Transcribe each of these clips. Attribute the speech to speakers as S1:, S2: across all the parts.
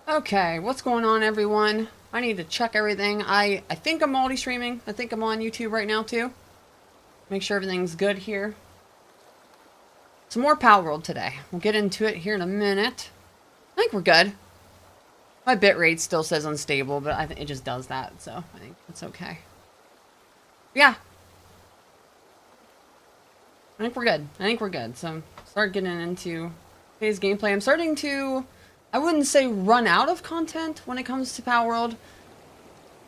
S1: Okay, what's going on, everyone? I need to check everything. I think I'm multi-streaming. I think I'm on YouTube right now, too. Make sure everything's good here. Some more Palworld today. We'll get into it here in a minute. I think we're good. My bitrate still says unstable, but I think it just does that, so I think it's okay. Yeah. I think we're good. I think we're good. So, start getting into today's gameplay. I'm starting to... I wouldn't say run out of content when it comes to Palworld,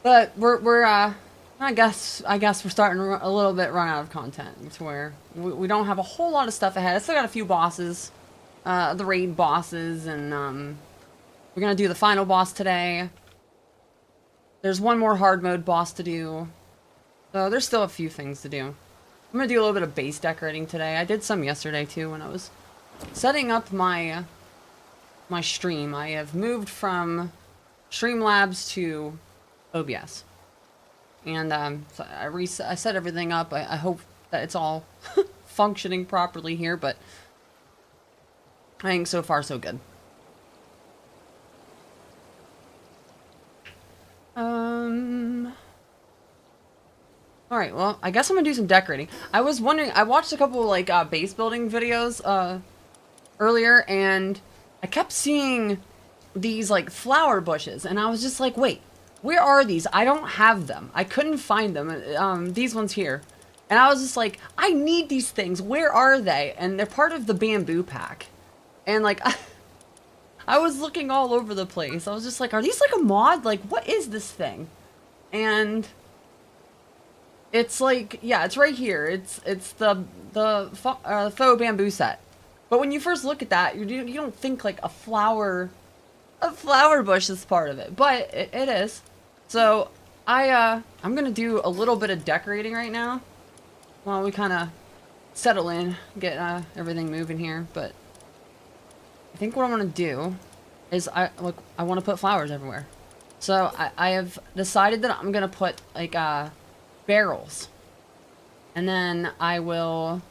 S1: but I guess we're starting a little bit run out of content to where we don't have a whole lot of stuff ahead. I still got a few bosses, the raid bosses, and we're gonna do the final boss today. There's one more hard mode boss to do, So there's still a few things to do. I'm gonna do a little bit of base decorating today. I did some yesterday too when I was setting up my my stream. I have moved from Streamlabs to OBS. And so I set everything up. I hope that it's all functioning properly here, but I think so far so good. All right, well, I guess I'm gonna do some decorating. I was wondering, I watched a couple like base building videos earlier, and I kept seeing these like flower bushes, and I was just like, wait, where are these? I don't have them. I couldn't find them. These ones here. And I was just like, I need these things. Where are they? And they're part of the bamboo pack. And like, I was looking all over the place. I was just like, are these like a mod? Like, what is this thing? And it's like, yeah, it's right here. It's the faux bamboo set. But when you first look at that, you don't think like a flower bush is part of it, but it is. So I'm gonna do a little bit of decorating right now while we kind of settle in, get everything moving here. But I think what I want to do is I want to put flowers everywhere. So I have decided that I'm gonna put like barrels, and then I will.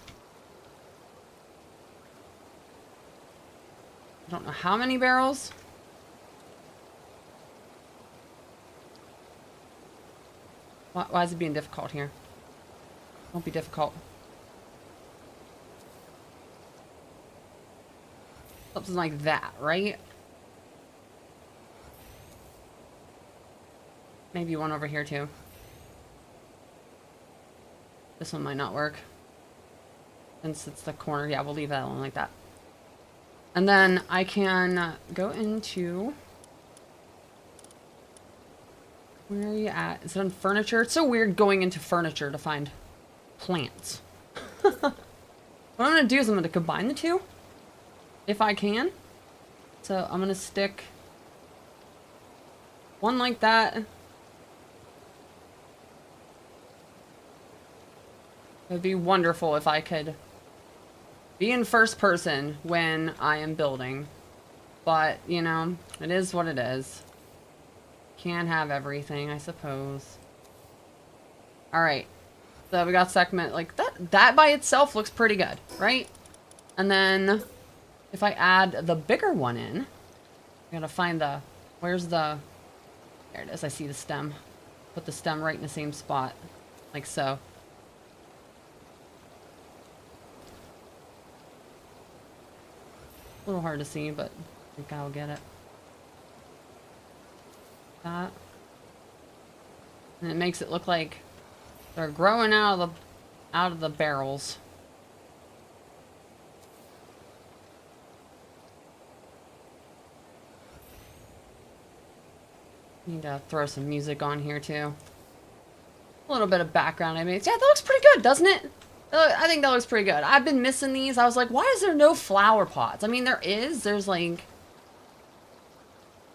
S1: I don't know how many barrels. Why is it being difficult here? Won't be difficult. Something like that, right? Maybe one over here too. This one might not work. Since it's the corner, yeah, we'll leave that one like that. And then I can go into... Where are you at? Is it on furniture? It's so weird going into furniture to find plants. What I'm going to do is I'm going to combine the two, if I can. So I'm going to stick one like that. It would be wonderful if I could be in first person when I am building. But, you know, it is what it is. Can't have everything, I suppose. Alright. So we got segment like that by itself looks pretty good, right? And then if I add the bigger one in, I gotta find the where's the there it is, I see the stem. Put the stem right in the same spot. Like so. A little hard to see, but I think I'll get it. That. And it makes it look like they're growing out of the barrels. Need to throw some music on here too. A little bit of background animation. Yeah, that looks pretty good, doesn't it? I think that looks pretty good. I've been missing these. I was like, why is there no flower pots? I mean, there is. There's like...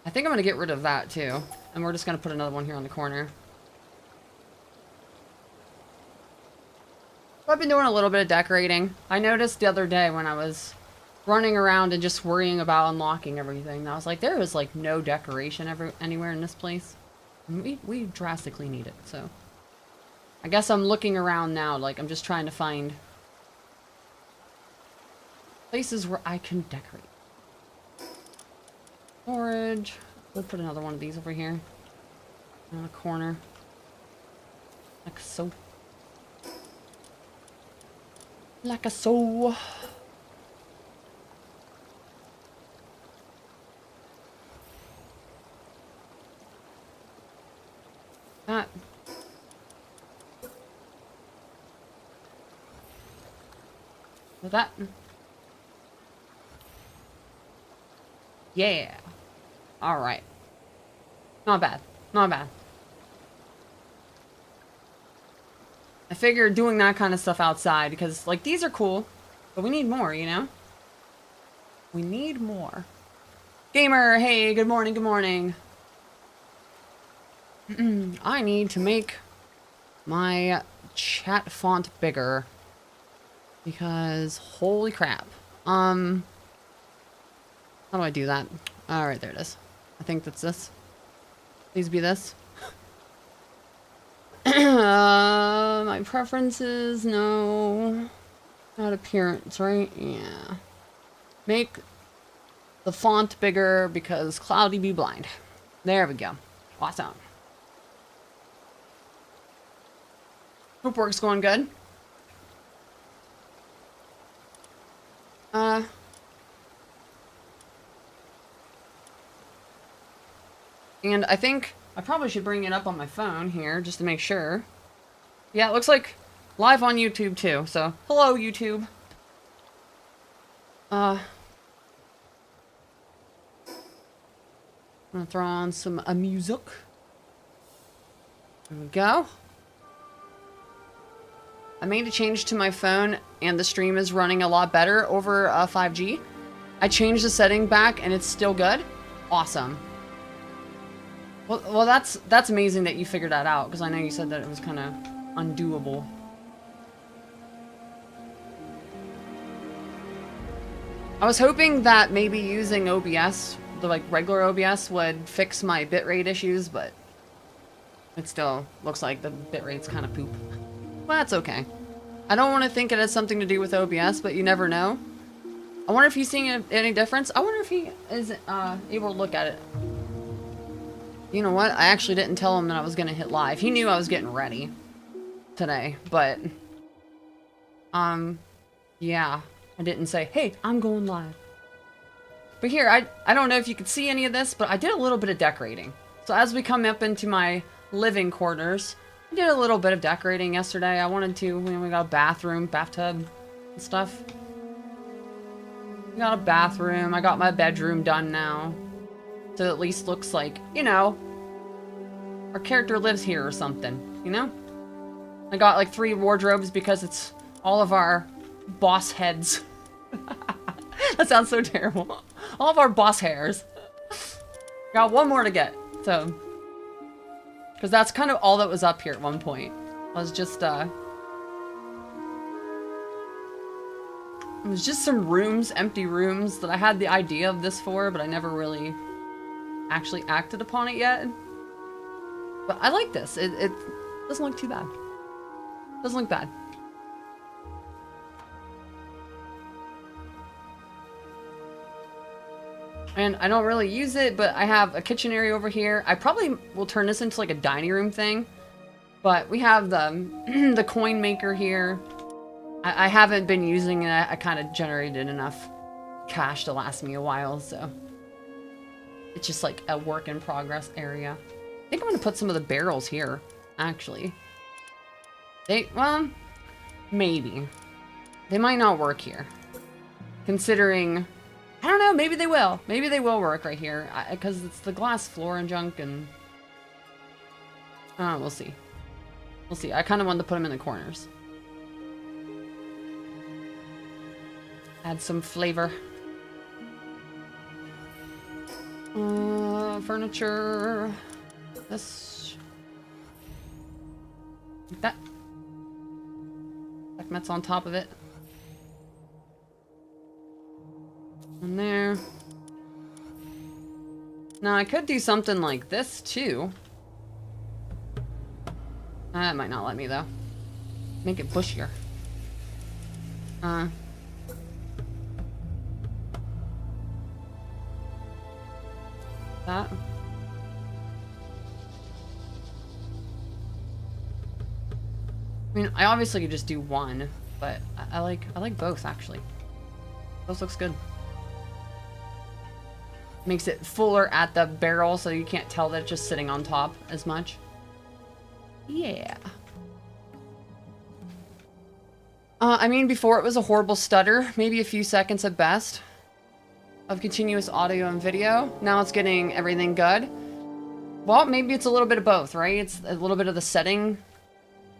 S1: I think I'm going to get rid of that too. And we're just going to put another one here on the corner. So I've been doing a little bit of decorating. I noticed the other day when I was running around and just worrying about unlocking everything. I was like, there is like no decoration anywhere in this place. And we drastically need it, so. I guess I'm looking around now, like I'm just trying to find places where I can decorate. Storage. We'll put another one of these over here. In the corner. Like so. Like a so. That. With that. Yeah. Alright. Not bad. Not bad. I figured doing that kind of stuff outside because, like, these are cool, but we need more, you know? We need more. Gamer, hey, good morning, good morning. I need to make my chat font bigger. Because, holy crap. How do I do that? Alright, there it is. I think that's this. Please be this. My preferences, no. Not appearance, right? Yeah. Make the font bigger because Cloudy be blind. There we go. Awesome. Hope work's going good. And I think I probably should bring it up on my phone here just to make sure. Yeah, it looks like live on YouTube too. So, hello YouTube. I'm gonna throw on some music. There we go. I made a change to my phone and the stream is running a lot better over 5G. I changed the setting back and it's still good. Awesome. Well, that's amazing that you figured that out, because I know you said that it was kind of undoable. I was hoping that maybe using OBS, the like regular OBS, would fix my bitrate issues, but it still looks like the bitrate's kind of poop. Well, that's okay. I don't want to think it has something to do with OBS, but you never know. I wonder if he's seeing any difference. I wonder if he is able to look at it. You know what? I actually didn't tell him that I was going to hit live. He knew I was getting ready today, but yeah, I didn't say, hey, I'm going live. But here, I don't know if you could see any of this, but I did a little bit of decorating. So as we come up into my living quarters, I did a little bit of decorating yesterday. I wanted to, you know, we got a bathroom, bathtub and stuff. We got a bathroom. I got my bedroom done now. So it at least looks like, you know, our character lives here or something, you know? I got like 3 wardrobes because it's all of our boss heads. That sounds so terrible. All of our boss hairs. Got 1 more to get, so. Because that's kind of all that was up here at one point. I was just, it was just some rooms, empty rooms that I had the idea of this for, but I never really actually acted upon it yet. But I like this. It doesn't look too bad. Doesn't look bad. And I don't really use it, but I have a kitchen area over here. I probably will turn this into like a dining room thing. But we have the the coin maker here. I haven't been using it. I kind of generated enough cash to last me a while, so it's just like a work in progress area. I think I'm gonna put some of the barrels here, actually. Well, maybe. They might not work here. Considering, I don't know, maybe they will. Maybe they will work right here, because it's the glass floor and junk and... we'll see. We'll see. I kind of wanted to put them in the corners. Add some flavor. Furniture. This. Like that. Like that's on top of it. And there. Now I could do something like this too. That might not let me though. Make it bushier. That. I mean, I obviously could just do one, but I like both actually. Both looks good. Makes it fuller at the barrel so you can't tell that it's just sitting on top as much. Yeah. I mean, before it was a horrible stutter, maybe a few seconds at best of continuous audio and video. Now it's getting everything good. Well, maybe it's a little bit of both, right? It's a little bit of the setting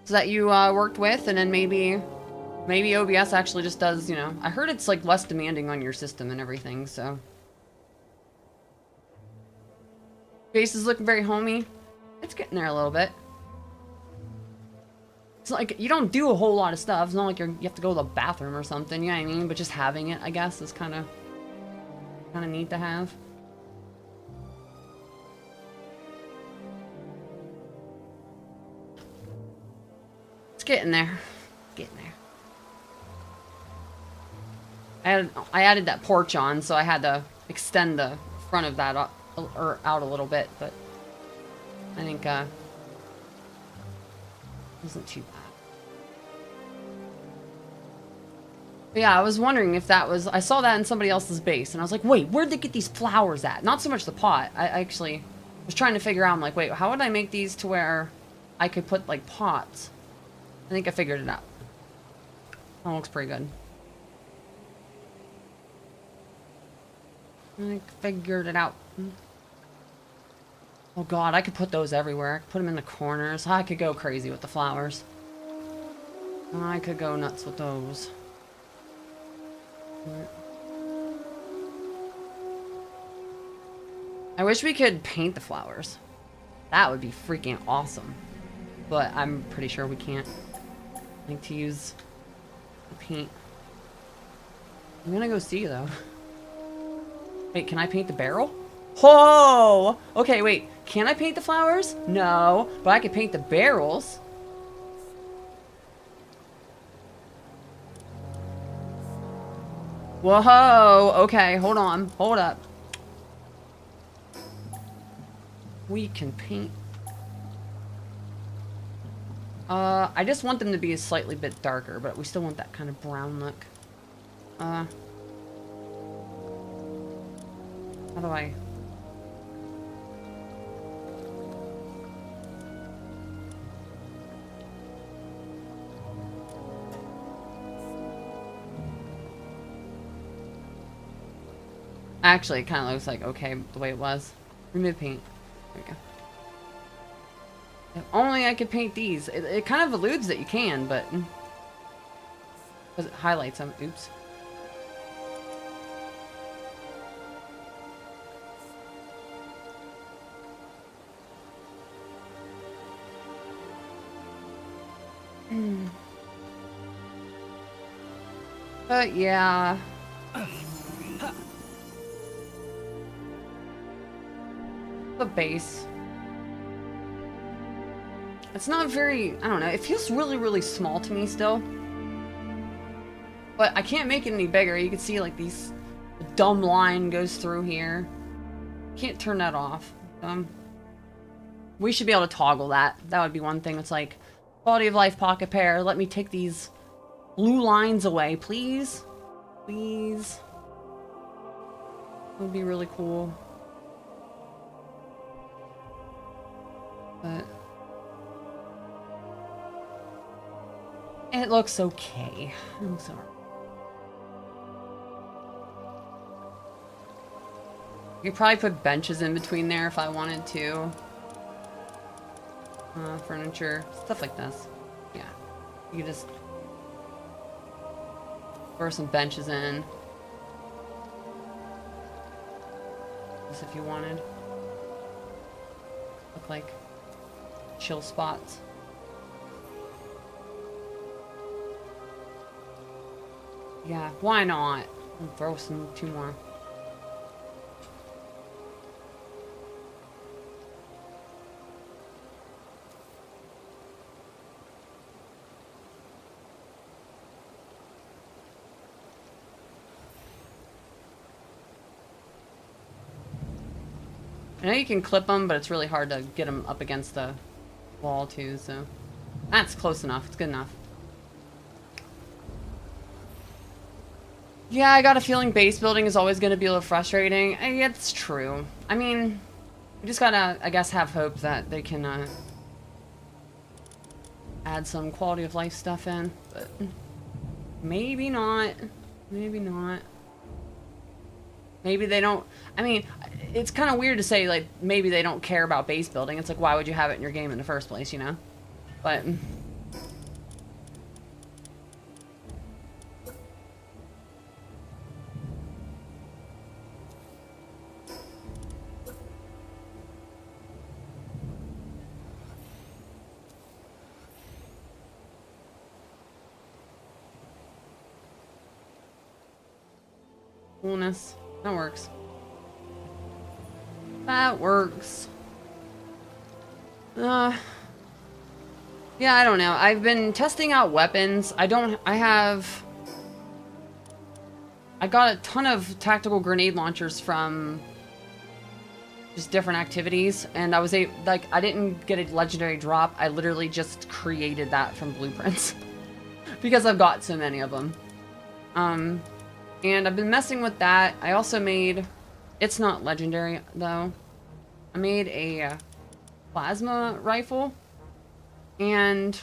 S1: that you worked with, and then maybe OBS actually just does, you know, I heard it's like less demanding on your system and everything, so. Base is looking very homey. It's getting there a little bit. It's like, you don't do a whole lot of stuff. It's not like you have to go to the bathroom or something, you know what I mean? But just having it, I guess, is kind of neat to have. It's getting there. Getting there. I added that porch on, so I had to extend the front of that up, or out a little bit, but I think it wasn't too bad. But yeah, I was wondering if that was... I saw that in somebody else's base, and I was like, wait, where'd they get these flowers at? Not so much the pot. I actually was trying to figure out, I'm like, wait, how would I make these to where I could put, like, pots? I think I figured it out. That looks pretty good. I figured it out. Oh god, I could put those everywhere. I could put them in the corners. I could go crazy with the flowers. I could go nuts with those. I wish we could paint the flowers. That would be freaking awesome. But I'm pretty sure we can't. I need to use the paint. I'm gonna go see though. Wait, can I paint the barrel? Whoa! Okay, wait. Can I paint the flowers? No, but I can paint the barrels. Whoa! Okay, hold on. Hold up. We can paint. I just want them to be a slightly bit darker, but we still want that kind of brown look. How do I... Actually, it kind of looks like okay the way it was. Remove paint. There we go. If only I could paint these. It kind of eludes that you can, but... Because it highlights them. Oops. But yeah. The base. It's not very, I don't know, it feels really, really small to me still. But I can't make it any bigger. You can see like these, the dumb line goes through here. Can't turn that off. We should be able to toggle that. That would be one thing. It's like, quality of life pocket pair, let me take these blue lines away, please. Please. That would be really cool. But it looks okay. I'm sorry. You could probably put benches in between there if I wanted to. Furniture, stuff like this. Yeah, you could just throw some benches in. Just if you wanted. Look like chill spots. Yeah, why not? I'll throw two more. I know you can clip them, but it's really hard to get them up against the wall too, so that's close enough. It's good enough. Yeah, I got a feeling base building is always going to be a little frustrating. It's true. I mean, we just gotta, I guess, have hope that they can add some quality of life stuff in, but maybe not. Maybe not. Maybe they don't. I mean, it's kind of weird to say, like, maybe they don't care about base building. It's like, why would you have it in your game in the first place, you know? But Coolness. That works. That works. Yeah, I don't know. I've been testing out weapons. I got a ton of tactical grenade launchers from just different activities, and I was I didn't get a legendary drop. I literally just created that from blueprints because I've got so many of them. And I've been messing with that. I also made, it's not legendary though. I made a plasma rifle, and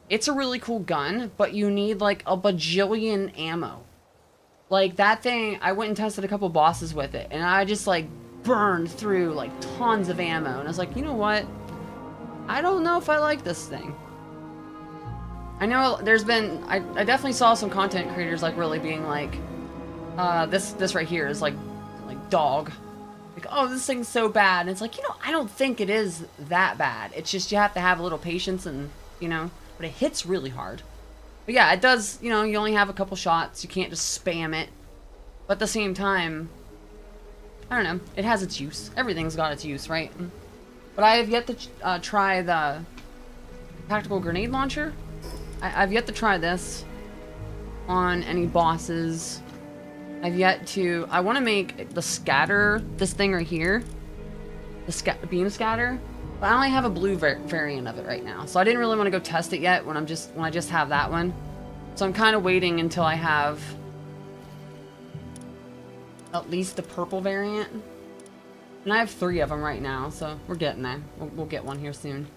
S1: it's a really cool gun, but you need like a bajillion ammo. Like that thing, I went and tested a couple bosses with it, and I just like burned through like tons of ammo, and I was like, you know what? I don't know if I like this thing. I know there's been, I definitely saw some content creators like really being like, this right here is like dog. Like, oh, this thing's so bad. And it's like, you know, I don't think it is that bad. It's just you have to have a little patience and, you know, but it hits really hard. But yeah, it does, you know, you only have a couple shots. You can't just spam it. But at the same time, I don't know, it has its use. Everything's got its use, right? But I have yet to try the tactical grenade launcher. I've yet to try this on any bosses. I've yet to... I want to make the scatter, this thing right here, the beam scatter, but I only have a blue variant of it right now, so I didn't really want to go test it yet when I just have that one. So I'm kind of waiting until I have at least the purple variant, and I have 3 of them right now, so we're getting there. We'll get one here soon.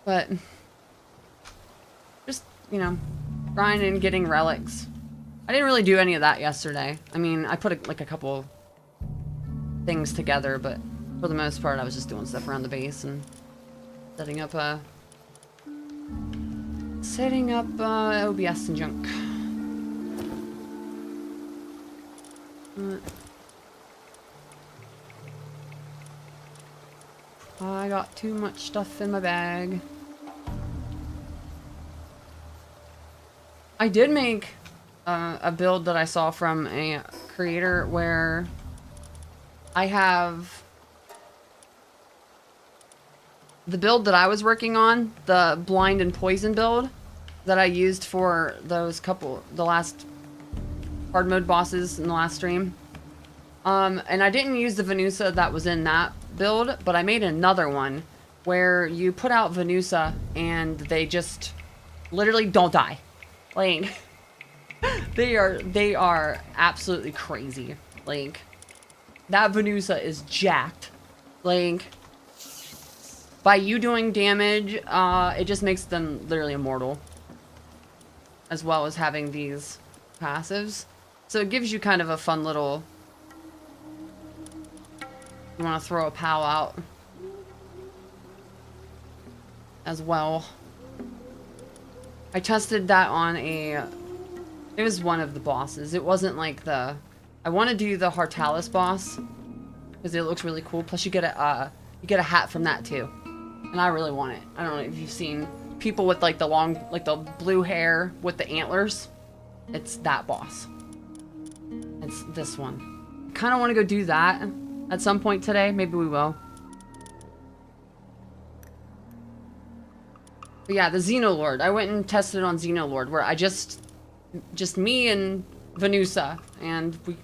S1: But just, you know, grinding, getting relics. I didn't really do any of that yesterday. I mean, I put like a couple things together, but for the most part, I was just doing stuff around the base and setting up OBS and junk. I got too much stuff in my bag. I did make a build that I saw from a creator where I have the build that I was working on, the blind and poison build that I used for the last hard mode bosses in the last stream. And I didn't use the Venusa that was in that build, but I made another one where you put out Venusa and they just literally don't die. Like, they are absolutely crazy. Like, that Venusa is jacked. Like, by you doing damage, it just makes them literally immortal. As well as having these passives. So it gives you kind of a fun little... You want to throw a POW out. As well. I tested that on it was one of the bosses. It wasn't like the... I want to do the Hartalis boss. Because it looks really cool. Plus you get a hat from that too. And I really want it. I don't know if you've seen people with like the long, like the blue hair with the antlers. It's that boss. It's this one. I kind of want to go do that at some point today. Maybe we will. But yeah, the Xenolord. I went and tested it on Xenolord, where I just me and Venusa, and we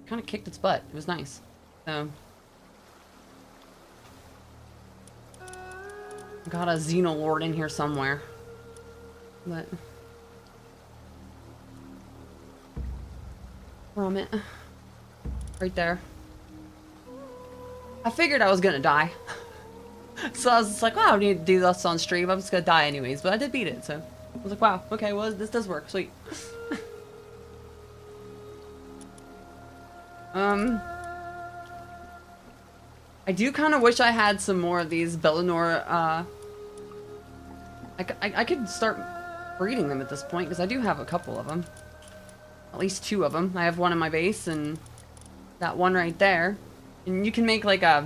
S1: kind of kicked its butt. It was nice. So got a Xenolord in here somewhere, but from it, right there. I figured I was gonna die. So I was just like, wow, I need to do this on stream. I'm just gonna die anyways. But I did beat it, so I was like, wow, okay, well, this does work. Sweet. I do kind of wish I had some more of these Bellinor. I could start breeding them at this point, because I do have a couple of them. At least 2 of them. I have one in my base, and that one right there. And you can make like a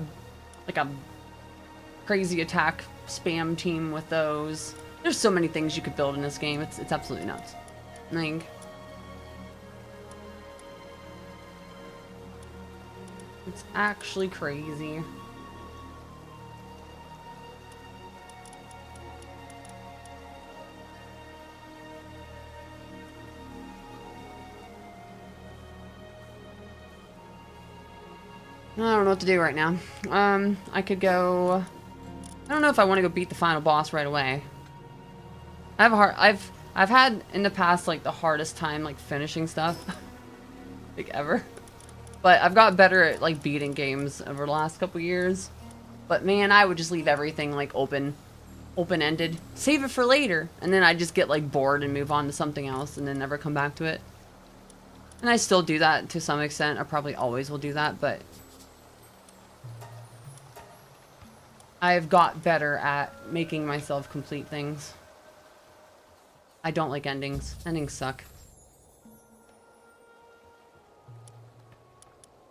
S1: crazy attack spam team with those. There's so many things you could build in this game. It's absolutely nuts. Like, it's actually crazy. I don't know what to do right now. I could go... I don't know if I want to go beat the final boss right away. I have a hard... I've had in the past like the hardest time like finishing stuff. Like ever. But I've got better at like beating games over the last couple years. But man, I would just leave everything like open-ended. Save it for later. And then I just get like bored and move on to something else and then never come back to it. And I still do that to some extent. I probably always will do that, but I've got better at making myself complete things. I don't like endings. Endings suck.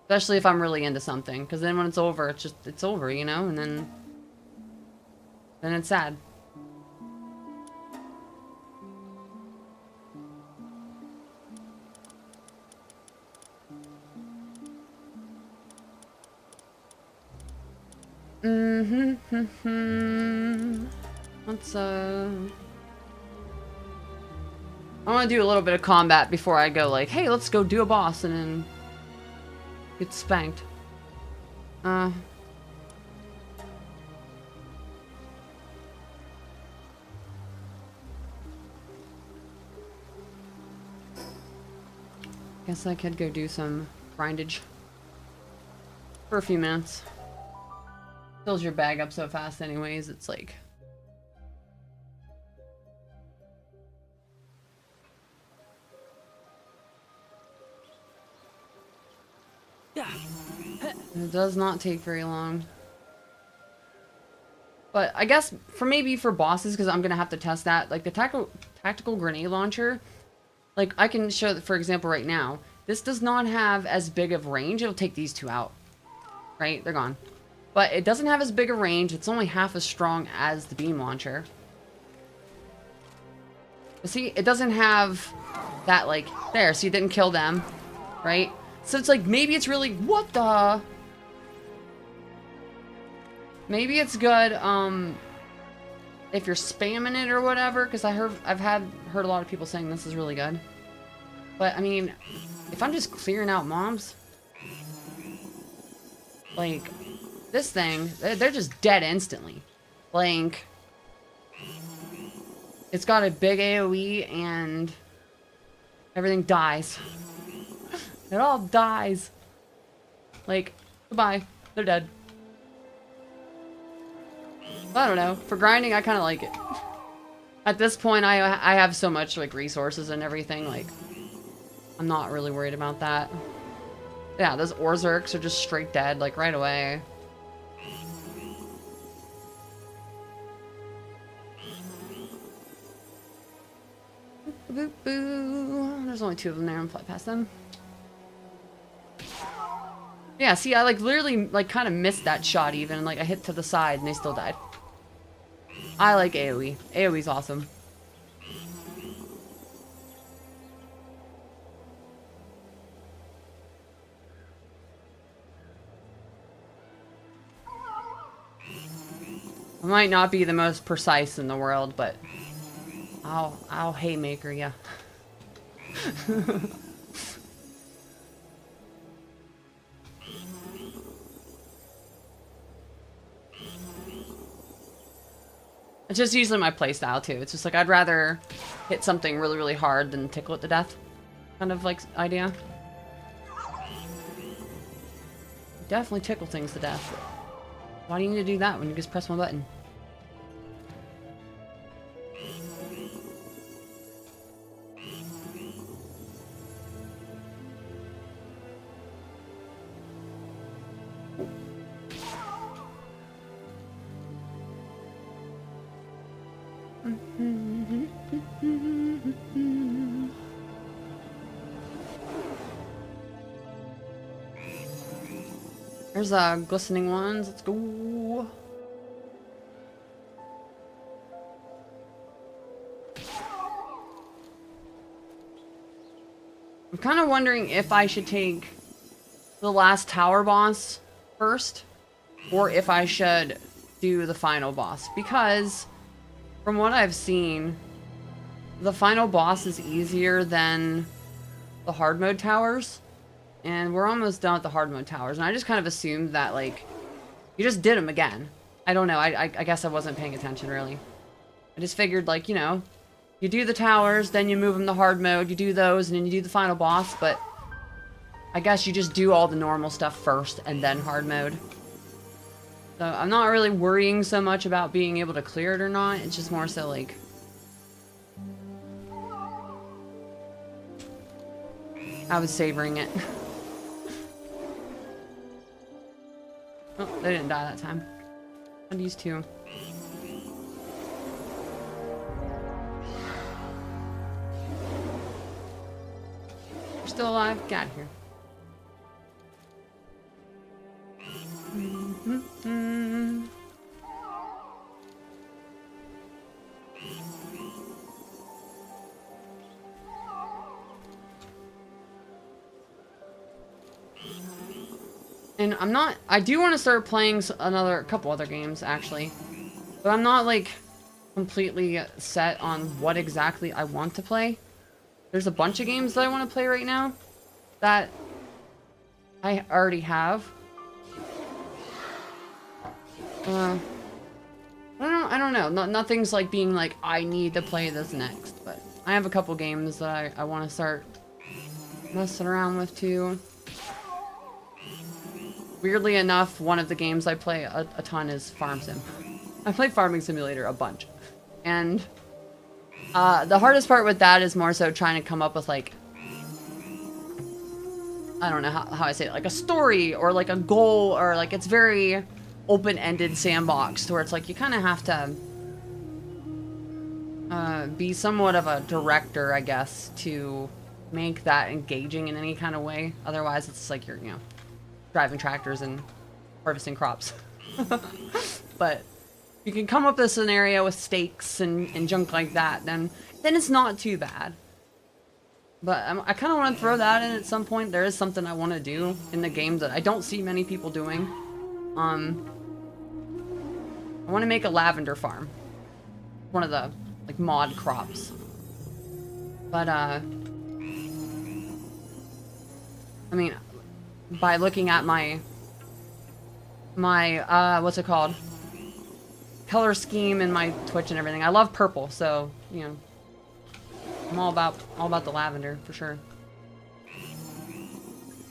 S1: Especially if I'm really into something. Because then when it's over, it's over, you know? And then it's sad. Let's, I want to do a little bit of combat before I go like, hey, let's go do a boss and then get spanked. Guess I could go do some grindage for a few minutes. Fills your bag up so fast anyways, it's like... It does not take very long. But I guess for bosses, because I'm gonna have to test that, like the tactical grenade launcher, like I can show that, for example, right now, this does not have as big of range. It'll take these two out. Right? They're gone. But it doesn't have as big a range. It's only half as strong as the beam launcher. But see, it doesn't have that, like, there. So you didn't kill them. Right? So it's like, maybe it's really, what the... Maybe it's good, if you're spamming it or whatever, because I've heard a lot of people saying this is really good. But, I mean, if I'm just clearing out mobs, like, this thing, they're just dead instantly. Like, it's got a big AoE and everything dies. It all dies. Like, goodbye. They're dead. I don't know. For grinding, I kind of like it. At this point, I have so much, like, resources and everything, like, I'm not really worried about that. Yeah, those Orzerks are just straight dead, like, right away. Boop, boo. There's only two of them there. I'm fly past them. Yeah, see, I, like, literally, like, kind of missed that shot even. Like, I hit to the side and they still died. I like AoE. AoE's awesome. I might not be the most precise in the world, but I'll haymaker ya. It's just usually my playstyle too. It's just like I'd rather hit something really, really hard than tickle it to death. Kind of like idea. Definitely tickle things to death. Why do you need to do that when you just press one button? There's glistening ones. Let's go. I'm kind of wondering if I should take the last tower boss first, or if I should do the final boss, because from what I've seen, the final boss is easier than the hard mode towers, and we're almost done with the hard mode towers, and I just kind of assumed that, like, you just did them again. I don't know, I guess I wasn't paying attention, really. I just figured, like, you know, you do the towers, then you move them to hard mode, you do those, and then you do the final boss, but I guess you just do all the normal stuff first, and then hard mode. So I'm not really worrying so much about being able to clear it or not, it's just more so, like... I was savoring it. Oh, they didn't die that time. And these two. You're still alive? Get out of here. And I do want to start playing a couple other games, actually. But I'm not, like, completely set on what exactly I want to play. There's a bunch of games that I want to play right now that I already have. I don't know. Nothing's, like, being like, I need to play this next. But I have a couple games that I want to start messing around with, too. Weirdly enough, one of the games I play a ton is Farm Sim. I play Farming Simulator a bunch. And the hardest part with that is more so trying to come up with, like, I don't know how I say it, like a story or like a goal, or like it's very open-ended sandbox where it's like you kind of have to be somewhat of a director, I guess, to make that engaging in any kind of way. Otherwise, it's like you're, you know, driving tractors and harvesting crops. But you can come up with a scenario with stakes and junk like that, then it's not too bad. But I kind of want to throw that in at some point. There is something I want to do in the game that I don't see many people doing. I want to make a lavender farm. One of the, like, mod crops. But, I mean, by looking at my what's it called, color scheme in my Twitch and everything, I love purple, so, you know, I'm all about the lavender for sure.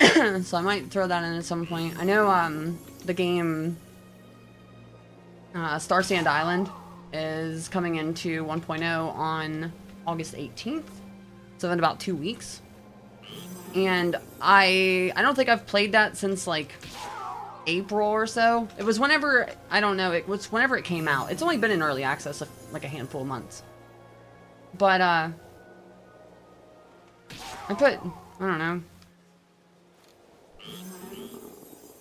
S1: So I might throw that in at some point. I know the game Star Sand Island is coming into 1.0 on August 18th, so in about 2 weeks. And I don't think I've played that since, like, April or so. It was whenever, I don't know, it was whenever it came out. It's only been in early access, like a handful of months. But, I put, I don't know,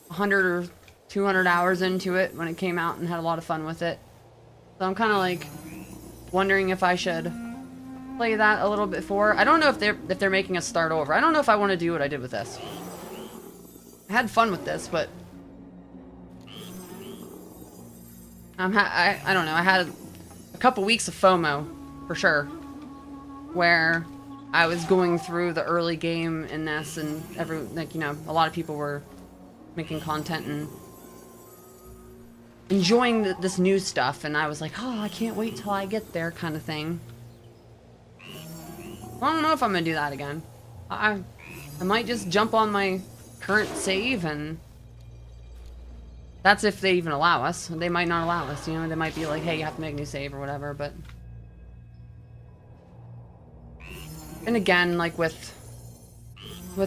S1: 100 or 200 hours into it when it came out and had a lot of fun with it. So I'm kind of, like, wondering if I should play that a little bit for. I don't know if they're making us start over. I don't know if I want to do what I did with this. I had fun with this, but I don't know. I had a couple weeks of FOMO for sure, where I was going through the early game in this, and like, you know, a lot of people were making content and enjoying this new stuff, and I was like, oh, I can't wait till I get there, kind of thing. I don't know if I'm gonna do that again. I might just jump on my current save, and that's if they even allow us. They might not allow us, you know, they might be like, hey, you have to make a new save or whatever, but... And again, like with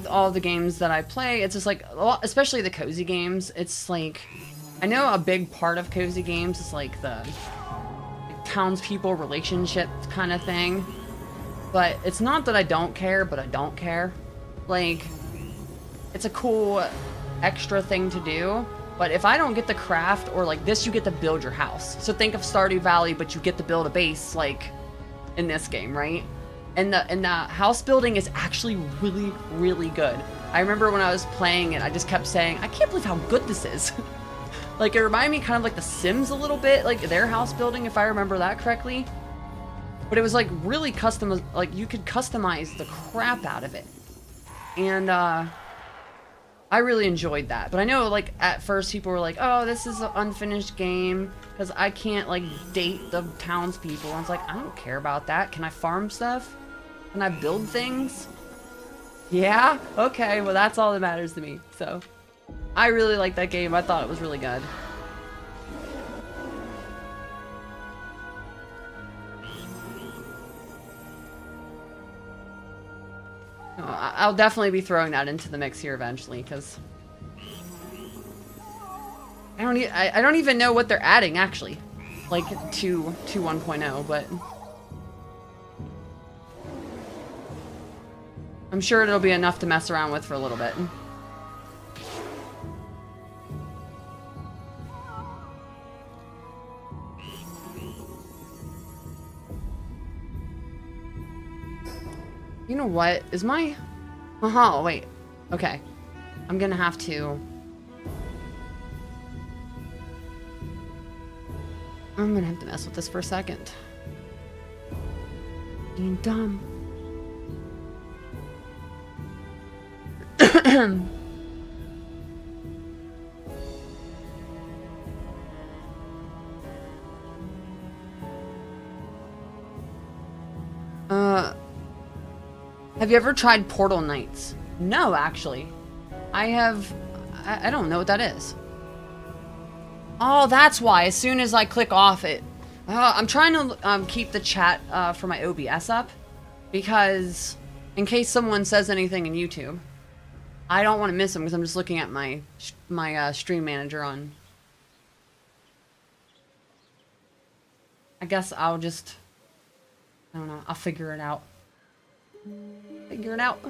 S1: all the games that I play, it's just like, especially the cozy games, it's like, I know a big part of cozy games is like the townspeople relationship kind of thing. But it's not that I don't care, but I don't care. Like, it's a cool extra thing to do, but if I don't get the craft, or like this, you get to build your house. So think of Stardew Valley, but you get to build a base, like, in this game, right? And the house building is actually really, really good. I remember when I was playing it, I just kept saying, I can't believe how good this is. Like, it reminded me kind of like The Sims a little bit, like their house building, if I remember that correctly. But it was like really custom, like you could customize the crap out of it. And I really enjoyed that. But I know like at first people were like, oh, this is an unfinished game because I can't like date the townspeople. And I was like, I don't care about that. Can I farm stuff? Can I build things? Yeah? Okay, well that's all that matters to me. So I really liked that game. I thought it was really good. I'll definitely be throwing that into the mix here eventually, because I don't even know what they're adding actually, like to 1.0, but I'm sure it'll be enough to mess around with for a little bit. You know what? Is my... Uh-huh, wait. Okay. I'm gonna have to... I'm gonna have to mess with this for a second. Being dumb. Have you ever tried Portal Knights? No, actually. I don't know what that is. Oh, that's why. As soon as I click off it. I'm trying to keep the chat for my OBS up. Because in case someone says anything in YouTube, I don't want to miss them because I'm just looking at my stream manager on. I guess I'll just... I don't know. I'll figure it out. Figure it out.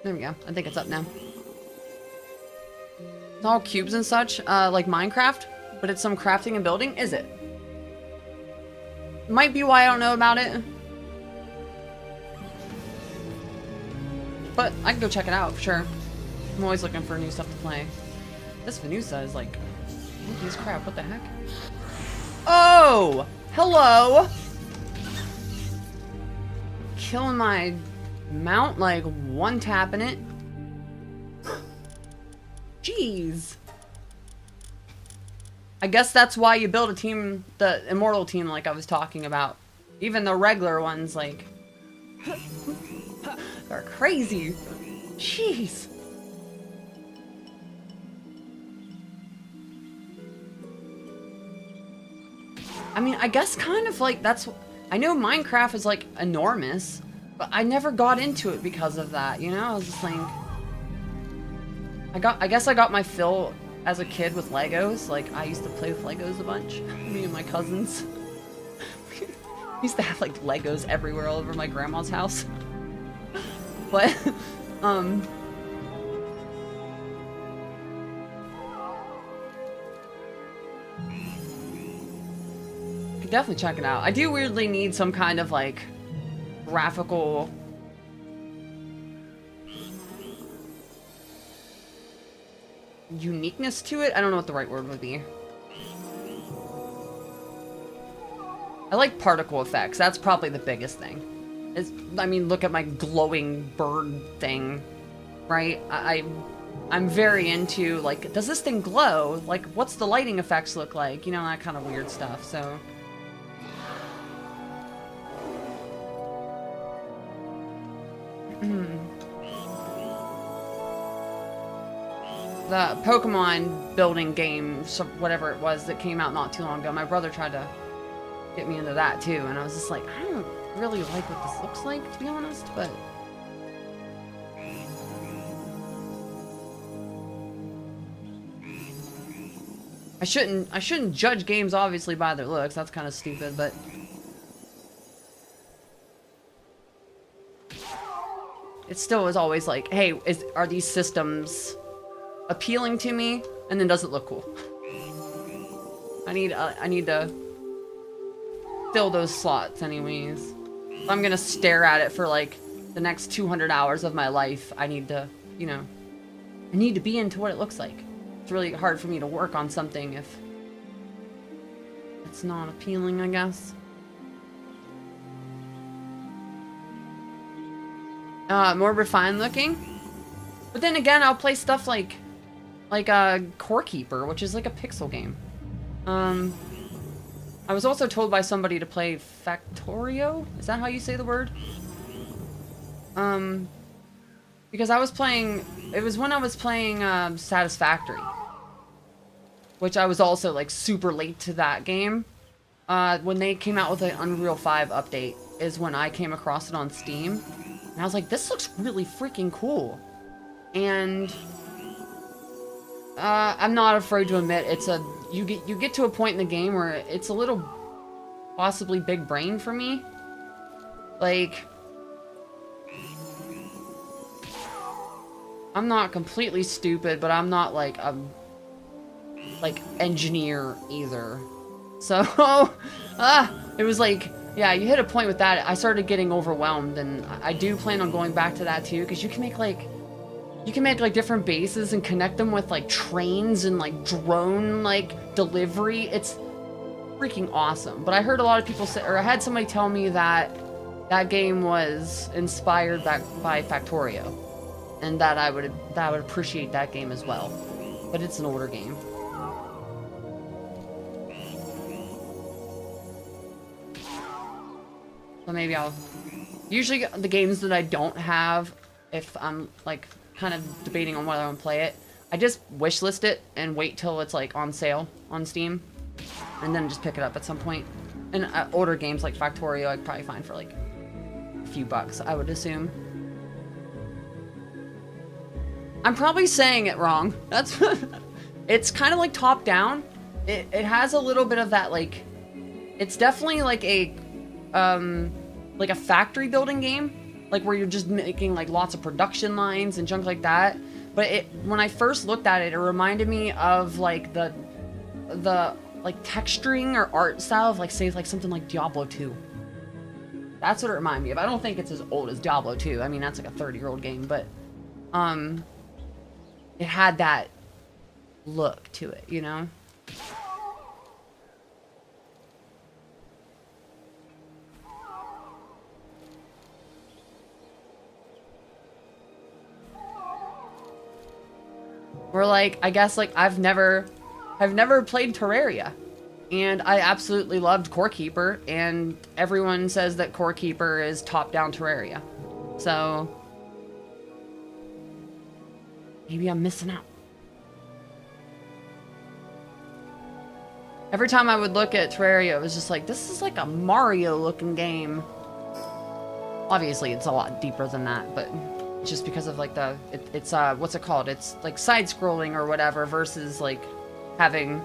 S1: There we go. I think it's up now. It's all cubes and such, like Minecraft, but it's some crafting and building. Is it? Might be why I don't know about it. But I can go check it out for sure. I'm always looking for new stuff to play. This Venusa is like, holy crap! What the heck? Oh, hello. Killing my mount, like one tapping it. Jeez. I guess that's why you build a team, the immortal team like I was talking about. Even the regular ones, like, they're crazy. Jeez. I mean, I guess kind of like that's... I know Minecraft is like enormous, but I never got into it because of that, you know? I was just like... I guess I got my fill as a kid with Legos. Like, I used to play with Legos a bunch. Me and my cousins. We used to have like Legos everywhere all over my grandma's house. But, definitely check it out. I do weirdly need some kind of like graphical uniqueness to it. I don't know what the right word would be. I like particle effects. That's probably the biggest thing. I mean, look at my glowing bird thing, right? I'm very into like, does this thing glow? Like, what's the lighting effects look like? You know, that kind of weird stuff. So. The Pokemon building game, so whatever it was that came out not too long ago, my brother tried to get me into that too, and I was just like, I don't really like what this looks like, to be honest, but... I shouldn't judge games obviously by their looks, that's kind of stupid, but... It still is always like, hey, are these systems appealing to me? And then does it look cool? I need to fill those slots anyways. If I'm gonna stare at it for like the next 200 hours of my life, I need to, you know, I need to be into what it looks like. It's really hard for me to work on something if it's not appealing, I guess. More refined looking. But then again, I'll play stuff like Core Keeper, which is like a pixel game. I was also told by somebody to play Factorio. Is that how you say the word? Because I was playing, it was when I was playing Satisfactory, which I was also like super late to that game. When they came out with an Unreal 5 update is when I came across it on Steam. And I was like, this looks really freaking cool. And I'm not afraid to admit it's a you get to a point in the game where it's a little possibly big brain for me. Like, I'm not completely stupid, but I'm not like a engineer either. So it was like, yeah, you hit a point with that. I started getting overwhelmed, and I do plan on going back to that too, because you can make like different bases and connect them with like trains and like drone like delivery. It's freaking awesome. But I heard a lot of people say, or I had somebody tell me that that game was inspired by Factorio, and that I would appreciate that game as well. But it's an older game. So maybe I'll... Usually the games that I don't have, if I'm like kind of debating on whether I want to play it, I just wishlist it and wait till it's like on sale on Steam, and then just pick it up at some point. And older games like Factorio I'd probably find for like a few bucks, I would assume. I'm probably saying it wrong. That's it's kind of like top down. It has a little bit of that, like, it's definitely like a factory building game, like where you're just making like lots of production lines and junk like that. But when I first looked at it, it reminded me of like the like texturing or art style of like, say, like something like Diablo 2. That's what it reminded me of. I don't think it's as old as Diablo 2. I mean, that's like a 30-year-old game, but it had that look to it, you know? Or like, I guess like I've never played Terraria, and I absolutely loved Core Keeper, and everyone says that Core Keeper is top-down Terraria. So maybe I'm missing out. Every time I would look at Terraria, it was just like, this is like a Mario-looking game. Obviously, it's a lot deeper than that, but just because of like it's what's it called? It's like side-scrolling or whatever versus like having...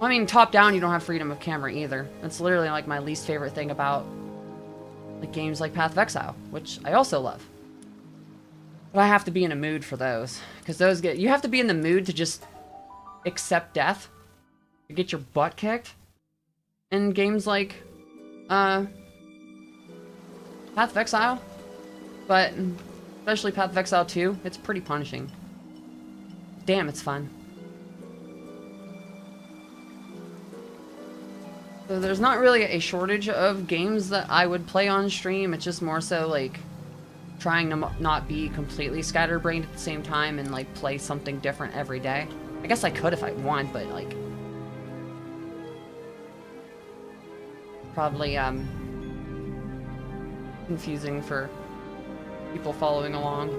S1: I mean, top-down, you don't have freedom of camera either. That's literally like my least favorite thing about like games like Path of Exile, which I also love. But I have to be in a mood for those, because those you have to be in the mood to just accept death, to get your butt kicked. In games like Path of Exile, but especially Path of Exile 2, it's pretty punishing. Damn, it's fun. So there's not really a shortage of games that I would play on stream. It's just more so like trying to not be completely scatterbrained at the same time and like play something different every day. I guess I could if I want, but like probably confusing for people following along.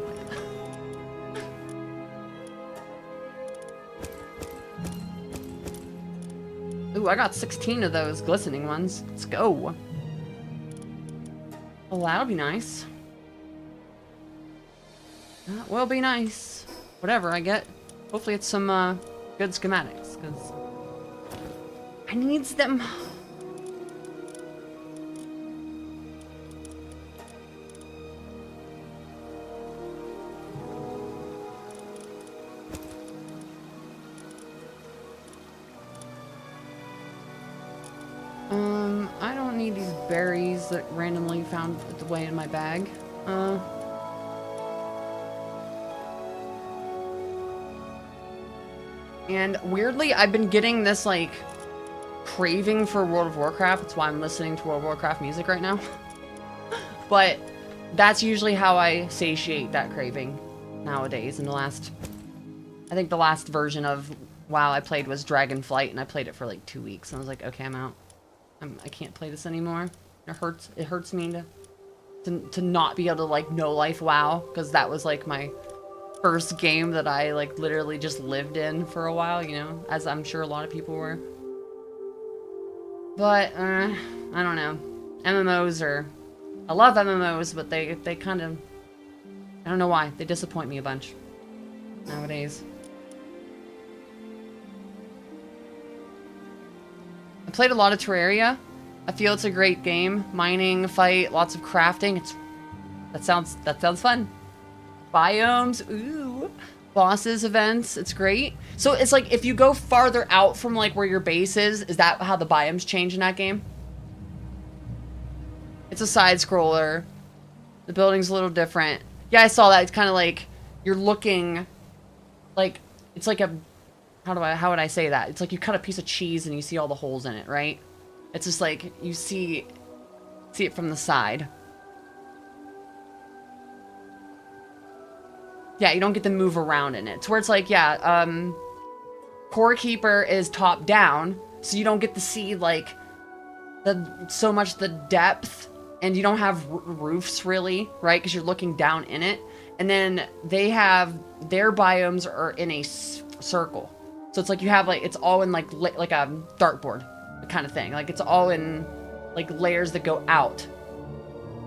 S1: Ooh, I got 16 of those glistening ones. Let's go. Well, that'll be nice. That will be nice. Whatever I get. Hopefully it's some good schematics, because I needs them. don't need these berries that randomly found the way in my bag. And weirdly, I've been getting this, like, craving for World of Warcraft. That's why I'm listening to World of Warcraft music right now. But that's usually how I satiate that craving nowadays. In the last... I think the last version of WoW I played was Dragonflight, and I played it for, like, 2 weeks. And I was like, okay, I'm out. I can't play this anymore. It hurts me to not be able to, like, no-life WoW. Because that was, like, my... first game that I, like, literally just lived in for a while, you know, as I'm sure a lot of people were. But, I don't know. MMOs are... I love MMOs, but they kind of... I don't know why. They disappoint me a bunch. Nowadays. I played a lot of Terraria. I feel it's a great game. Mining, fight, lots of crafting. That sounds fun. Biomes, ooh. Bosses, events, it's great. So it's like, if you go farther out from, like, where your base is that how the biomes change in that game? It's a side-scroller. The building's a little different. Yeah, I saw that. It's kind of like, you're looking, like, it's like a, how would I say that? It's like you cut a piece of cheese and you see all the holes in it, right? It's just like, you see it from the side. Yeah, you don't get to move around in it. It's where it's like, yeah, Core Keeper is top down, so you don't get to see, like, so much the depth, and you don't have roofs, really, right? Because you're looking down in it. And then they have, their biomes are in a circle. So it's like you have, like, it's all in, like a dartboard kind of thing. Like, it's all in, like, layers that go out.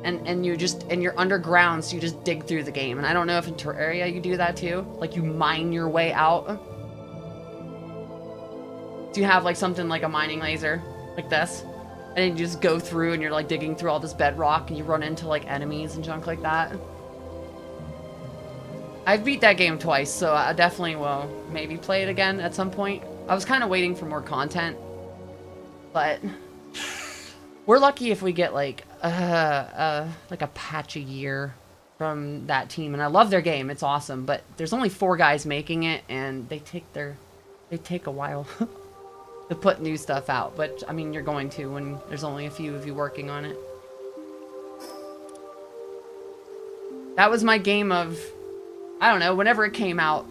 S1: And you're underground, so you just dig through the game. And I don't know if in Terraria you do that too. Like, you mine your way out. Do you have, like, something like a mining laser? Like this? And then you just go through and you're, like, digging through all this bedrock and you run into, like, enemies and junk like that. I've beat that game twice, so I definitely will maybe play it again at some point. I was kind of waiting for more content. But... we're lucky if we get, like a patch a year from that team. And I love their game. It's awesome. But there's only 4 guys making it, and they take a while to put new stuff out. But, I mean, you're going to when there's only a few of you working on it. That was my game of, I don't know, whenever it came out,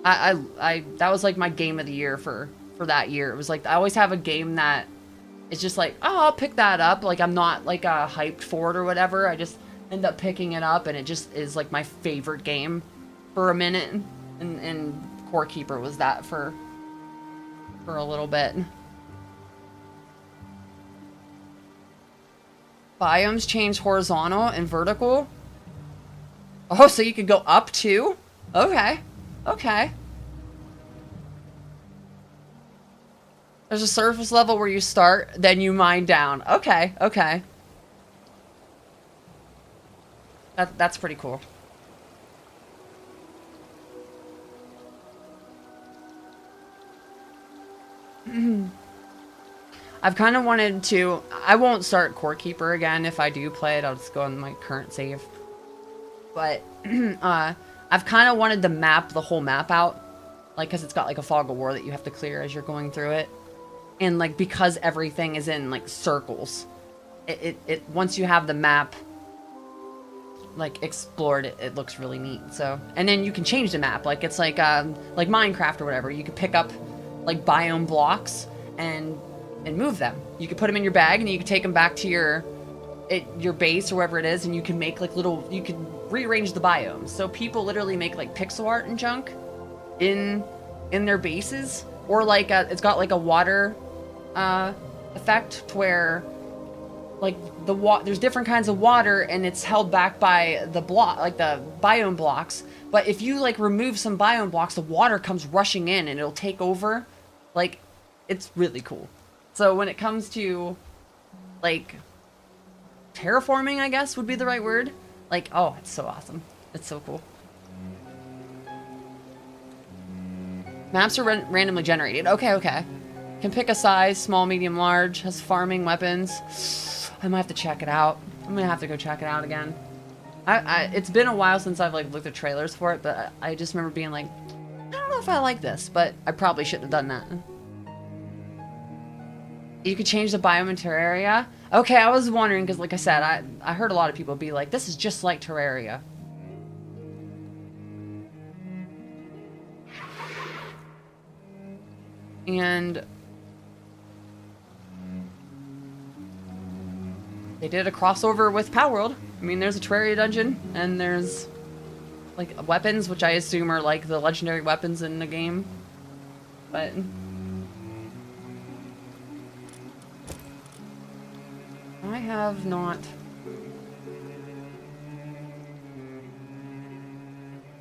S1: that was, like, my game of the year for that year. It was, like, I always have a game that it's just like, oh, I'll pick that up. Like, I'm not, like, hyped for it or whatever. I just end up picking it up, and it just is, like, my favorite game for a minute. And Core Keeper was that for a little bit. Biomes change horizontal and vertical. Oh, so you could go up too? Okay. Okay. There's a surface level where you start, then you mine down. Okay, okay. That's pretty cool. I've kind of wanted to... I won't start Core Keeper again. If I do play it, I'll just go on my current save. But, I've kind of wanted to map the whole map out. Like, because it's got, like, a fog of war that you have to clear as you're going through it. And, like, because everything is in, like, circles, it once you have the map, like, explored, it looks really neat. So, and then you can change the map. Like, it's like Minecraft or whatever. You could pick up, like, biome blocks and move them. You could put them in your bag, and you could take them back to your base or wherever it is, and you can make, like, you can rearrange the biomes. So people literally make, like, pixel art and junk in their bases. Or, like, it's got, like, a water effect to where, like, there's different kinds of water, and it's held back by the biome blocks. But if you, like, remove some biome blocks, the water comes rushing in, and it'll take over. Like, it's really cool. So when it comes to, like, terraforming, I guess would be the right word. Like, oh, it's so awesome. It's so cool. Maps are randomly generated. Okay, okay. Can pick a size, small, medium, large. Has farming weapons. I might have to check it out. I'm gonna have to go check it out again. It's been a while since I've like looked at trailers for it, but I just remember being like, I don't know if I like this, but I probably shouldn't have done that. You could change the biome in Terraria. Okay, I was wondering because, like I said, I heard a lot of people be like, this is just like Terraria. And they did a crossover with Palworld. I mean, there's a Terraria dungeon, and there's like weapons, which I assume are like the legendary weapons in the game. But I have not.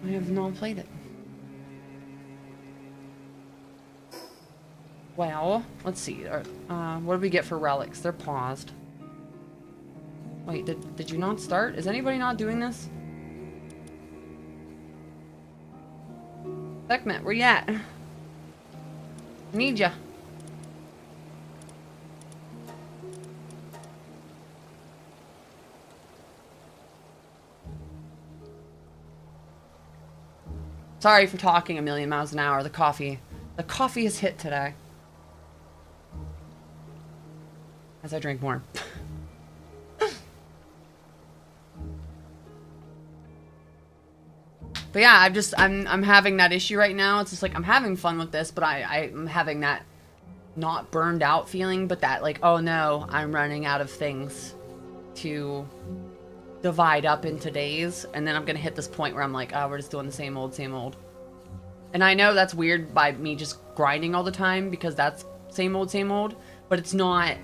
S1: I have not played it. Well, let's see. What did we get for relics? They're paused. Wait, did you not start? Is anybody not doing this? Sekhmet, where you at? I need ya. Sorry for talking a million miles an hour. The coffee is hit today. As I drink more. But yeah, I'm having that issue right now. It's just like I'm having fun with this, but I'm having that not burned out feeling, but that like, oh no, I'm running out of things to divide up into days, and then I'm gonna hit this point where I'm like, oh, we're just doing the same old, same old. And I know that's weird by me just grinding all the time because that's same old, but it's not,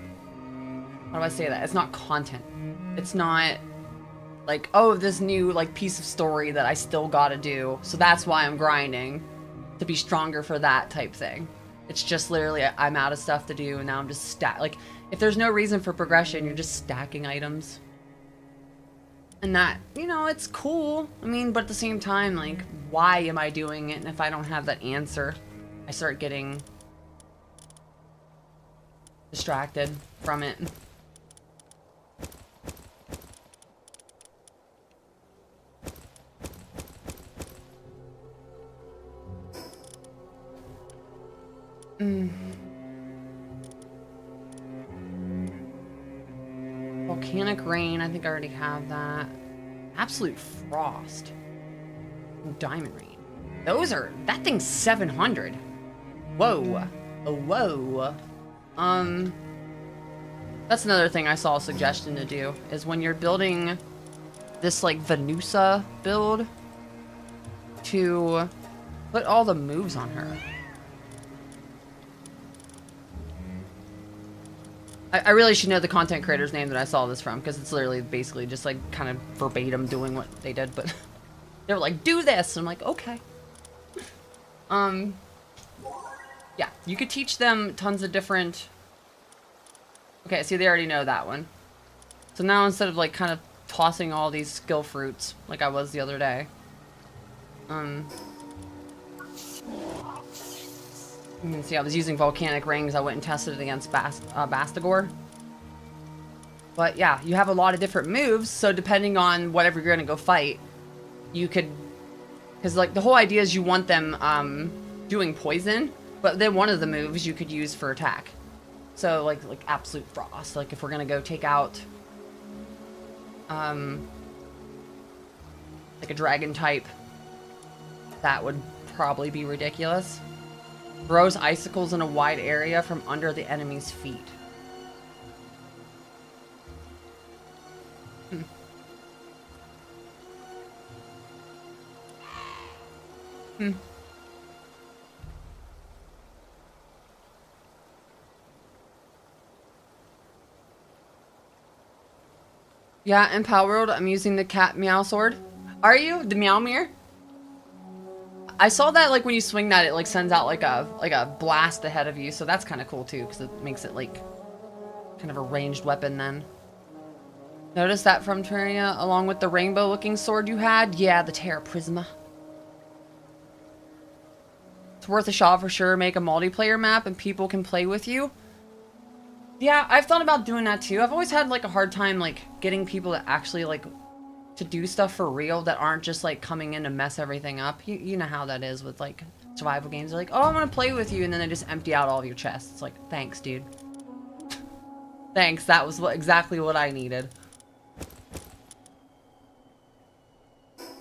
S1: how do I say that? It's not content. It's not like, oh, this new like piece of story that I still gotta do, so that's why I'm grinding to be stronger for that type thing. It's just literally I'm out of stuff to do, and now I'm just like, if there's no reason for progression, you're just stacking items. And that, you know, it's cool. I mean, but at the same time, like, why am I doing it? And if I don't have that answer, I start getting distracted from it. Volcanic rain, I think I already have that. Absolute frost. Diamond rain. That thing's 700. Whoa. Oh, whoa. That's another thing I saw a suggestion to do, is when you're building this like Venusa build, to put all the moves on her. I really should know the content creator's name that I saw this from, because it's literally basically just like kind of verbatim doing what they did, but they were like, do this, and I'm like, okay. Yeah, you could teach them tons of different. Okay, see, they already know that one. So now instead of like kind of tossing all these skill fruits like I was the other day, you can see I was using volcanic rings. I went and tested it against Bastagor. But yeah, you have a lot of different moves, so depending on whatever you're gonna go fight, you could, because like the whole idea is you want them doing poison, but then one of the moves you could use for attack. So like absolute frost. Like if we're gonna go take out like a dragon type, that would probably be ridiculous. Throws icicles in a wide area from under the enemy's feet. Yeah, in Palworld, I'm using the cat meow sword. Are you? The Meowmere? I saw that like when you swing that, it like sends out like a blast ahead of you, so that's kind of cool too, because it makes it like kind of a ranged weapon then. Notice that from Terraria, along with the rainbow looking sword you had? Yeah, the Terra Prisma. it's worth a shot for sure. Make a multiplayer map and people can play with you. Yeah, I've thought about doing that too. I've always had like a hard time like getting people to actually like to do stuff for real that aren't just like coming in to mess everything up. You know how that is with like survival games. They're like, oh, I'm gonna play with you, and then they just empty out all of your chests. It's like, thanks, dude. Thanks, that was exactly what I needed.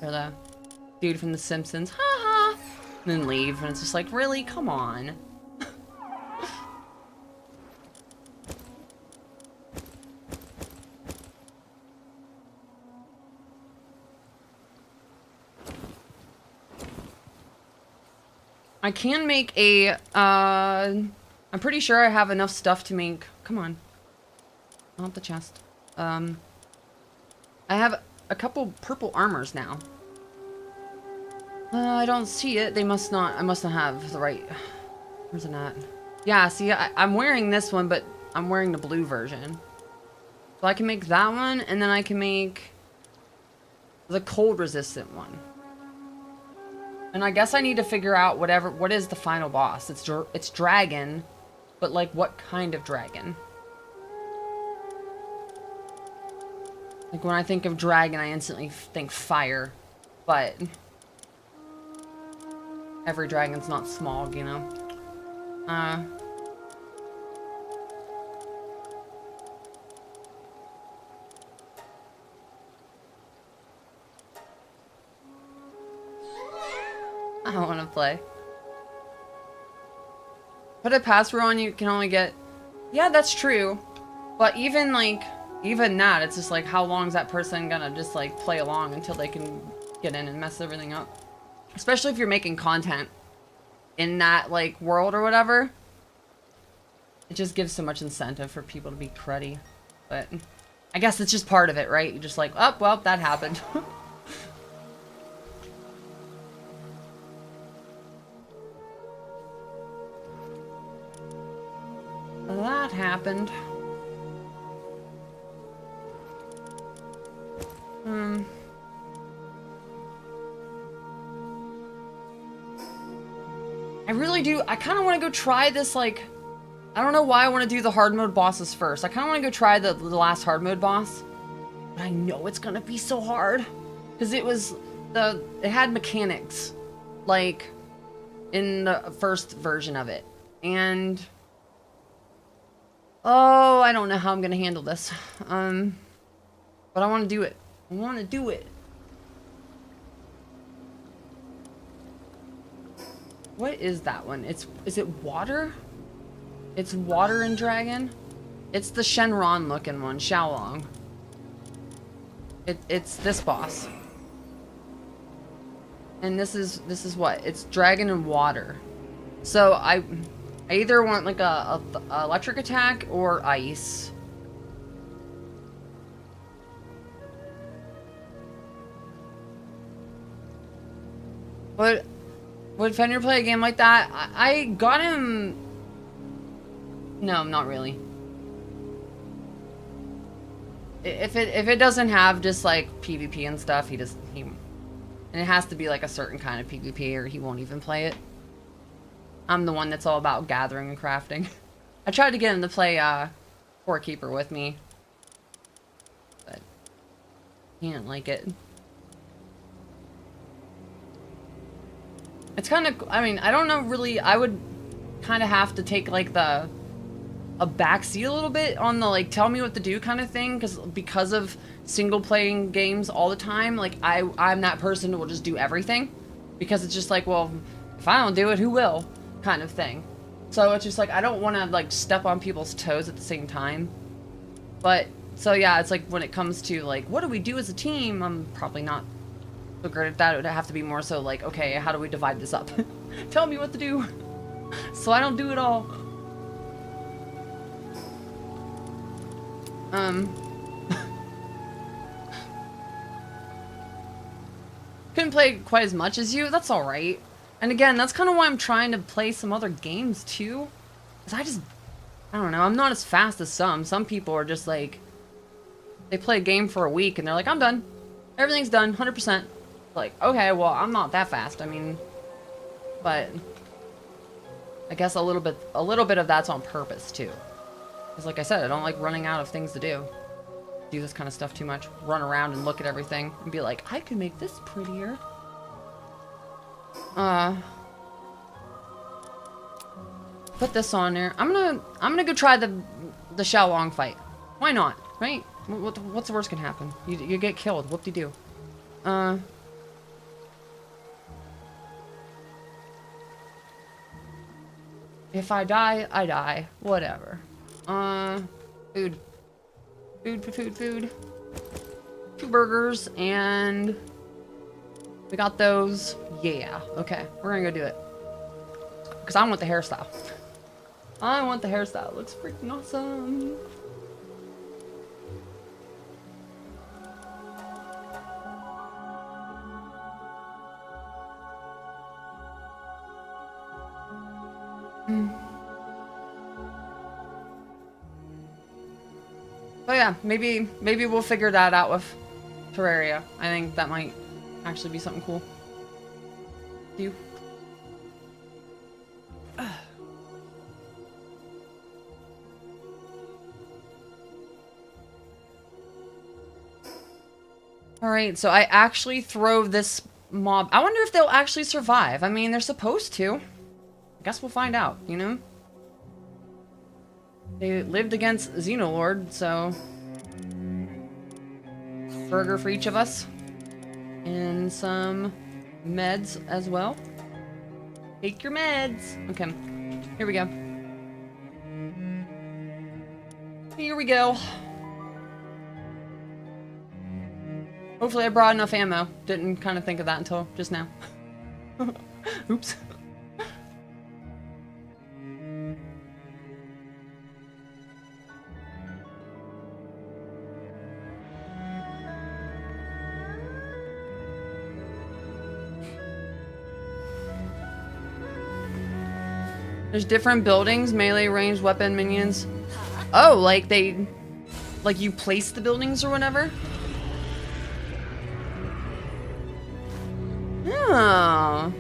S1: Or the dude from The Simpsons, haha, and then leave, and it's just like, really? Come on. I can make a, I'm pretty sure I have enough stuff to make, come on, not the chest. I have a couple purple armors now. I don't see it. They must not, I must not have the right, where's it at? Yeah, see, I'm wearing this one, but I'm wearing the blue version. So I can make that one, and then I can make the cold resistant one. And I guess I need to figure out what is the final boss? It's dragon, but like what kind of dragon? Like when I think of dragon, I instantly think fire, but every dragon's not small, you know? I don't want to play. Put a password on, you can only get... Yeah, that's true. But even, like, even that, it's just like, how long is that person gonna just, like, play along until they can get in and mess everything up? Especially if you're making content in that, like, world or whatever. It just gives so much incentive for people to be cruddy. But I guess it's just part of it, right? You're just like, oh, well, that happened. That happened. I really do. I kind of want to go try this, like... I don't know why I want to do the hard mode bosses first. I kind of want to go try the last hard mode boss. But I know it's going to be so hard. Because it had mechanics. Like, in the first version of it. And... oh, I don't know how I'm going to handle this. But I want to do it. I want to do it. What is that one? Is it water? It's water and dragon? It's the Shenron looking one, Xiaolong. It's this boss. And this is what? It's dragon and water. So I either want like a electric attack or ice. Would Fenrir play a game like that? I got him... No, not really. If it doesn't have just like PvP and stuff, and it has to be like a certain kind of PvP or he won't even play it. I'm the one that's all about gathering and crafting. I tried to get him to play Core Keeper with me, but he didn't like it. It's kind of, I mean, I don't know really, I would kind of have to take like a backseat a little bit on the like tell me what to do kind of thing, because of single playing games all the time, like I'm that person who will just do everything, because it's just like, well, if I don't do it, who will, kind of thing. So it's just like I don't want to like step on people's toes at the same time. But so yeah, it's like when it comes to like what do we do as a team, I'm probably not so great at that. It would have to be more so like, okay, how do we divide this up? Tell me what to do so I don't do it all. Couldn't play quite as much as you. That's alright. And again, that's kind of why I'm trying to play some other games too. Because I don't know, I'm not as fast as some. Some people are just like, they play a game for a week and they're like, I'm done. Everything's done, 100%. Like, okay, well, I'm not that fast. I mean, but I guess a little bit of that's on purpose too. Because like I said, I don't like running out of things to do. Do this kind of stuff too much. Run around and look at everything and be like, I could make this prettier. Put this on there. I'm gonna go try the Xiao Long fight. Why not? Right? What's the worst can happen? You get killed. Whoop-de-doo. If I die, I die. Whatever. Food. Food. 2 burgers, and we got those. Yeah. Okay, we're gonna go do it. Because I want the hairstyle. I want the hairstyle. It looks freaking awesome. Oh yeah, maybe we'll figure that out with Terraria. I think that might actually be something cool. You. Alright, so I actually throw this mob. I wonder if they'll actually survive. I mean, they're supposed to. I guess we'll find out, you know? They lived against Xenolord, so... Burger for each of us. And some meds as well. Take your meds. Okay, here we go. Here we go. Hopefully I brought enough ammo. Didn't kind of think of that until just now. Oops. There's different buildings, melee, ranged, weapon, minions. Oh, like they... Like you place the buildings or whatever? Oh.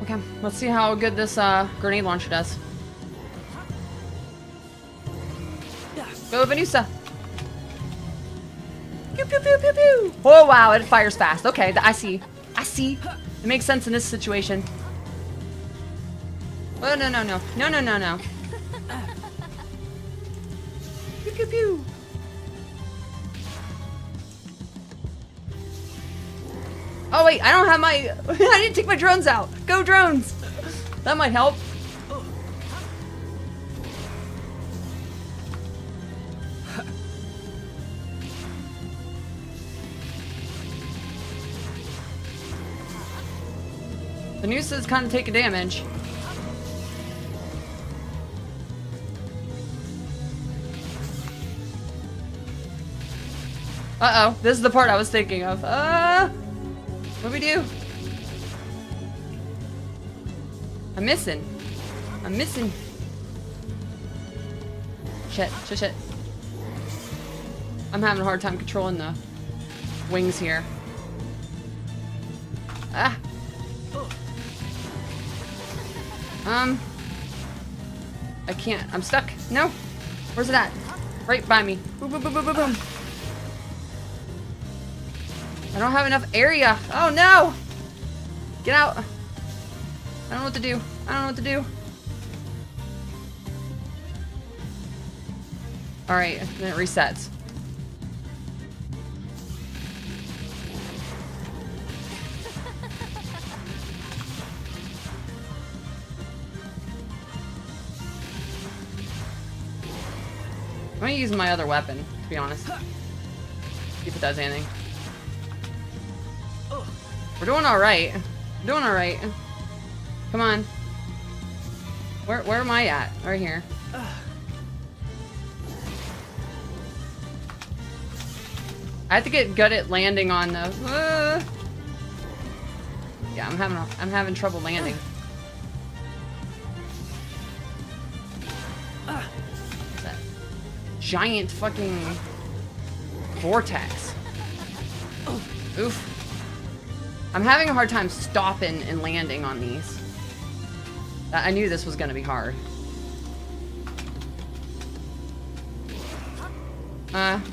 S1: Okay, let's see how good this grenade launcher does. Go, Venusa! Pew, pew, pew, pew, pew! Oh, wow, it fires fast. Okay, I see. I see. It makes sense in this situation. Oh, no, no, no. No, no, no, no. Pew, pew, pew. Oh, wait, I don't have my... I didn't take my drones out. Go, drones! That might help. The nooses kind of take a damage. Uh-oh, this is the part I was thinking of. What do we do? I'm missing. I'm missing. Shit, shit, shit. I'm having a hard time controlling the wings here. Ah. I can't. I'm stuck. No. Where's it at? Right by me. Boom, boom, boom, boom, boom, boom. I don't have enough area. Oh, no. Get out. I don't know what to do. I don't know what to do. All right. Then it resets. I'm gonna use my other weapon, to be honest. See if it does anything. We're doing alright. We're doing alright. Come on. Where am I at? Right here. I have to get good at landing on the... Yeah, I'm having trouble landing. giant fucking vortex. Oof. I'm having a hard time stopping and landing on these. I knew this was gonna be hard. Can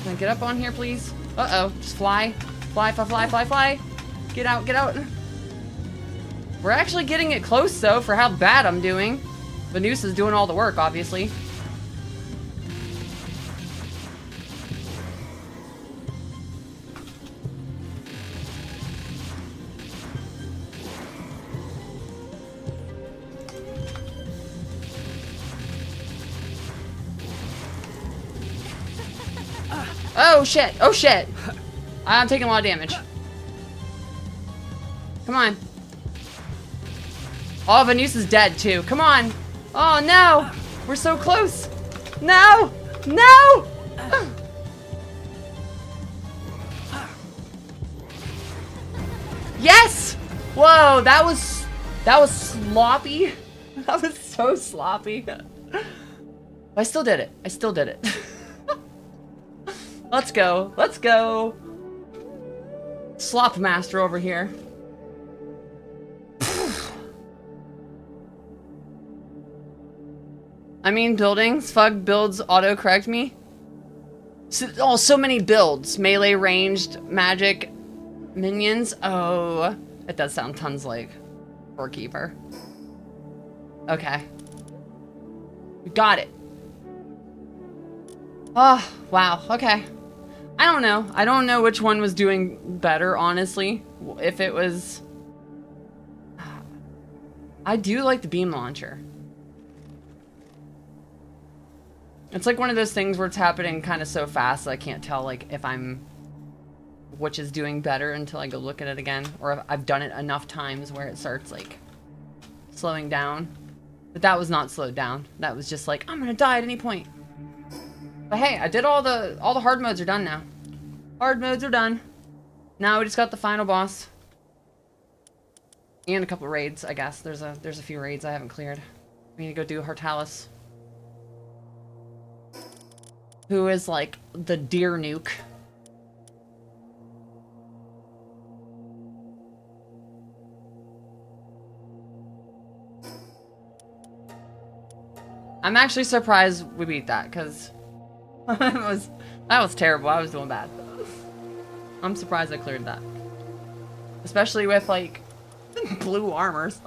S1: I get up on here, please? Uh-oh, just fly. Fly, fly, fly, fly, fly. Get out, get out. We're actually getting it close, though, for how bad I'm doing. Vanus is doing all the work, obviously. Oh shit! Oh shit! I'm taking a lot of damage. Come on. Oh, Vanus is dead too. Come on! Oh no! We're so close! No! No! Yes! Whoa, that was sloppy. That was so sloppy. I still did it. I still did it. Let's go. Let's go. Slop master over here. I mean, buildings. Fug builds auto-correct me. So many builds. Melee, ranged, magic, minions. Oh, it does sound tons like Doorkeeper. Okay. We got it. Oh, wow. Okay. I don't know. I don't know which one was doing better, honestly. If it was... I do like the beam launcher. It's like one of those things where it's happening kind of so fast that I can't tell, like, if I'm... which is doing better until I go look at it again. Or if I've done it enough times where it starts, like, slowing down. But that was not slowed down. That was just like, I'm gonna die at any point. But hey, I did all the hard modes are done now. Hard modes are done. Now we just got the final boss. And a couple raids, I guess. There's a few raids I haven't cleared. We need to go do Hortalis. Who is like the deer nuke. I'm actually surprised we beat that, because that was terrible. I was doing bad. I'm surprised I cleared that. Especially with, like, blue armors.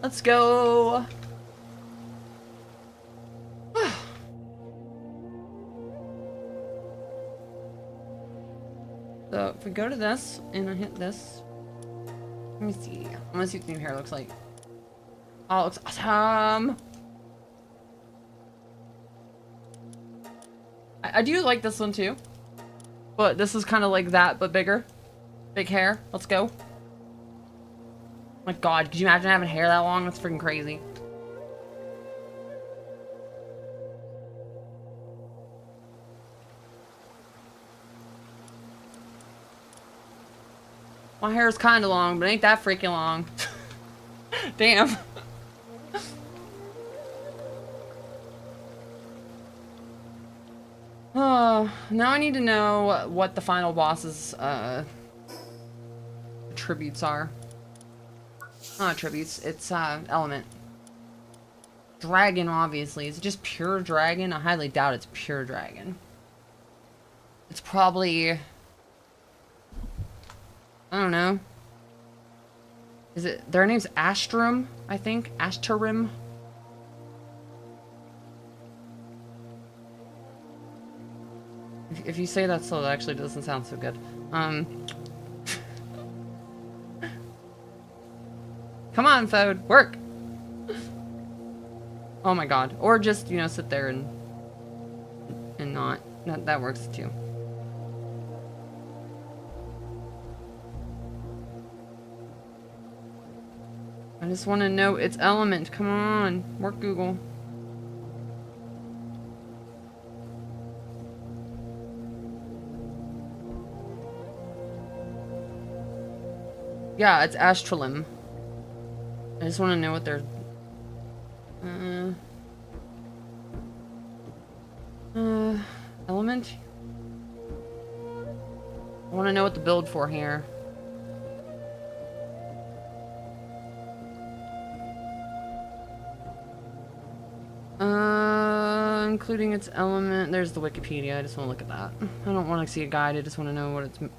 S1: Let's go. So, if we go to this, and I hit this. Let me see. I want to see what the new hair looks like. Oh, it looks awesome. I do like this one too. But this is kind of like that, but bigger. Big hair. Let's go. My god, could you imagine having hair that long? That's freaking crazy. My hair is kind of long, but ain't that freaking long. Damn. Oh, now I need to know what the final boss's attributes are. Not attributes, it's element. Dragon, obviously. Is it just pure dragon? I highly doubt it's pure dragon. It's probably... I don't know. Is it... Their name's Astrum, I think? Asterim? If you say that slow, that actually doesn't sound so good. Come on, Fode, work! Oh my god. Or just, you know, sit there and not. That works too. I just want to know its element. Come on, work, Google. Yeah, it's Astralim. I just want to know what they're... Element? I want to know what to build for here. Including its element. There's the Wikipedia. I just want to look at that. I don't want to see a guide. I just want to know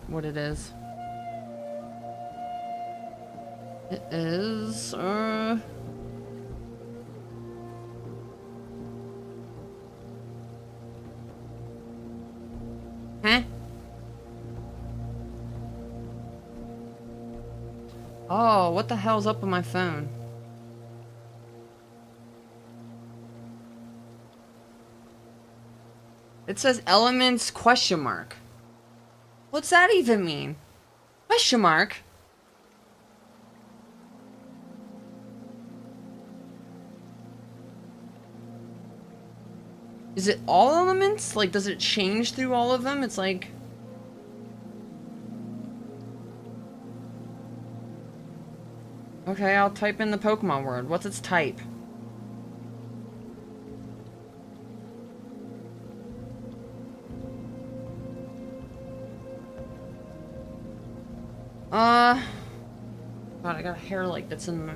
S1: what it is. It is Huh? Oh, what the hell's up with my phone? It says elements question mark. What's that even mean? Question mark? Is it all elements? Like, does it change through all of them? It's like... Okay, I'll type in the Pokemon word. What's its type? God, I got a hair like that's in my...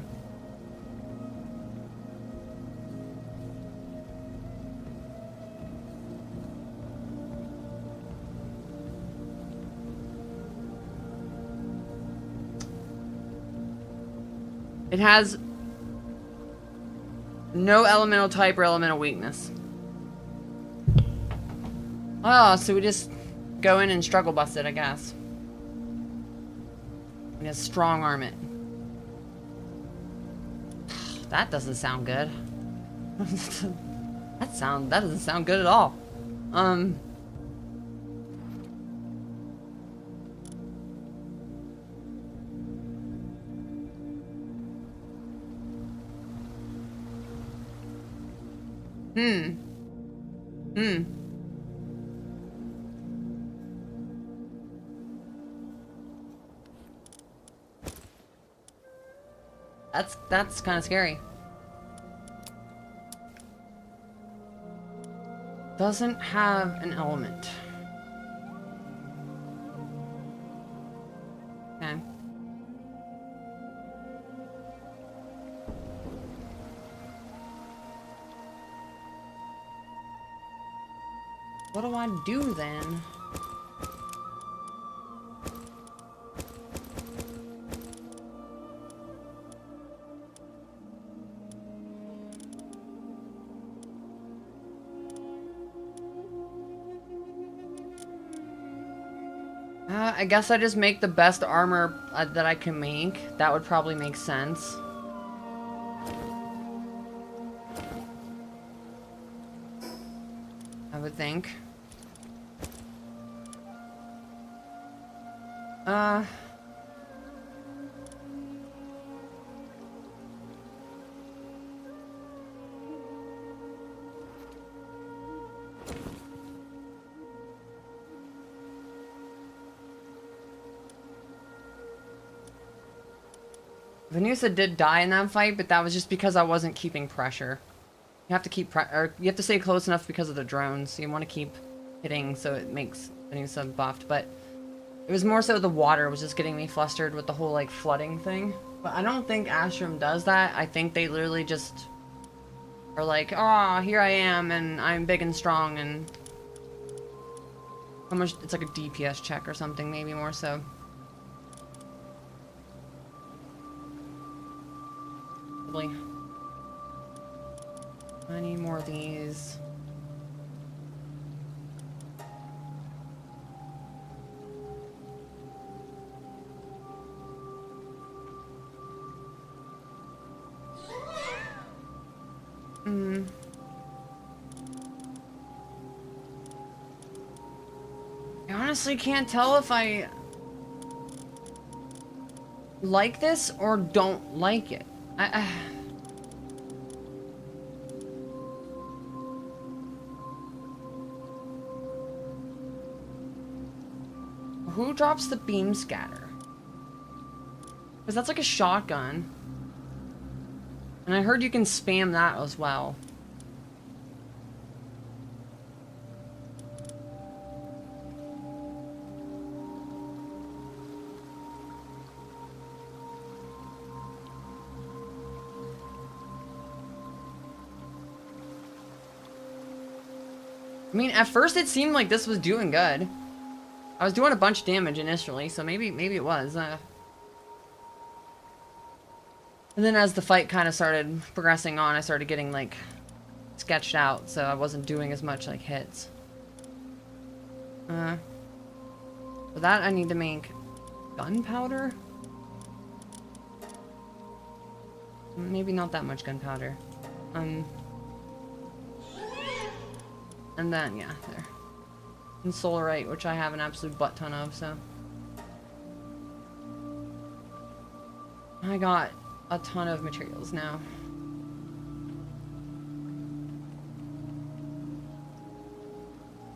S1: It has no elemental type or elemental weakness. Oh, so we just go in and struggle bust it, I guess. And just strong arm it. That doesn't sound good. That doesn't sound good at all. That's kind of scary. Doesn't have an element. Okay. What do I do then? I guess I just make the best armor that I can make. That would probably make sense. I would think. Venusa did die in that fight, but that was just because I wasn't keeping pressure. You have to keep you have to stay close enough because of the drones. You want to keep hitting so it makes Venusa buffed, but it was more so the water was just getting me flustered with the whole like flooding thing. But I don't think Astrum does that. I think they literally just are like, "Ah, oh, here I am and I'm big and strong," and how much it's like a DPS check or something, maybe more so. I need more of these. I honestly can't tell if I like this or don't like it. Who drops the beam scatter? Because that's like a shotgun. And I heard you can spam that as well. I mean, at first it seemed like this was doing good. I was doing a bunch of damage initially, so maybe it was. And then as the fight kind of started progressing on, I started getting, like, sketched out, so I wasn't doing as much, like, hits. For that, I need to make gunpowder? Maybe not that much gunpowder. And then, yeah, there. And solarite, which I have an absolute butt ton of, so. I got a ton of materials now.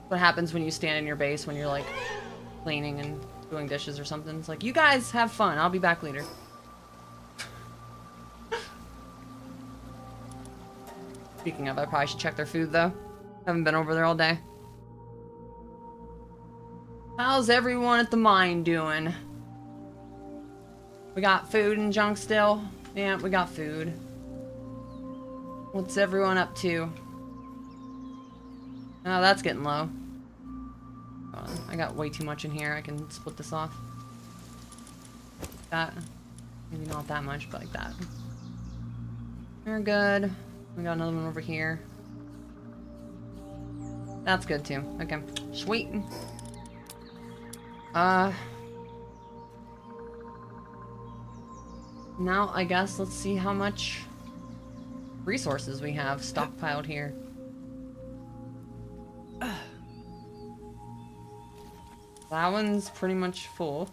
S1: What happens when you stand in your base when you're, like, cleaning and doing dishes or something? It's like, you guys have fun, I'll be back later. Speaking of, I probably should check their food, though. Haven't been over there all day. How's everyone at the mine doing? We got food and junk still? Yeah, we got food. What's everyone up to? Oh, that's getting low. I got way too much in here. I can split this off. That. Maybe not that much, but like that. We're good. We got another one over here. That's good too. Okay. Sweet. Now I guess let's see how much resources we have stockpiled here. That one's pretty much full.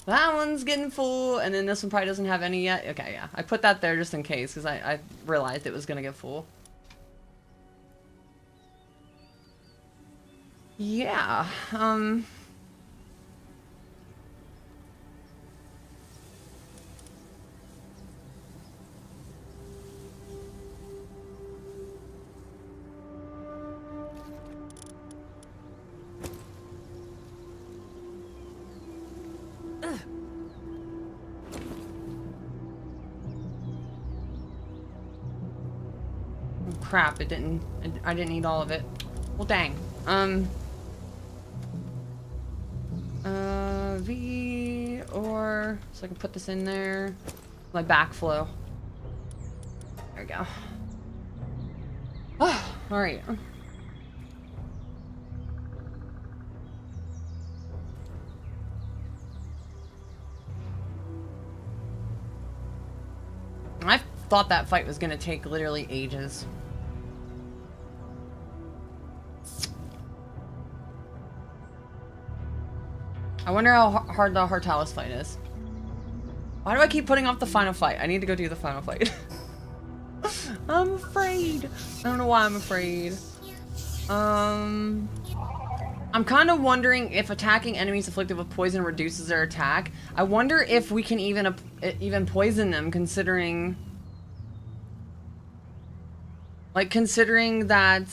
S1: That one's getting full, and then this one probably doesn't have any yet. Okay, yeah. I put that there just in case, because I realized it was gonna get full. Yeah, crap, it didn't, I didn't eat all of it. Well, dang. V, or, so I can put this in there. My backflow. There we go. Oh, alright. I thought that fight was gonna take literally ages. I wonder how hard the Hartalis fight is. Why do I keep putting off the final fight? I need to go do the final fight. I'm afraid. I don't know why I'm afraid. I'm kind of wondering if attacking enemies afflicted with poison reduces their attack. I wonder if we can even poison them, considering... Like, considering that...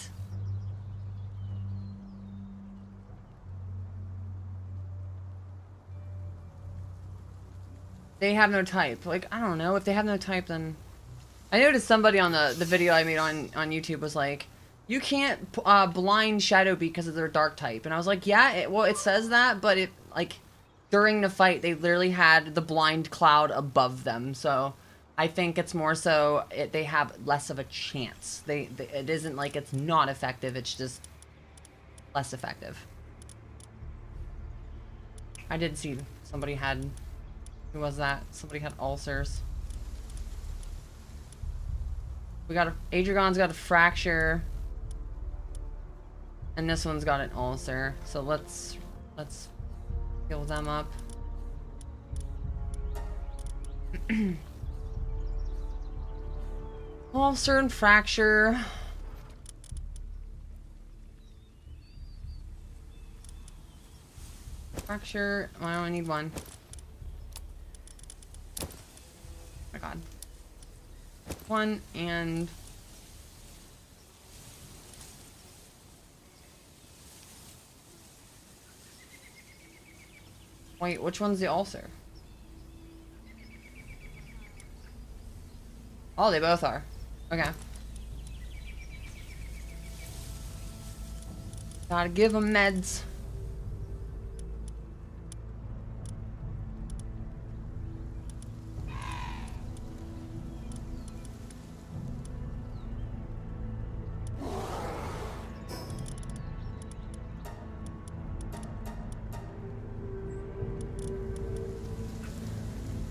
S1: they have no type. Like, I don't know. If they have no type, then... I noticed somebody on the video I made on YouTube was like, you can't blind Shadowbeak because of their dark type. And I was like, yeah, well, it says that, but it, like, during the fight, they literally had the blind cloud above them. So, I think it's more so they have less of a chance. It isn't like it's not effective, it's just less effective. I did see somebody had... Who was that? Somebody had ulcers. We got Adragon's got a fracture. And this one's got an ulcer. So let's heal them up. Ulcer and fracture. Fracture. I only need one. one and... Wait, which one's the ulcer? Oh, they both are. Okay. Gotta give them meds.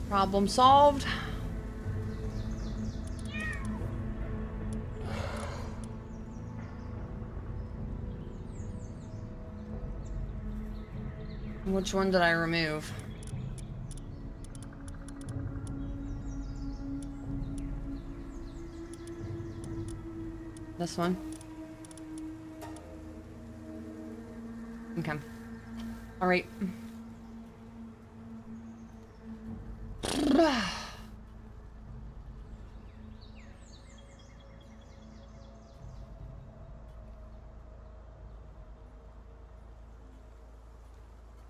S1: Problem solved. Which one did I remove? This one. Okay. All right.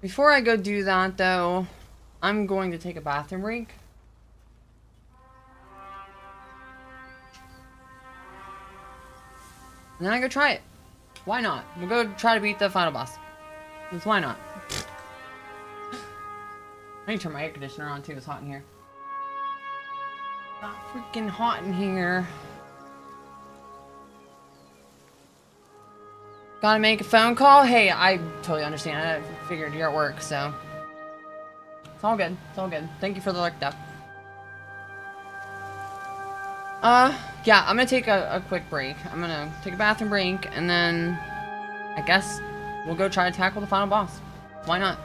S1: Before I go do that, though, I'm going to take a bathroom break. And then I go try it. Why not? We'll go try to beat the final boss. Because why not? I need to turn my air conditioner on too, it's hot in here. Not freaking hot in here. Gotta make a phone call? Hey, I totally understand. I figured you're at work, so. It's all good. It's all good. Thank you for the look up. Yeah, I'm gonna take a quick break. I'm gonna take a bathroom break, and then I guess we'll go try to tackle the final boss. Why not?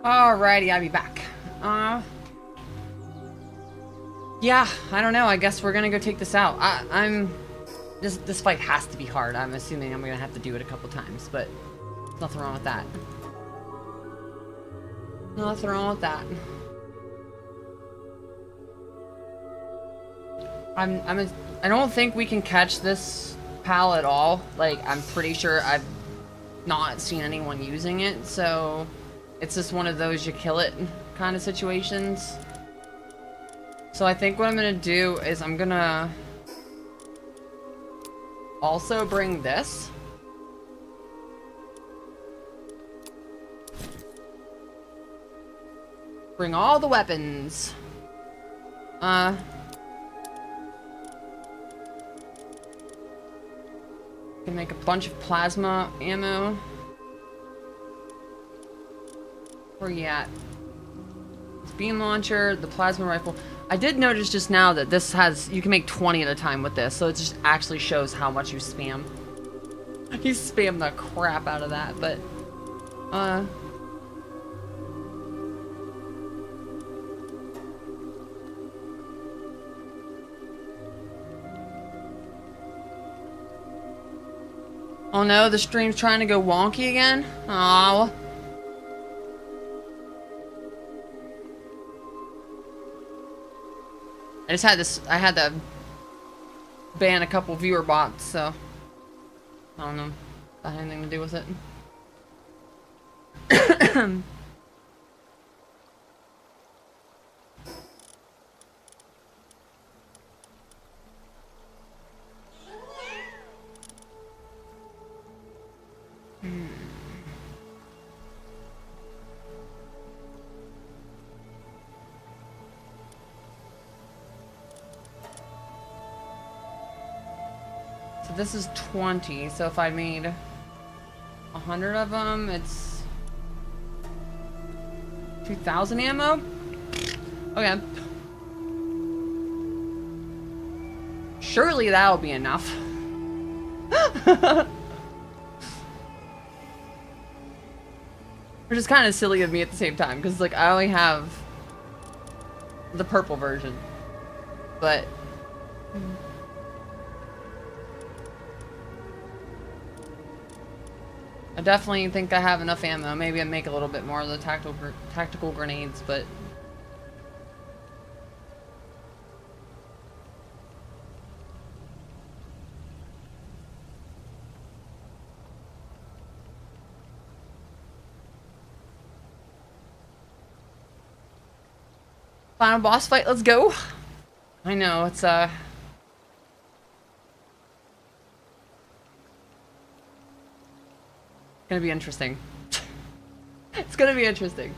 S1: Alrighty, I'll be back. Yeah, I don't know. I guess we're gonna go take this out. This fight has to be hard. I'm assuming I'm gonna have to do it a couple times, but nothing wrong with that. Nothing wrong with that. I don't think we can catch this pal at all. Like, I'm pretty sure I've not seen anyone using it, so it's just one of those you kill it kind of situations. So I think what I'm gonna do is I'm gonna also bring this. Bring all the weapons. Can make a bunch of plasma ammo. Where you at? Beam launcher, the plasma rifle. I did notice just now that this has, you can make 20 at a time with this, so it just actually shows how much you spam. You spam the crap out of that, but oh no, the stream's trying to go wonky again? Aww. I had to ban a couple viewer bots, so I don't know if that had anything to do with it. This is 20, so if I made 100 of them, it's 2,000 ammo? Okay. Surely that'll be enough. Which is kind of silly of me at the same time, because like I only have the purple version. But I definitely think I have enough ammo. Maybe I make a little bit more of the tactical grenades, but final boss fight, let's go. I know, it's gonna be interesting. It's gonna be interesting.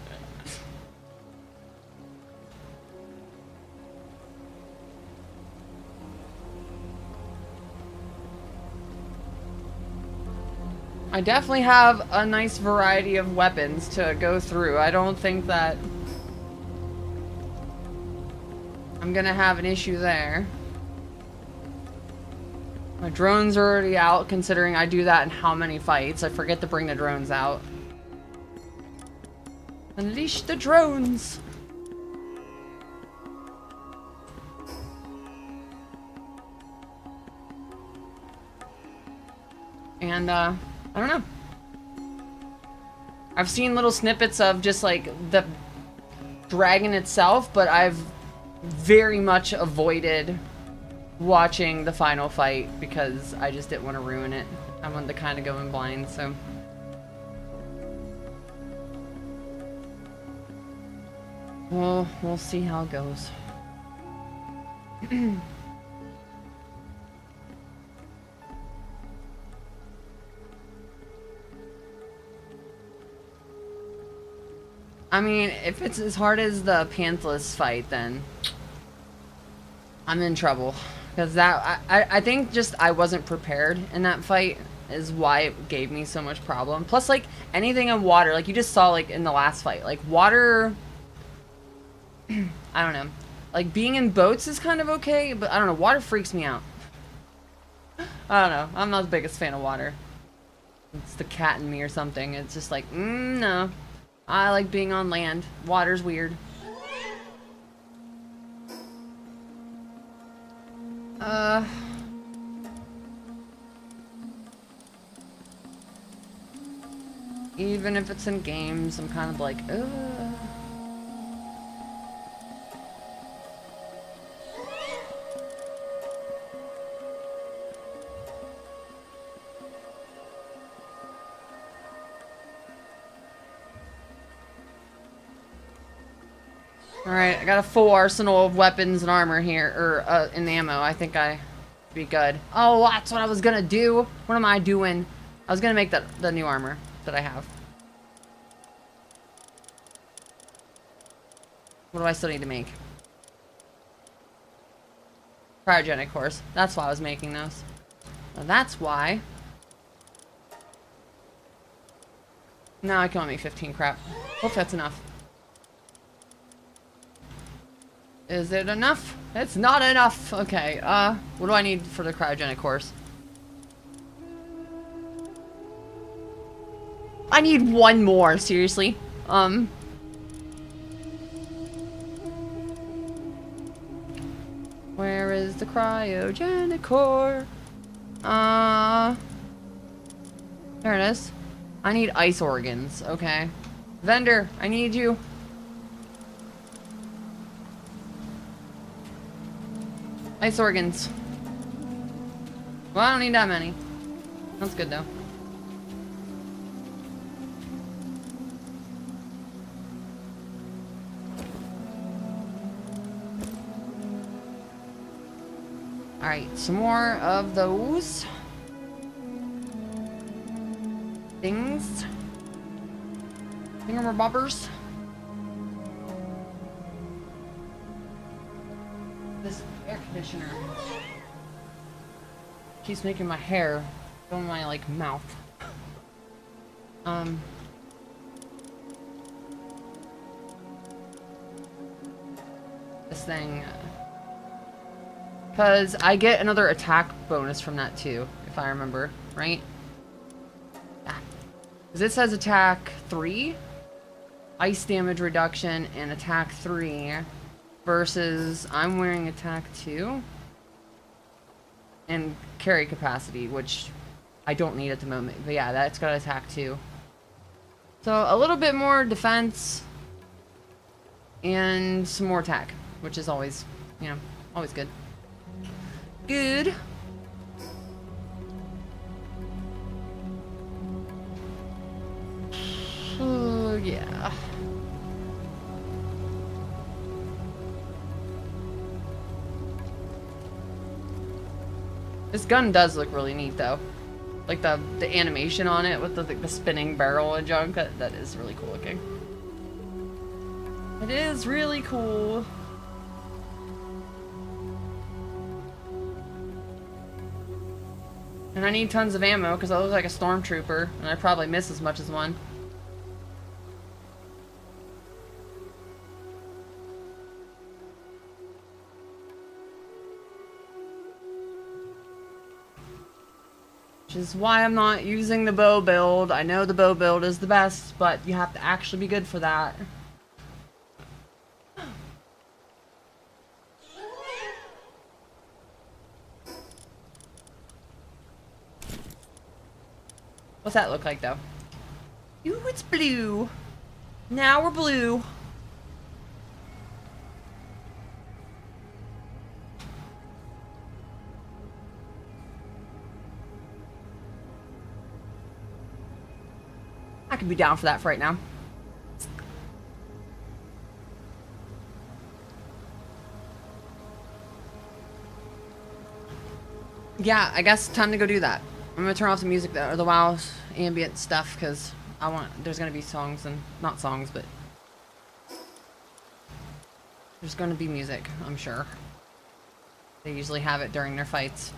S1: I definitely have a nice variety of weapons to go through. I don't think that I'm gonna have an issue there. My drones are already out, considering I do that in how many fights. I forget to bring the drones out. Unleash the drones! And, I don't know. I've seen little snippets of just, like, the dragon itself, but I've very much avoided watching the final fight because I just didn't want to ruin it. I wanted to kind of go in blind, so. Well, we'll see how it goes. I mean, if it's as hard as the Panthless fight, then I'm in trouble. Because that, I think just I wasn't prepared in that fight is why it gave me so much problem. Plus, like, anything in water, like you just saw, like, in the last fight. Like, water, I don't know. Like, being in boats is kind of okay, but I don't know, water freaks me out. I don't know. I'm not the biggest fan of water. It's the cat in me or something. It's just like, no. I like being on land. Water's weird. Even if it's in games, I'm kind of like, ugh. Alright, I got a full arsenal of weapons and armor here, or, in ammo. I think I be good. Oh, that's what I was gonna do. What am I doing? I was gonna make the new armor that I have. What do I still need to make? Cryogenic cores. That's why I was making those. Well, that's why. Now I can only make 15 crap. Hope that's enough. Is it enough? It's not enough. Okay, what do I need for the cryogenic cores? I need one more, seriously. Where is the cryogenic core? There it is. I need ice organs, okay. Vendor, I need you. Ice organs. Well, I don't need that many. That's good though. Alright, some more of those things. Thingamabobbers. This air conditioner keeps making my hair go in my, like, mouth. This thing, because I get another attack bonus from that too, if I remember, right? Yeah. Because it says attack 3, ice damage reduction, and attack 3, versus I'm wearing attack 2, and carry capacity, which I don't need at the moment. But yeah, that's got attack 2. So a little bit more defense, and some more attack, which is always, you know, always good. Good. Oh, yeah. This gun does look really neat, though. Like the animation on it with the spinning barrel and junk. That is really cool looking. It is really cool. And I need tons of ammo because I look like a stormtrooper, and I probably miss as much as one. Which is why I'm not using the bow build. I know the bow build is the best, but you have to actually be good for that. What's that look like, though? Ooh, it's blue. Now we're blue. I could be down for that for right now. Yeah, I guess time to go do that. I'm gonna turn off the music though, or the WoW ambient stuff, because there's gonna be songs and, not songs, but there's gonna be music, I'm sure. They usually have it during their fights.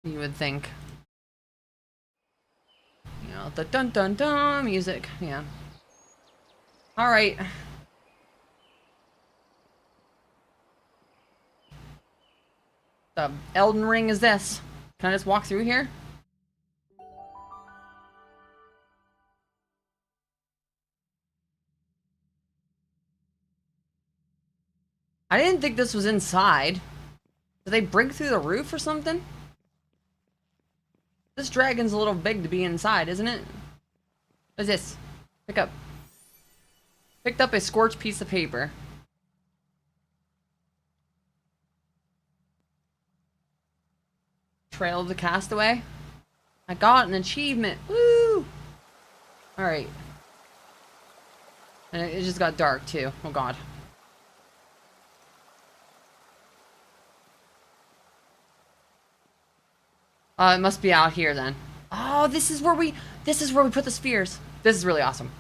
S1: You would think. You know, the dun dun dun music, yeah. Alright. Elden Ring is this? Can I just walk through here? I didn't think this was inside. Did they break through the roof or something? This dragon's a little big to be inside, isn't it? What is this? Pick up. Picked up a scorched piece of paper. Trail of the Castaway. I got an achievement. Woo! Alright. And it just got dark too. Oh god. It must be out here then. Oh, this is where we put the spheres. This is really awesome.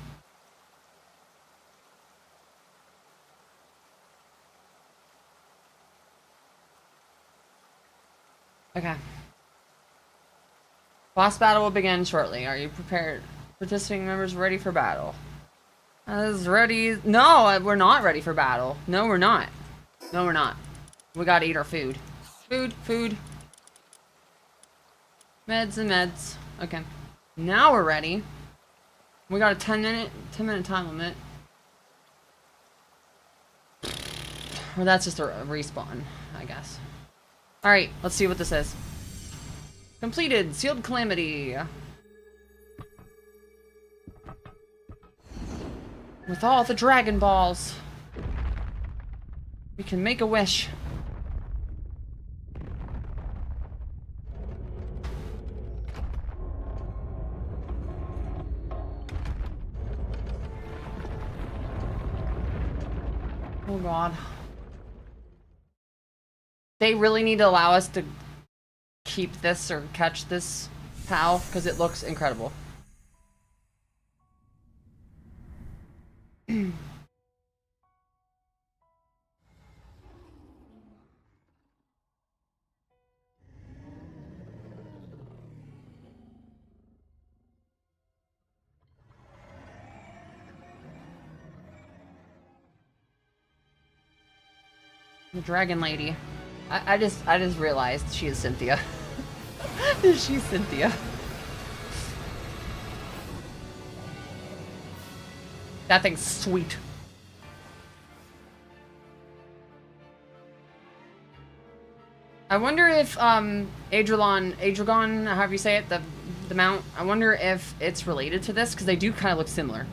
S1: Okay. Boss battle will begin shortly. Are you prepared? Participating members ready for battle? As ready. No, we're not ready for battle. No, we're not. No, we're not. We gotta eat our food. Food. Meds and meds. Okay. Now we're ready. We got a 10-minute time limit. Or that's just a respawn, I guess. Alright, let's see what this is. Completed. Sealed Calamity. With all the Dragon Balls, we can make a wish. Oh god. They really need to allow us to keep this or catch this POW because it looks incredible. The dragon lady. I just realized she is Cynthia. She's Cynthia. That thing's sweet. I wonder if Adragon, however you say it, the mount, I wonder if it's related to this because they do kind of look similar.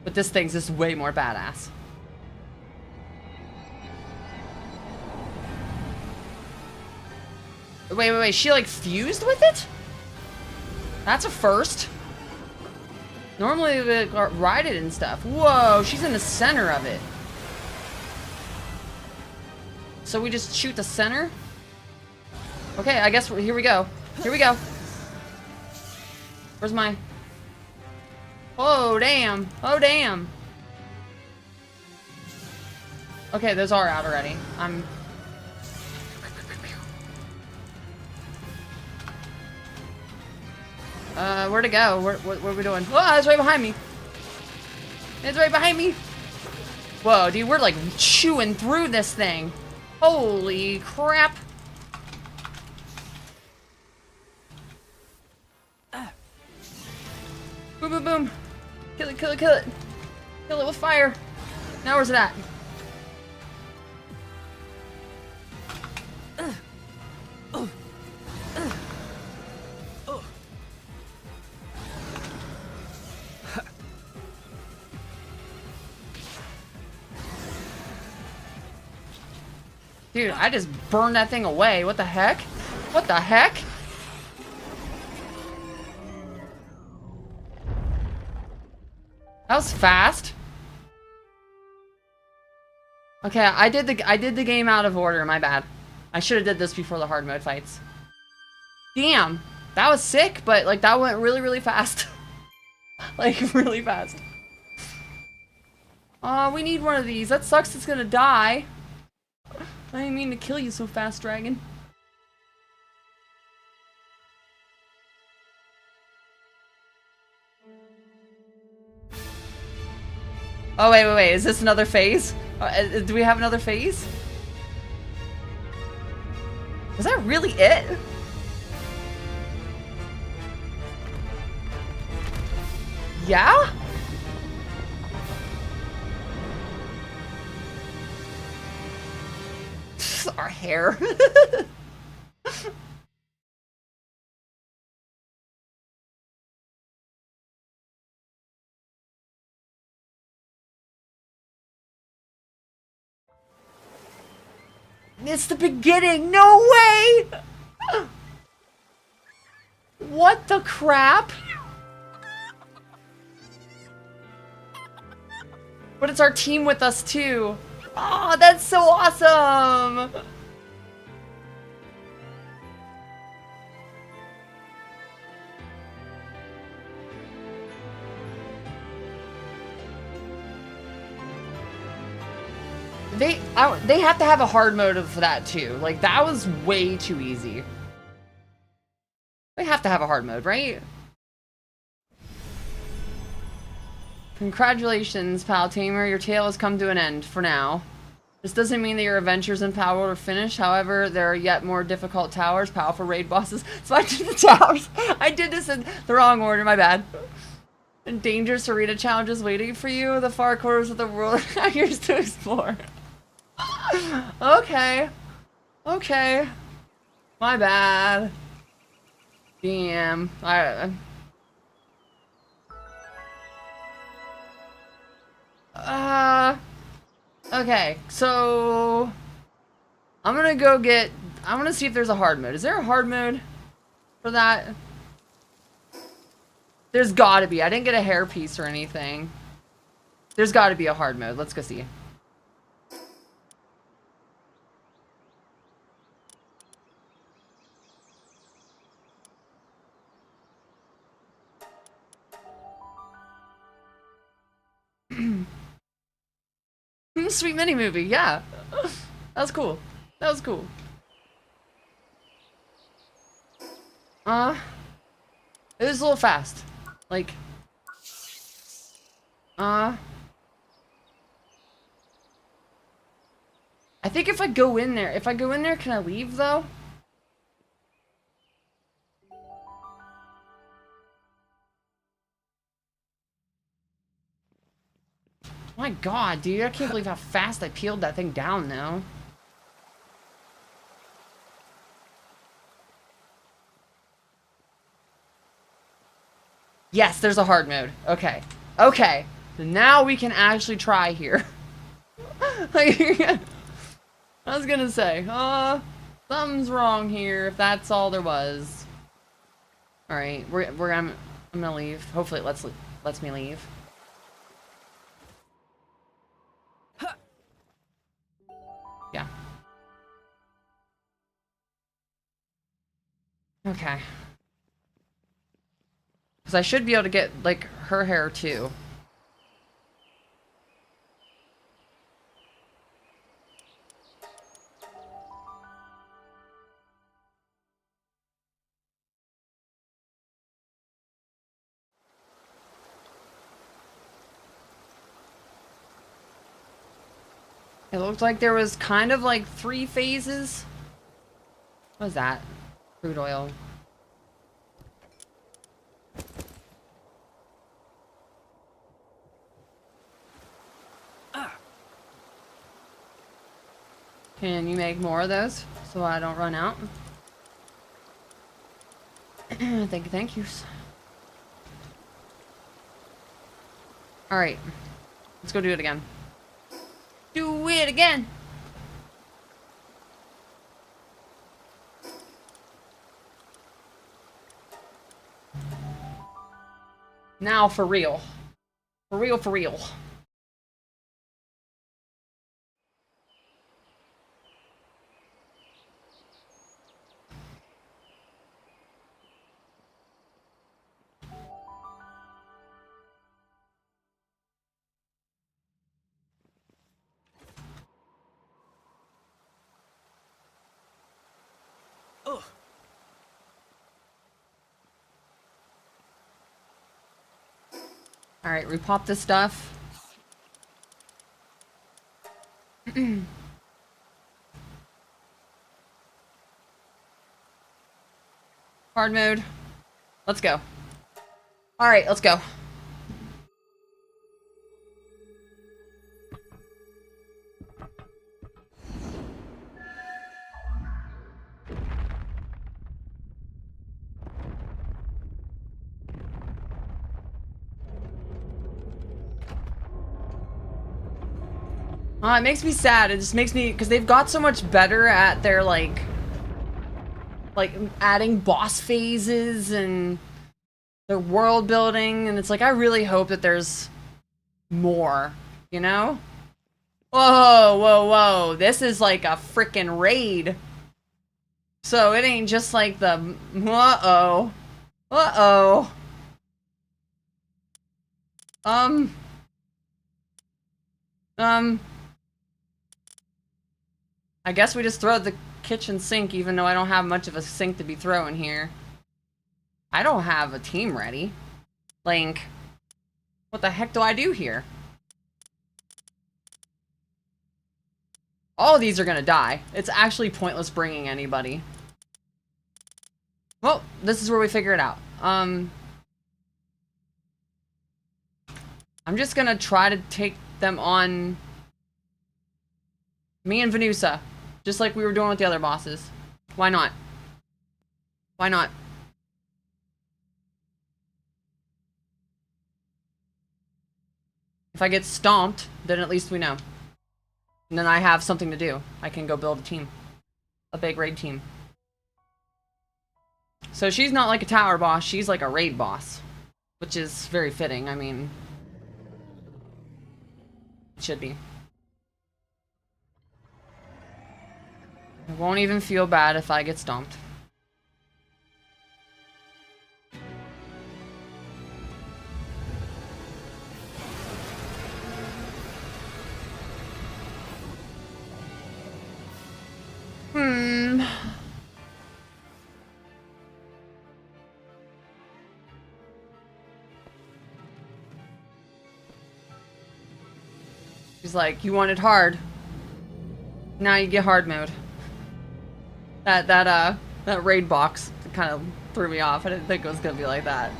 S1: But this thing's just way more badass. Wait, she like fused with it? That's a first. Normally they ride it and stuff. Whoa, she's in the center of it. So we just shoot the center? Okay, I guess here we go. Here we go. Where's my... Oh, damn. Oh, damn. Okay, those are out already. Where to go? What are we doing? Oh, it's right behind me. It's right behind me. Whoa, dude, we're like chewing through this thing. Holy crap. Boom, boom, boom. Kill it, kill it, kill it. Kill it with fire. Now where's it at? Dude, I just burned that thing away. What the heck? What the heck? That was fast. Okay, I did the game out of order, my bad. I should have did this before the hard mode fights. Damn. That was sick, but like that went really, really fast. Like really fast. Oh, we need one of these. That sucks, it's gonna die. I didn't mean to kill you so fast, dragon. Oh, wait. Is this another phase? Do we have another phase? Is that really it? Yeah? Our hair. It's the beginning. No way. What the crap? But it's our team with us too. Oh, that's so awesome. They have to have a hard mode for that too. Like, that was way too easy. They have to have a hard mode, right? Congratulations, Pal Tamer. Your tale has come to an end for now. This doesn't mean that your adventures in Power are finished. However, there are yet more difficult towers, powerful raid bosses. So I did the towers. I did this in the wrong order. My bad. And dangerous arena challenges waiting for you. The far corners of the world are yours to explore. Okay. Okay. My bad. Damn. Okay, so I'm gonna see if there's a hard mode. Is there a hard mode for that? There's gotta be. I didn't get a hairpiece or anything. There's gotta be a hard mode. Let's go see. Sweet mini movie, yeah. That was cool. That was cool. It was a little fast. Like, I think if I go in there, can I leave though? My god, dude, I can't believe how fast I peeled that thing down now. Yes, there's a hard mode. Okay. Okay. So now we can actually try here. I was gonna say, something's wrong here if that's all there was. Alright, I'm gonna leave. Hopefully it lets me leave. Yeah. Okay. Because I should be able to get, like, her hair, too. It looked like there was kind of, like, 3 phases. What was that? Crude oil. Can you make more of those so I don't run out? Thank yous. Alright. Let's go do it again. Do it again! Now for real. For real, for real. Alright, repop this stuff. Hard mode. Let's go. Alright, let's go. It makes me sad. It just makes me, because they've got so much better at their, like adding boss phases and their world building, and it's like, I really hope that there's more, you know? Whoa, whoa, whoa. This is like a freaking raid. So it ain't just like the, uh-oh. Uh-oh. I guess we just throw the kitchen sink, even though I don't have much of a sink to be throwing here. I don't have a team ready. Link. What the heck do I do here? All of these are gonna die. It's actually pointless bringing anybody. Well, this is where we figure it out. I'm just gonna try to take them on... Me and Venusa. Just like we were doing with the other bosses. Why not? Why not? If I get stomped, then at least we know. And then I have something to do. I can go build a team. A big raid team. So she's not like a tower boss, she's like a raid boss. Which is very fitting, I mean... It should be. I won't even feel bad if I get stomped. She's like, you wanted hard. Now you get hard mode. That raid box kind of threw me off. I didn't think it was gonna be like that.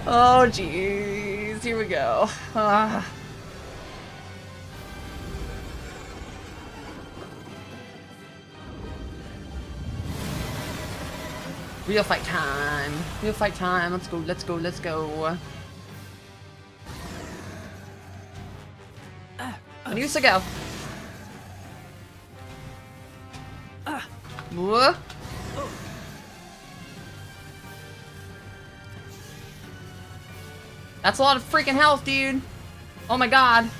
S1: Oh jeez, here we go. Real fight time. Real fight time. Let's go, let's go, let's go. Venusa, go. Whoa. That's a lot of freaking health, dude. Oh my god.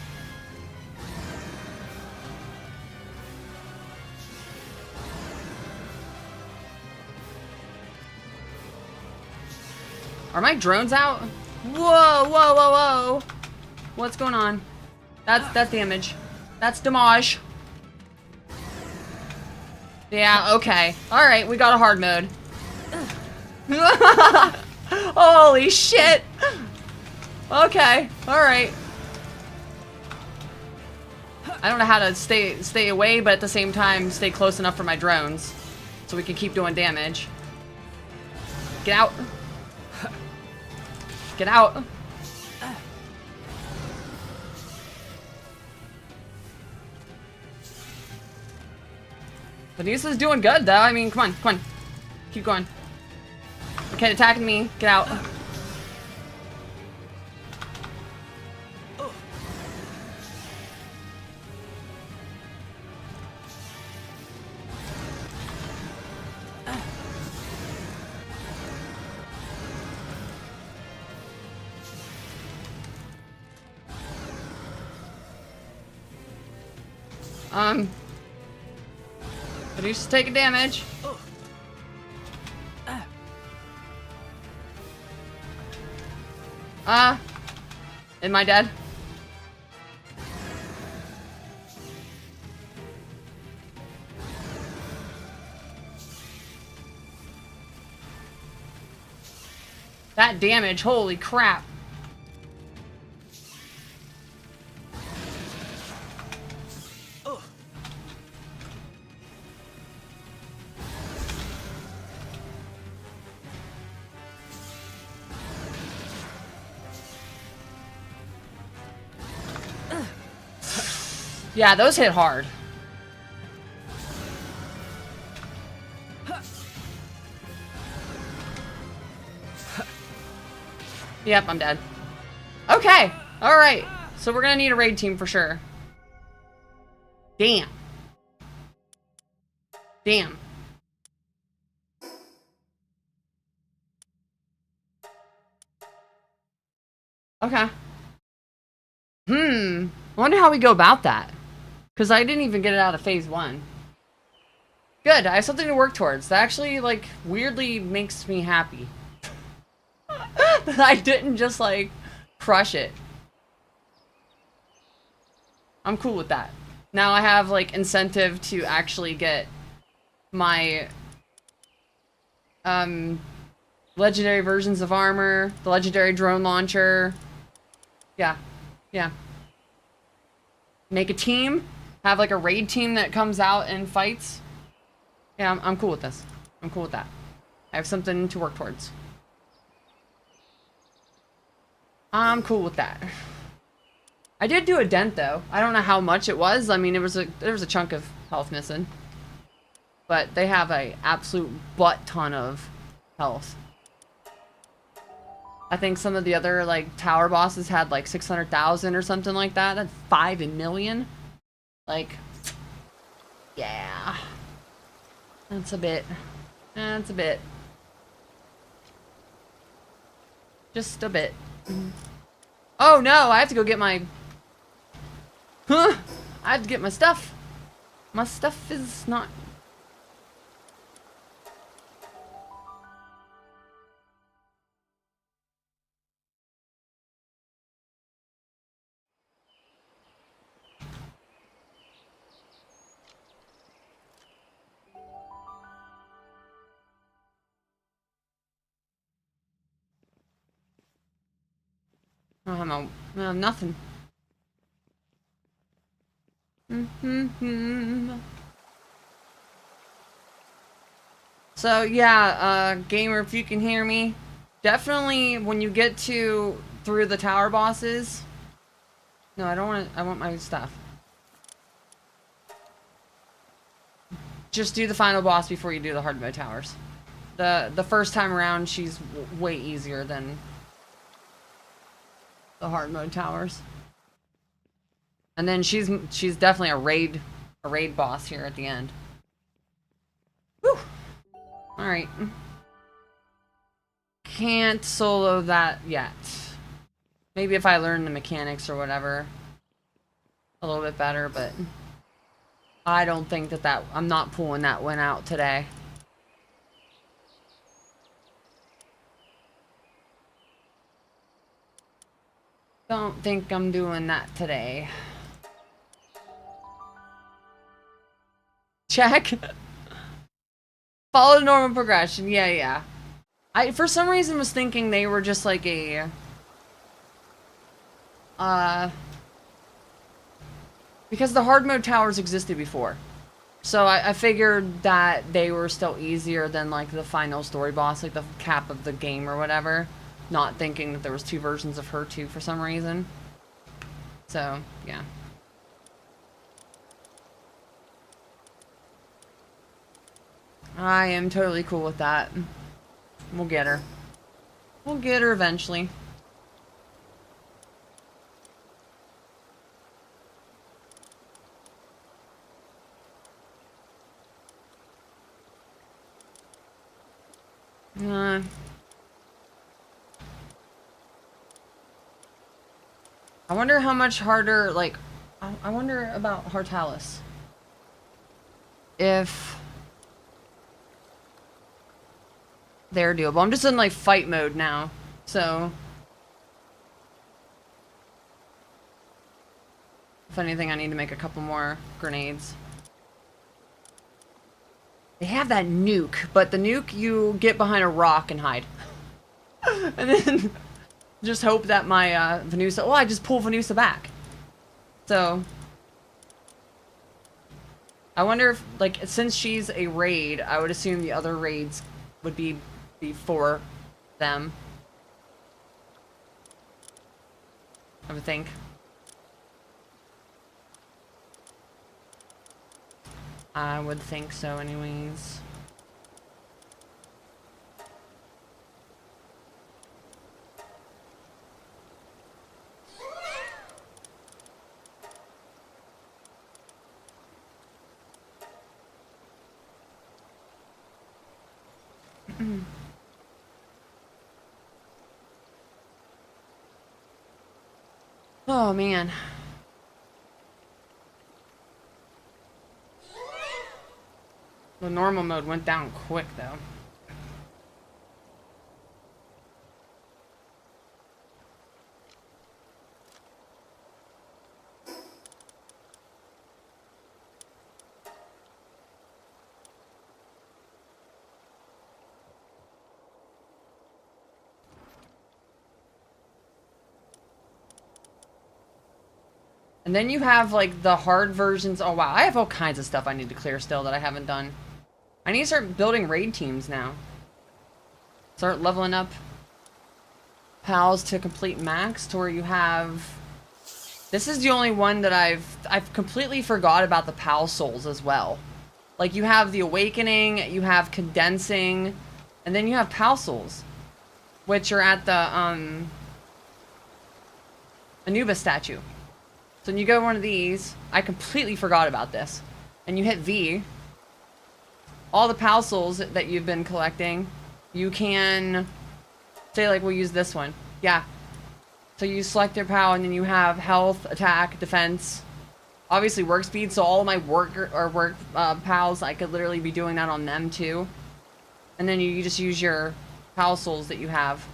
S1: Are my drones out? Whoa, whoa, whoa, whoa. What's going on? That's damage. That's damage. Yeah, okay. Alright, we got a hard mode. Holy shit! Okay, alright. I don't know how to stay away, but at the same time, stay close enough for my drones. So we can keep doing damage. Get out. Get out. Venusa's doing good, though. I mean, come on, come on. Keep going. Okay, attacking me. Get out. Venusa's taking damage. Am I dead? That damage, holy crap. Yeah, those hit hard. Yep, I'm dead. Okay. Alright. So we're gonna need a raid team for sure. Damn. Damn. Okay. I wonder how we go about that. Because I didn't even get it out of phase 1. Good, I have something to work towards. That actually, like, weirdly makes me happy. That I didn't just, like, crush it. I'm cool with that. Now I have, like, incentive to actually get my, legendary versions of armor, the legendary drone launcher. Yeah. Yeah. Make a team. Have, like, a raid team that comes out and fights. Yeah, I'm cool with this. I'm cool with that. I have something to work towards. I'm cool with that. I did do a dent though. I don't know how much it was. I mean, there was a chunk of health missing. But they have a absolute butt ton of health. I think some of the other like tower bosses had like 600,000 or something like that. That's 5 in million. Like, yeah. That's a bit. That's a bit. Just a bit. Oh no, I have to go get my... Huh? I have to get my stuff. My stuff is not... I don't have nothing. So yeah, gamer, if you can hear me, definitely when you get through the tower bosses. No, I don't want it. I want my stuff. Just do the final boss before you do the hard mode towers. The first time around, she's way easier than the hard mode towers. And then she's definitely a raid boss here at the end. Whew. All right. Can't solo that yet. Maybe if I learn the mechanics or whatever a little bit better, but I don't think that I'm not pulling that one out today. Don't think I'm doing that today. Check. Follow normal progression. Yeah, yeah. I for some reason was thinking they were just like a because the hard mode towers existed before. So I figured that they were still easier than like the final story boss, like the cap of the game or whatever. Not thinking that there was 2 versions of her too for some reason. So, yeah. I am totally cool with that. We'll get her. We'll get her eventually. I wonder how much harder, like, I wonder about Hartalis. If they're doable. I'm just in, like, fight mode now, so... If anything, I need to make a couple more grenades. They have that nuke, but the nuke you get behind a rock and hide. And then just hope that my Venusa... Oh, I just pull Venusa back. So... I wonder if, like, since she's a raid, I would assume the other raids would be for them. I would think. I would think so anyways. Oh man. The normal mode went down quick though. And then you have like the hard versions. Oh wow, I have all kinds of stuff I need to clear still that I haven't done. I need to start building raid teams now. Start leveling up pals to complete max to where you have... This is the only one that I've completely forgot about the pal souls as well. Like you have the awakening, you have condensing, and then you have pal souls, which are at the Anubis statue. So when you go to one of these, I completely forgot about this, and you hit V, all the pal souls that you've been collecting, you can say like we'll use this one. Yeah. So you select your pal and then you have health, attack, defense, obviously work speed. So all of my work pals, I could literally be doing that on them too. And then you just use your pal souls that you have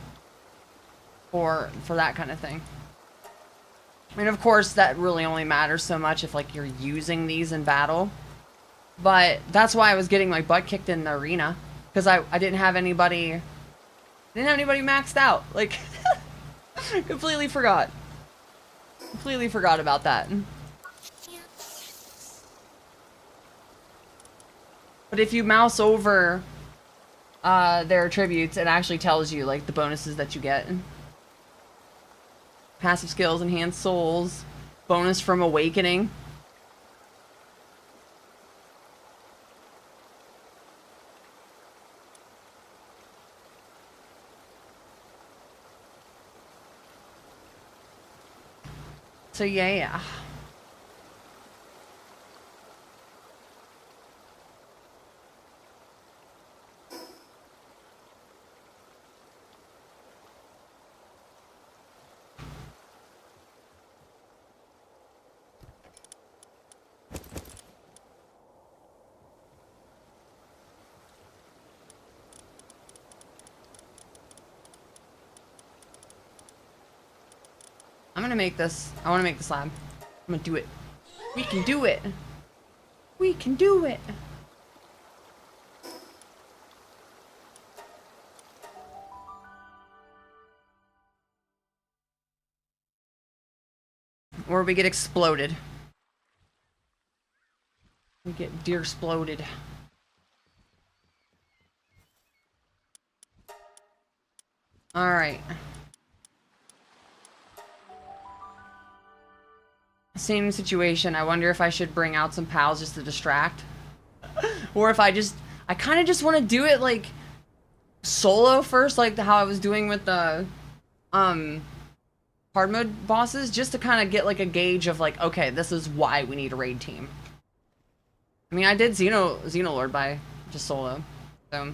S1: for that kind of thing. I mean, of course, that really only matters so much if like you're using these in battle. But that's why I was getting my butt kicked in the arena, because I didn't have anybody maxed out. Like, completely forgot about that. But if you mouse over their attributes, it actually tells you like the bonuses that you get. Passive skills, enhanced souls, bonus from awakening. So yeah. I'm gonna make this. I want to make this lab. I'm gonna do it. We can do it. We can do it. Or we get exploded. We get deer exploded. All right. Same situation. I wonder if I should bring out some pals just to distract. Or if I kind of just want to do it like solo first, like how I was doing with the hard mode bosses, just to kind of get like a gauge of like, okay, this is why we need a raid team. I mean, I did Xenolord by just solo, so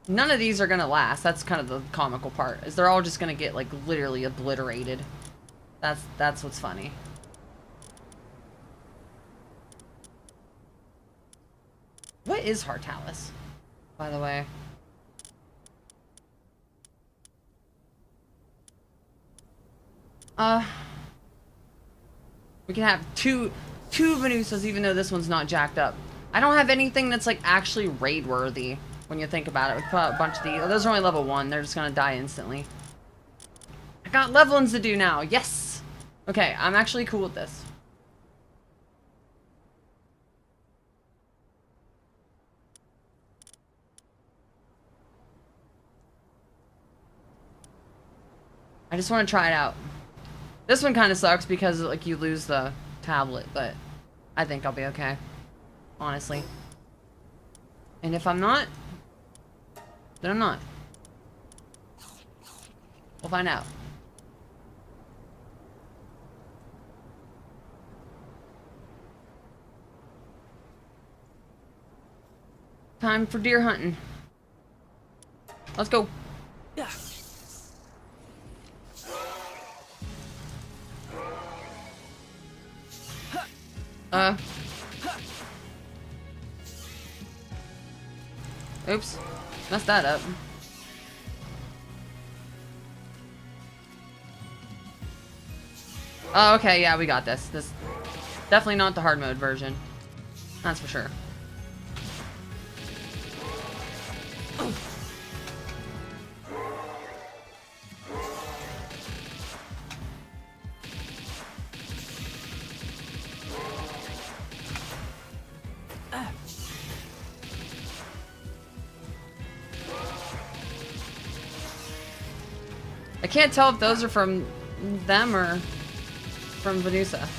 S1: none of these are gonna last. That's kind of the comical part, is they're all just gonna get like literally obliterated. That's what's funny. What is Hartalis, by the way? We can have two Venusas, even though this one's not jacked up. I don't have anything that's like actually raid worthy when you think about it. We put out a bunch of these. Oh, those are only level 1. They're just gonna die instantly. I got levelings to do now. Yes. Okay, I'm actually cool with this. I just want to try it out. This one kind of sucks because like you lose the tablet, but I think I'll be okay. Honestly. And if I'm not, then I'm not. We'll find out. Time for deer hunting. Let's go.
S2: Yeah.
S1: Oops. Messed that up. Oh, okay, yeah, we got this. This definitely not the hard mode version. That's for sure. I can't tell if those are from them or from Venusa.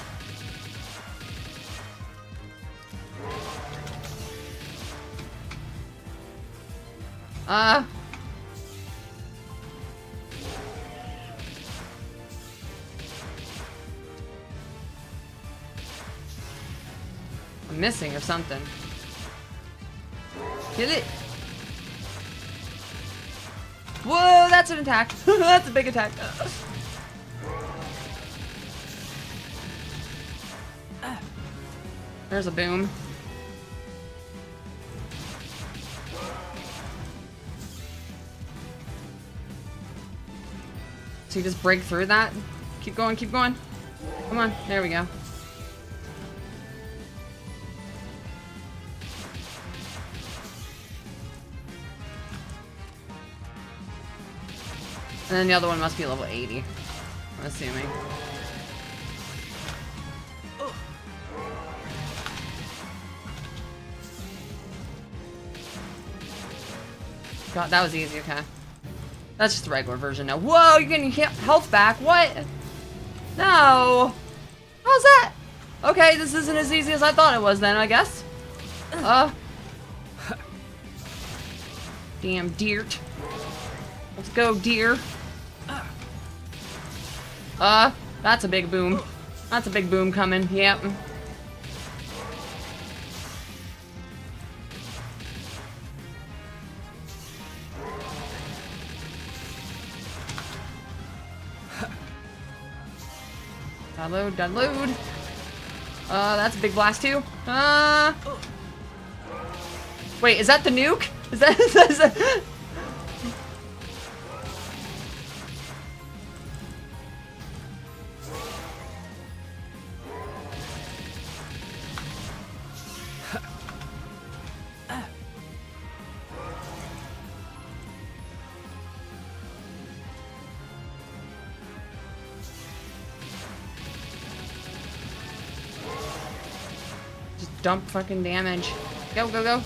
S1: I'm missing or something. Kill it. Whoa, that's an attack. That's a big attack. There's a boom. So you just break through that? Keep going, keep going. Come on, there we go. And then the other one must be level 80, I'm assuming. God, that was easy, okay. That's just the regular version now. Whoa, you're getting health back, what? No! How's that? Okay, this isn't as easy as I thought it was then, I guess. Damn deer. Let's go, deer. That's a big boom. That's a big boom coming, yep. Download, download. That's a big blast too. Wait, is that the nuke? Is that dump fucking damage. Go, go, go.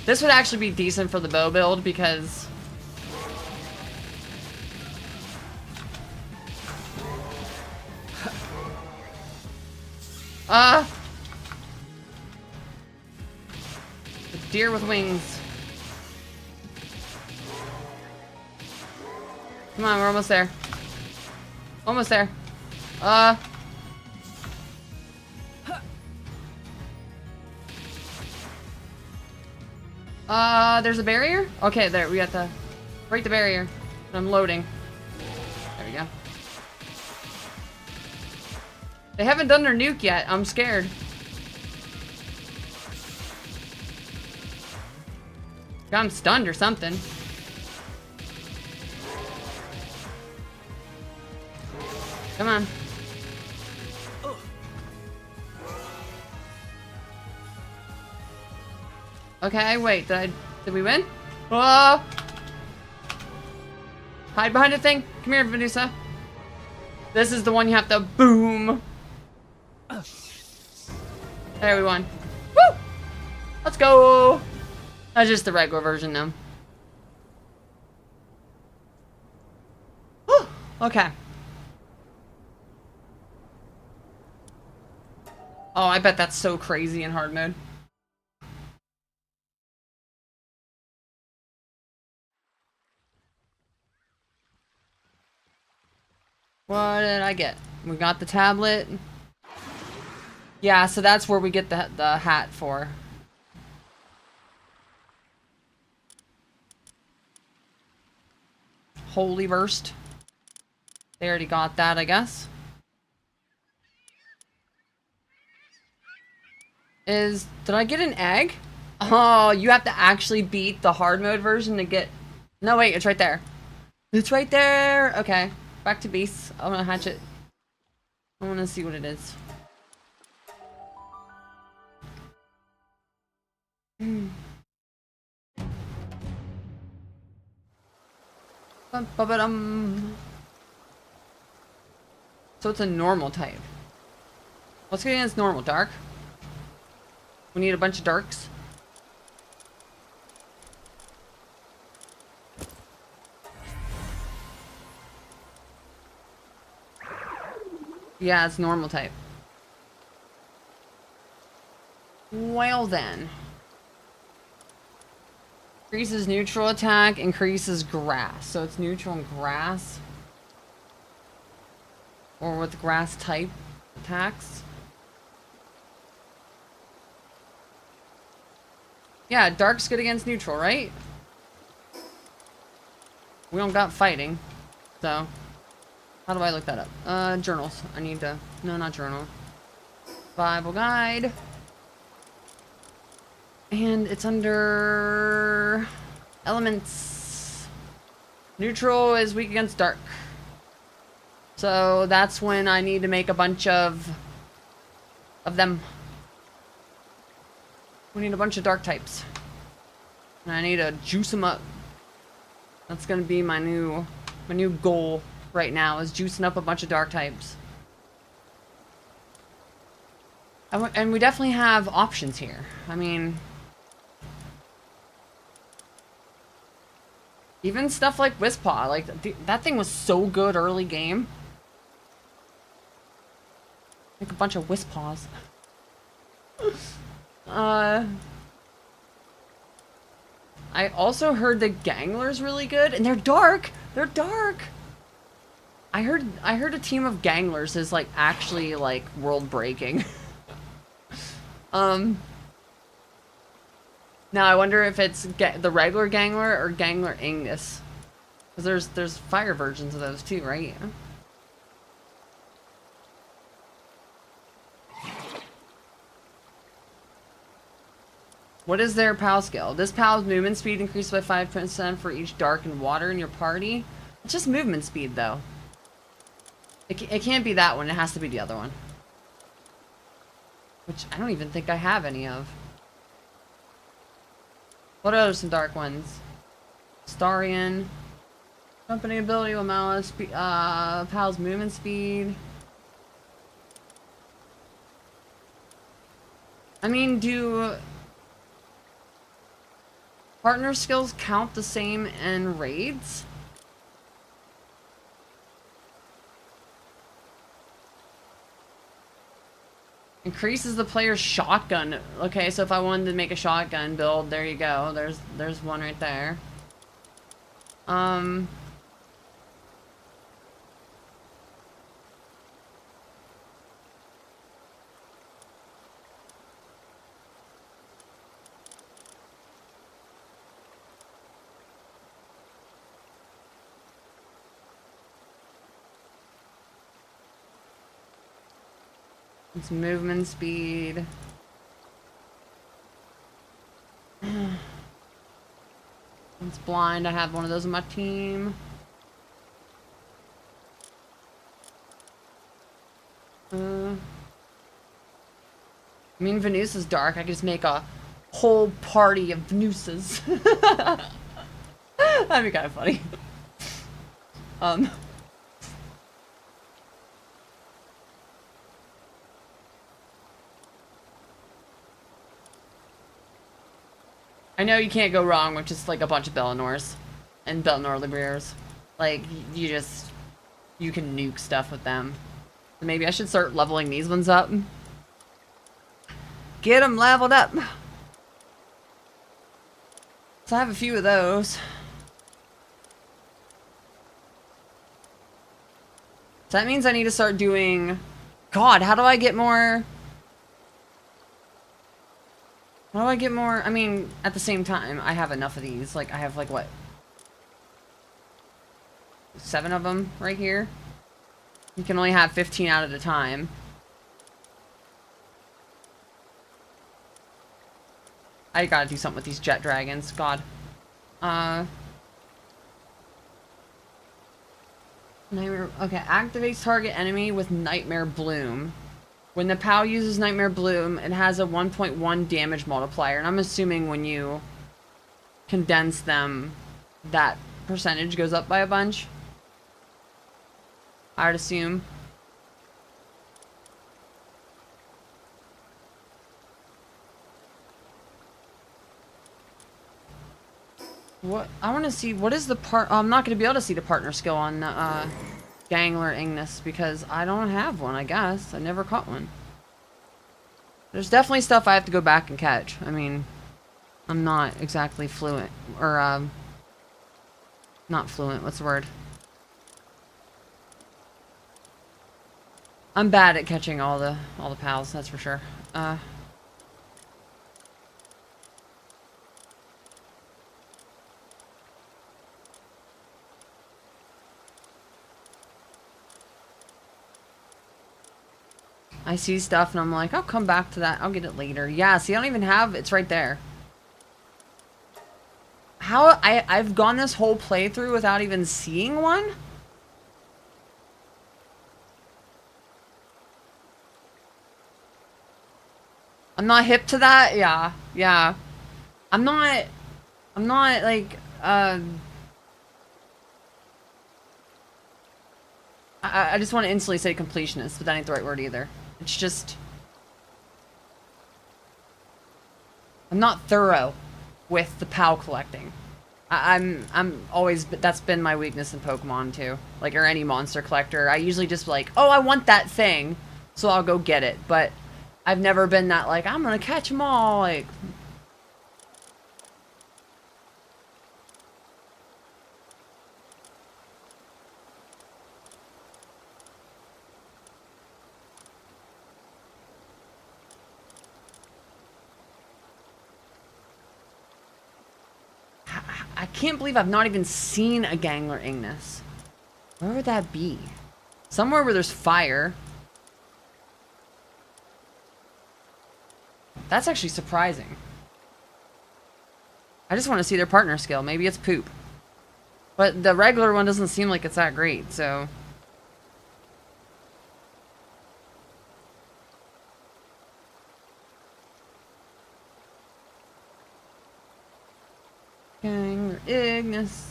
S1: This would actually be decent for the bow build because... The deer with wings. Come on, we're almost there. Almost there. There's a barrier? Okay, there, we got the... Break the barrier. I'm loading. There we go. They haven't done their nuke yet. I'm scared. Got him stunned or something. Come on. Okay, wait, did we win? Whoa! Hide behind the thing. Come here, Venusa. This is the one you have to boom. There we won. Woo! Let's go! That's just the regular version now. Whew. Okay. Oh, I bet that's so crazy in hard mode. What did I get? We got the tablet. Yeah, so that's where we get the hat for. Holy Burst. They already got that, I guess. Did I get an egg? Oh, you have to actually beat the hard mode version to get... No, wait, it's right there. It's right there! Okay, back to beasts. I'm gonna hatch it. I wanna see what it is. Ba-ba-dum. So it's a normal type. What's getting against normal? Dark? We need a bunch of darks. Yeah, it's normal type. Well then. Increases neutral attack, increases grass. So it's neutral and grass. Or with grass type attacks. Yeah, dark's good against neutral, right? We don't got fighting. So, how do I look that up? Journals. I need to... No, not journal. Bible guide. And it's under... Elements. Neutral is weak against dark. So that's when I need to make a bunch of them. We need a bunch of dark types. And I need to juice them up. That's gonna be my new goal right now, is juicing up a bunch of dark types. And we definitely have options here. I mean, even stuff like Wispaw, like that thing was so good early game. Like a bunch of Wispaws. I also heard the Gangler's really good, and they're dark. They're dark. I heard a team of Ganglers is like actually like world breaking. Now I wonder if it's the regular Gangler or Gangler Ignis, because there's fire versions of those too, right? What is their POW skill? This POW's movement speed increased by 5% for each dark and water in your party. It's just movement speed, though. It can't be that one. It has to be the other one. Which I don't even think I have any of. What are some dark ones? Starion. Company ability with Malice. POW's movement speed. I mean, do... partner skills count the same in raids? Increases the player's shotgun. Okay, so if I wanted to make a shotgun build, there you go. There's one right there. It's movement speed. It's blind. I have one of those on my team. I mean, Venus is dark. I could just make a whole party of Venusas. That'd be kind of funny. I know you can't go wrong with just like a bunch of Bellinors and Bellinor Libriers. Like, you can nuke stuff with them. So maybe I should start leveling these ones up. Get them leveled up. So I have a few of those. So that means I need to start doing... God, how do I get more... How do I get more? I mean, at the same time, I have enough of these. Like, I have, like, what? 7 of them right here. You can only have 15 out at a time. I gotta do something with these jet dragons. God. Nightmare. Okay, activates target enemy with Nightmare Bloom. When the POW uses Nightmare Bloom, it has a 1.1 damage multiplier. And I'm assuming when you condense them, that percentage goes up by a bunch. I would assume. What? I want to see, what is the part... Oh, I'm not going to be able to see the partner skill on Gangler Ignis because I don't have one, I guess. I never caught one. There's definitely stuff I have to go back and catch. I mean, I'm not exactly fluent. Or, not fluent. What's the word? I'm bad at catching all the pals, that's for sure. I see stuff and I'm like, I'll come back to that. I'll get it later. Yeah, see, I don't even have... It's right there. How... I've gone this whole playthrough without even seeing one? I'm not hip to that? Yeah. Yeah. I'm not, like, I just want to instantly say completionist, but that ain't the right word either. It's just... I'm not thorough with the POW collecting. I'm always... That's been my weakness in Pokemon, too. Like, or any monster collector. I usually just like, oh, I want that thing, so I'll go get it. But I've never been that, like, I'm gonna catch them all, like... I can't believe I've not even seen a Gangler Ignis. Where would that be? Somewhere where there's fire. That's actually surprising. I just want to see their partner skill. Maybe it's poop. But the regular one doesn't seem like it's that great, so... Gangler Ignis.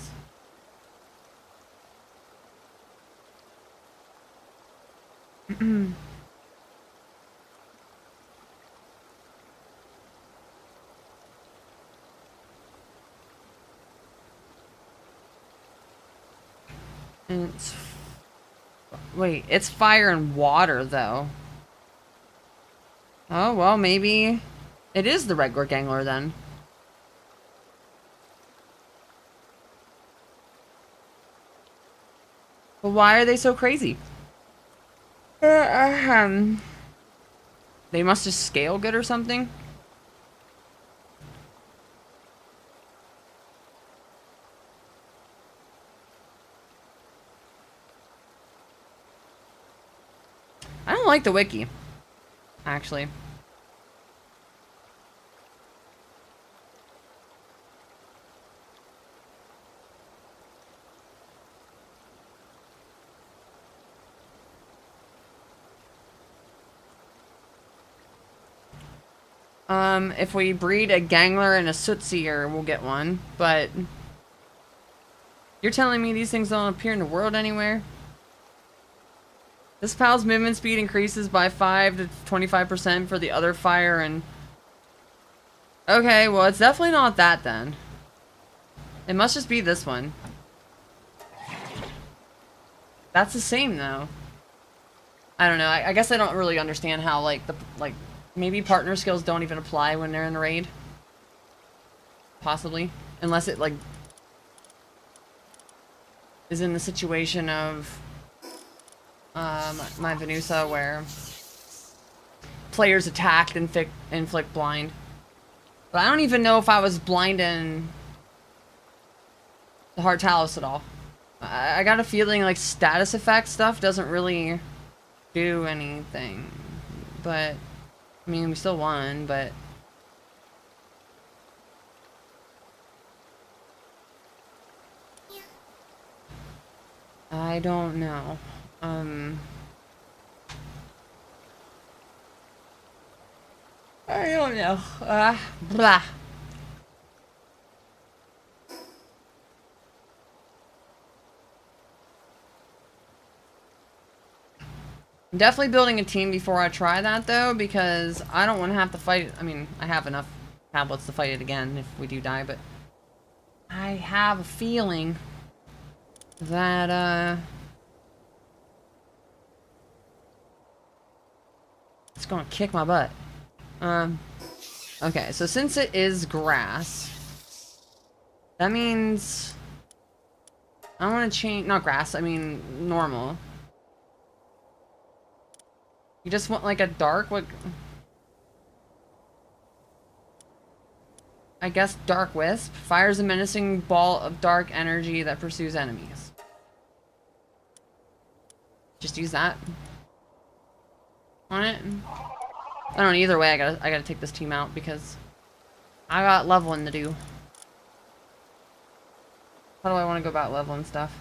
S1: It's... Wait, it's fire and water, though. Oh, well, maybe... It is the regular Gangler, then. But why are they so crazy? They must just scale good or something? I don't like the wiki, actually. If we breed a Gangler and a Sootsier, we'll get one, but... You're telling me these things don't appear in the world anywhere? This PAL's movement speed increases by 5 to 25% for the other fire and... Okay, well, it's definitely not that, then. It must just be this one. That's the same, though. I don't know, I guess I don't really understand how, like, Maybe partner skills don't even apply when they're in a raid. Possibly. Unless it, like, is in the situation of my Venusa where players attacked and inflict blind. But I don't even know if I was blind in the Heart Talos at all. I got a feeling like status effect stuff doesn't really do anything. But, I mean, we still won, but... I don't know. I don't know. Blah. I'm definitely building a team before I try that, though, because I don't want to have to fight. I mean, I have enough tablets to fight it again if we do die, but I have a feeling that, it's gonna kick my butt. Okay, so since it is grass, that means I want to change, not grass, I mean normal. You just want like a dark, what? I guess Dark Wisp fires a menacing ball of dark energy that pursues enemies. Just use that on it. I don't know, either way, I gotta take this team out because I got leveling to do. How do I want to go about leveling stuff?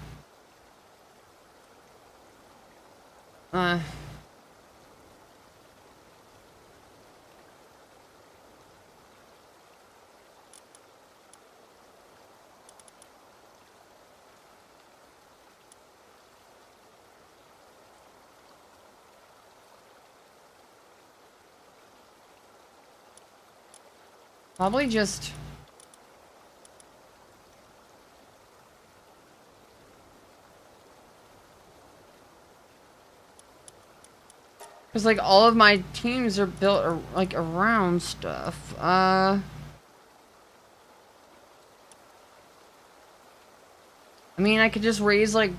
S1: Probably just... Because, like, all of my teams are built, like, around stuff. I mean, I could just raise, like...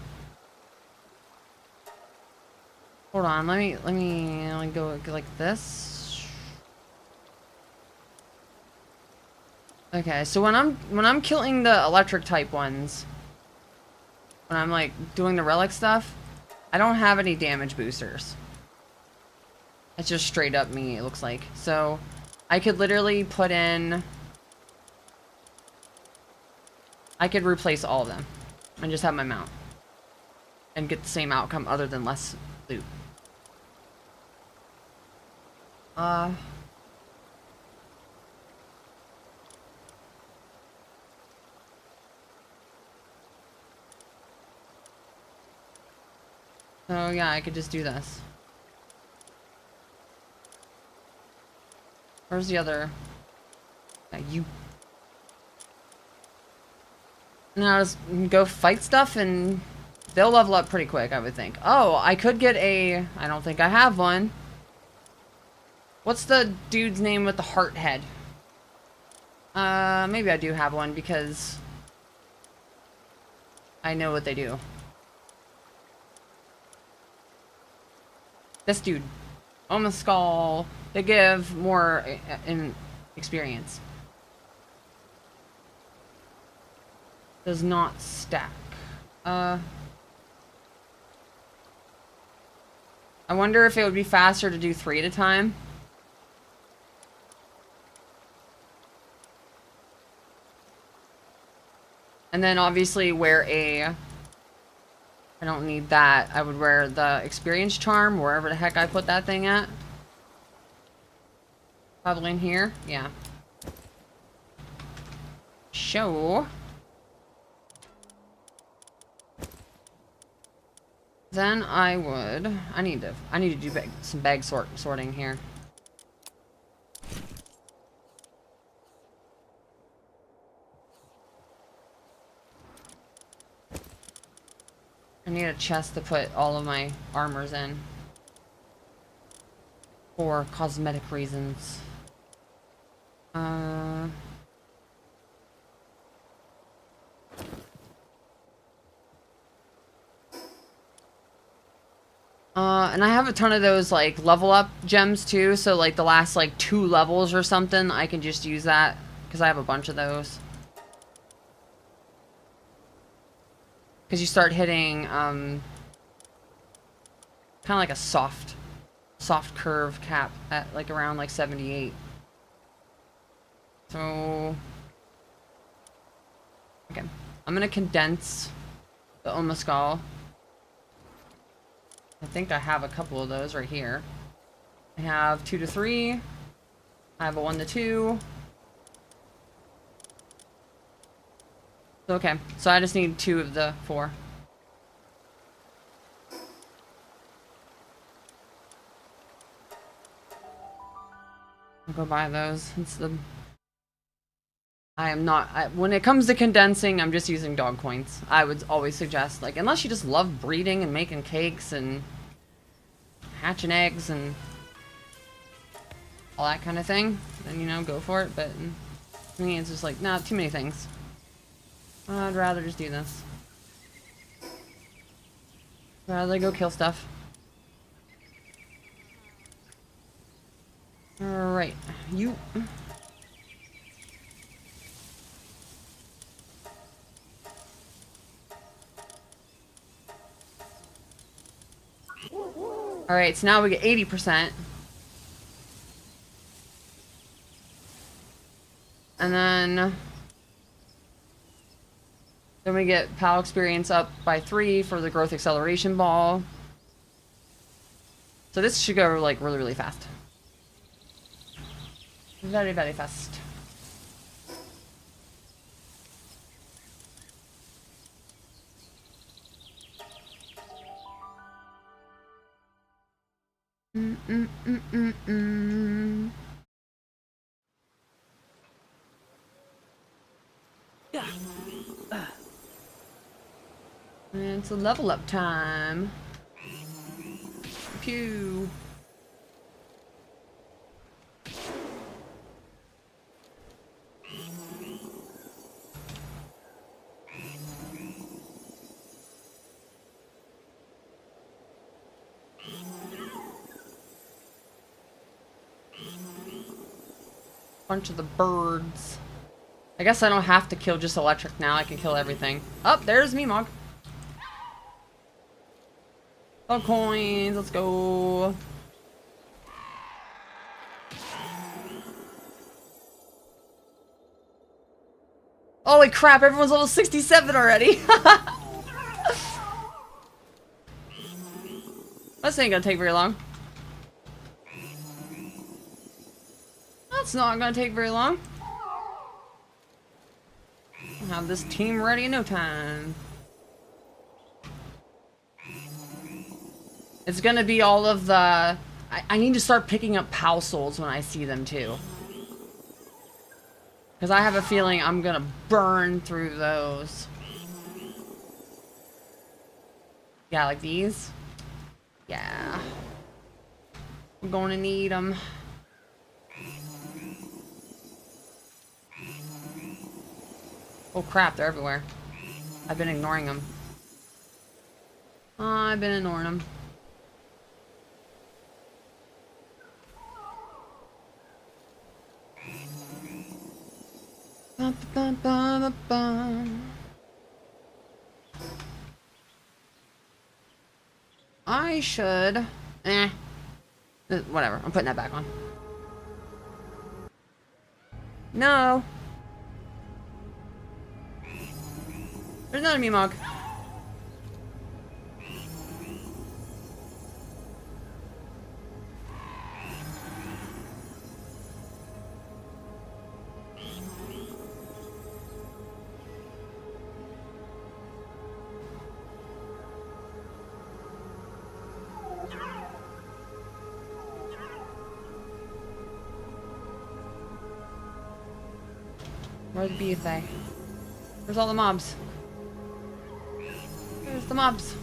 S1: Hold on, let me go like this. Okay, so when I'm killing the electric type ones, when I'm like doing the relic stuff, I don't have any damage boosters. It's just straight up me, it looks like. So I could literally put in, I could replace all of them and just have my mount and get the same outcome other than less loot. So yeah, I could just do this. Where's the other? You. Now just go fight stuff and they'll level up pretty quick, I would think. Oh, I could get a... I don't think I have one. What's the dude's name with the heart head? Maybe I do have one because I know what they do. This dude. Omaskull. They give more in experience. Does not stack. I wonder if it would be faster to do 3 at a time. And then obviously wear a... I don't need that. I would wear the experience charm wherever the heck I put that thing at. Probably in here. Yeah. Show. Then I would... I need to do some bag sorting here. I need a chest to put all of my armors in. for cosmetic reasons. And I have a ton of those, like, level up gems, too, so, like, the last, like, 2 levels or something, I can just use that, because I have a bunch of those. Because you start hitting, kind of like a soft curve cap at, like, around, like, 78. So... okay. I'm gonna condense the Omascal. I think I have a couple of those right here. I have 2 to 3. I have a 1 to 2. Okay, so I just need 2 of the 4. I'll go buy those. It's the... I am not... when it comes to condensing, I'm just using dog coins. I would always suggest, like, unless you just love breeding and making cakes and hatching eggs and all that kind of thing, then, you know, go for it. But to me, it's just like, nah, too many things. I'd rather just do this. Rather go kill stuff. Alright, you... Alright, so now we get 80%. And then we get PAL experience up by 3 for the growth acceleration ball. So this should go, like, really, really fast. Very, very fast. And it's a level up time. Pew. Bunch of the birds. I guess I don't have to kill just electric now. I can kill everything. Oh, there's Meemog. Oh, coins. Let's go. Holy crap, everyone's level 67 already. This ain't gonna take very long. That's not gonna take very long. I'll have this team ready in no time. It's gonna be all of the... I need to start picking up PAL souls when I see them too. Because I have a feeling I'm gonna burn through those. Yeah, like these. Yeah. I'm gonna need them. Oh crap, they're everywhere. I've been ignoring them. I've been ignoring them. Ba, ba, ba, ba, ba. I should... whatever, I'm putting that back on. No! There's another Meemog. Where's the bee thing? Where's all the mobs? Where's the mobs?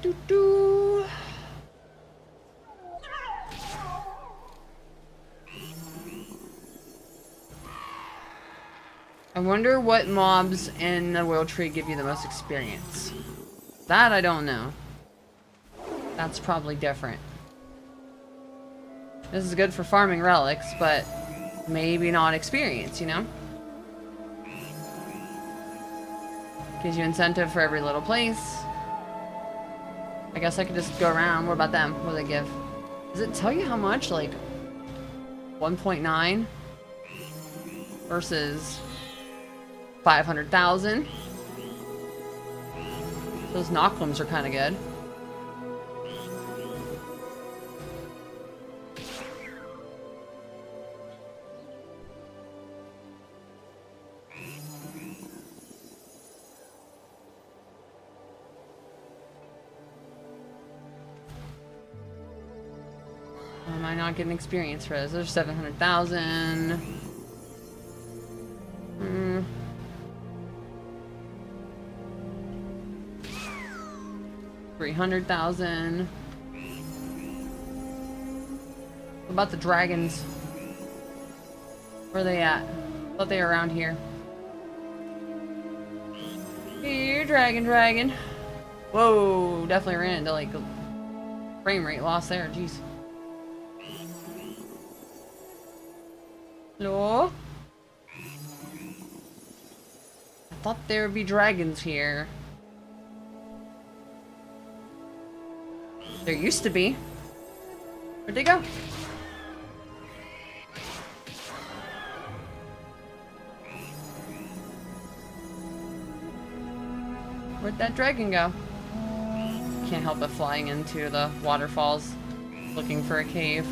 S1: Do, do. I wonder what mobs in the Will Tree give you the most experience. That I don't know. That's probably different. This is good for farming relics, but maybe not experience, you know? Gives you incentive for every little place. I guess I could just go around. What about them? What do they give? Does it tell you how much? Like 1.9 versus 500,000. Those Noklums are kind of good. Am I not getting experience for those? There's 700,000. 300,000. What about the dragons? Where are they at? I thought they were around here. Here, dragon. Whoa, definitely ran into like a frame rate loss there. Jeez. Hello? I thought there would be dragons here. There used to be. Where'd they go? Where'd that dragon go? Can't help but flying into the waterfalls, looking for a cave.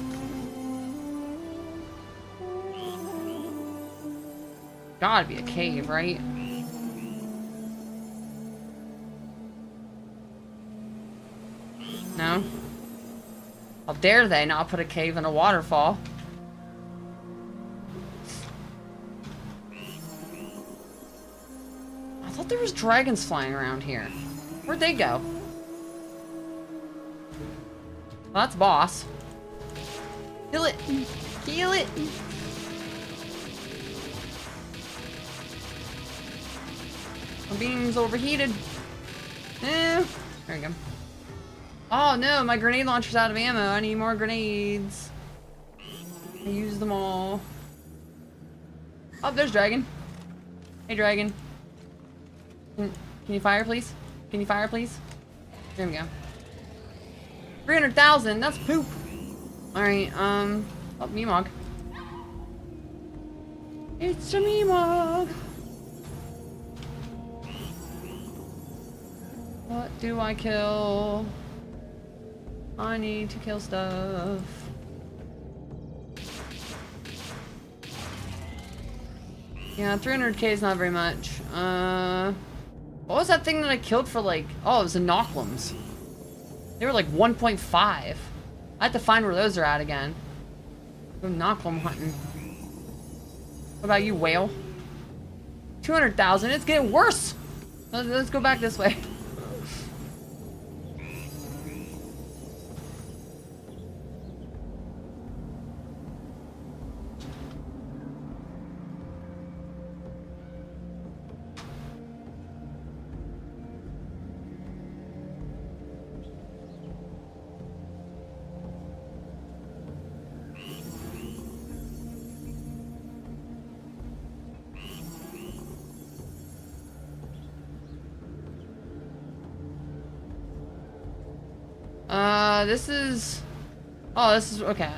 S1: Gotta be a cave, right? No? How dare they not put a cave in a waterfall? I thought there was dragons flying around here. Where'd they go? Well, that's boss. Kill it! Kill it! My beam's overheated. Eh, there we go. Oh no, my grenade launcher's out of ammo. I need more grenades. I used them all. Oh, there's dragon. Hey, dragon. Can you fire, please? Can you fire, please? There we go. 300,000. That's poop. All right. Oh, Meemog. It's a Meemog. What do I kill? I need to kill stuff. Yeah, 300k is not very much. What was that thing that I killed for like... Oh, it was the Noklums. They were like 1.5. I have to find where those are at again. Go Noklum hunting. What about you, whale? 200,000. It's getting worse. Let's go back this way. This is... Oh, this is... Okay.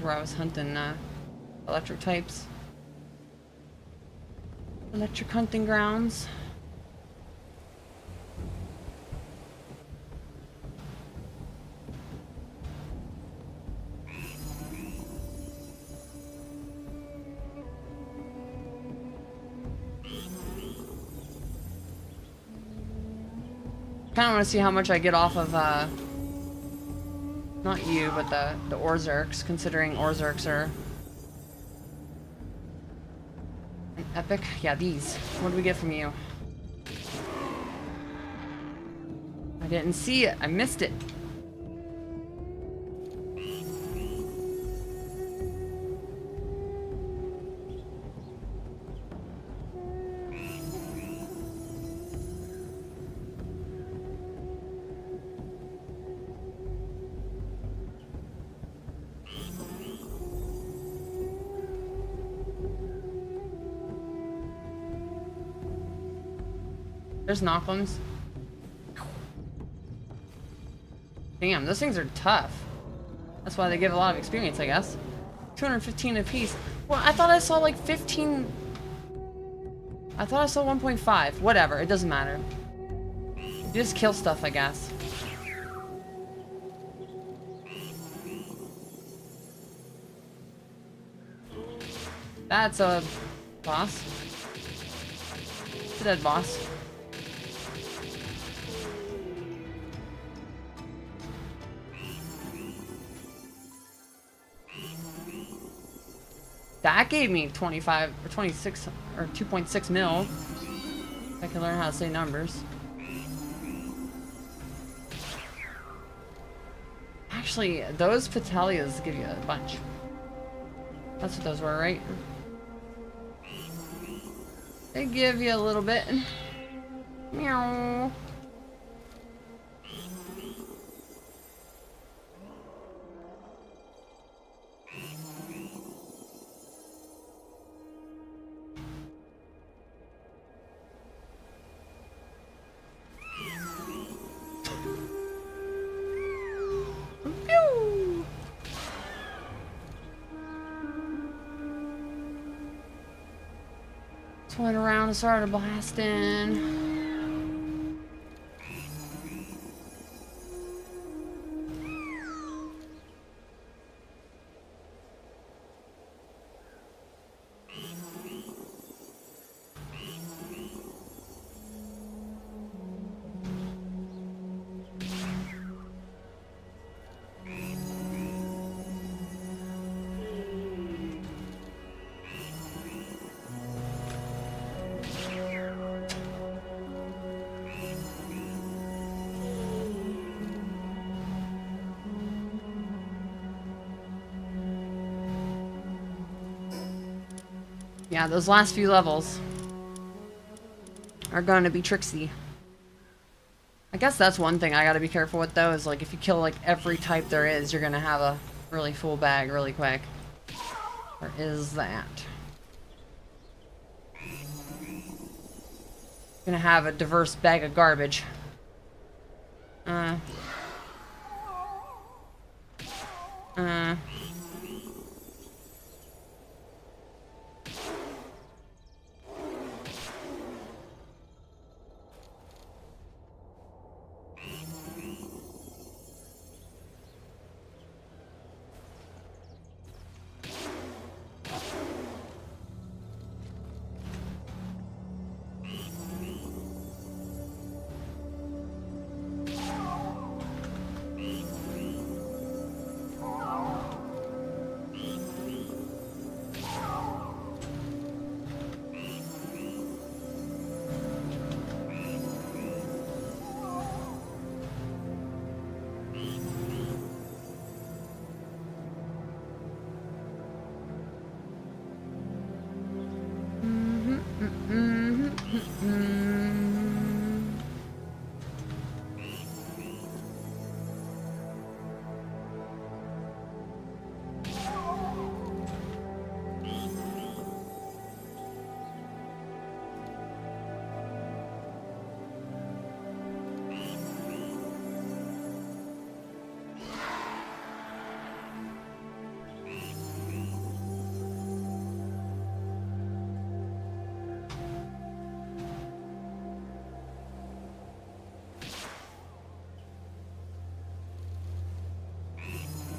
S1: Where I was hunting, electric types. Electric hunting grounds. I kind of want to see how much I get off of, not you, but the Orzerks, considering Orzerks are An epic? Yeah, these. What do we get from you? I didn't see it. I missed it. There's Knockums. Damn, those things are tough. That's why they give a lot of experience, I guess. 215 apiece. Well, I thought I saw like 15. I thought I saw 1.5. Whatever, it doesn't matter. You just kill stuff, I guess. That's a boss. It's a dead boss. That gave me 25 or 26 or 2.6 mil. I can learn how to say numbers. Actually, those Petalias give you a bunch. That's what those were, right? They give you a little bit. Meow. Pew. Just went around and started blasting. Yeah, those last few levels are going to be tricksy. I guess that's one thing I gotta be careful with though, is like if you kill like every type there is, you're gonna have a really full bag really quick. Or is that? Gonna have a diverse bag of garbage.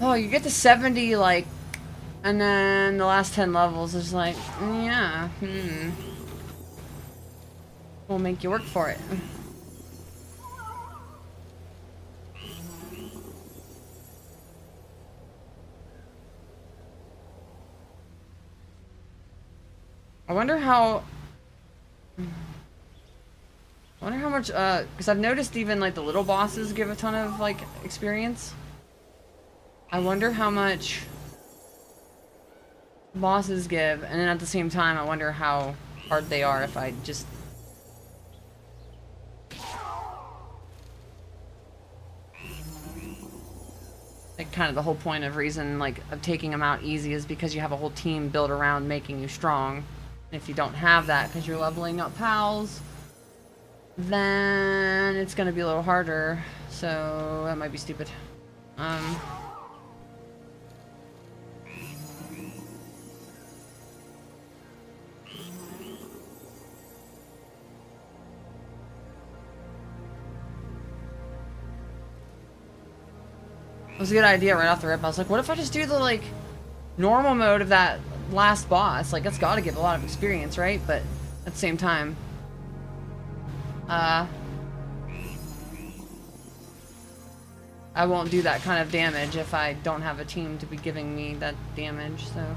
S1: Oh, you get to 70, like, and then the last 10 levels is like, yeah, we'll make you work for it. I wonder how... I wonder how much, because I've noticed even, like, the little bosses give a ton of, like, experience. I wonder how much bosses give, and then at the same time, I wonder how hard they are if I just... Like, kind of the whole point of reason, like, of taking them out easy is because you have a whole team built around making you strong. And if you don't have that because you're leveling up pals, then it's gonna be a little harder. So, that might be stupid. It was a good idea right off the rip. I was like, what if I just do the, like, normal mode of that last boss? Like, it's gotta give a lot of experience, right? But at the same time, I won't do that kind of damage if I don't have a team to be giving me that damage, so...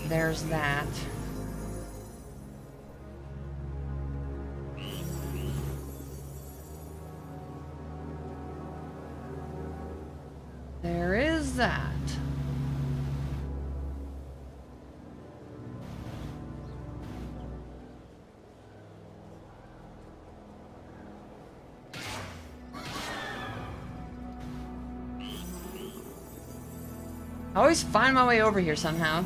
S1: There's that. There is that. I always find my way over here somehow.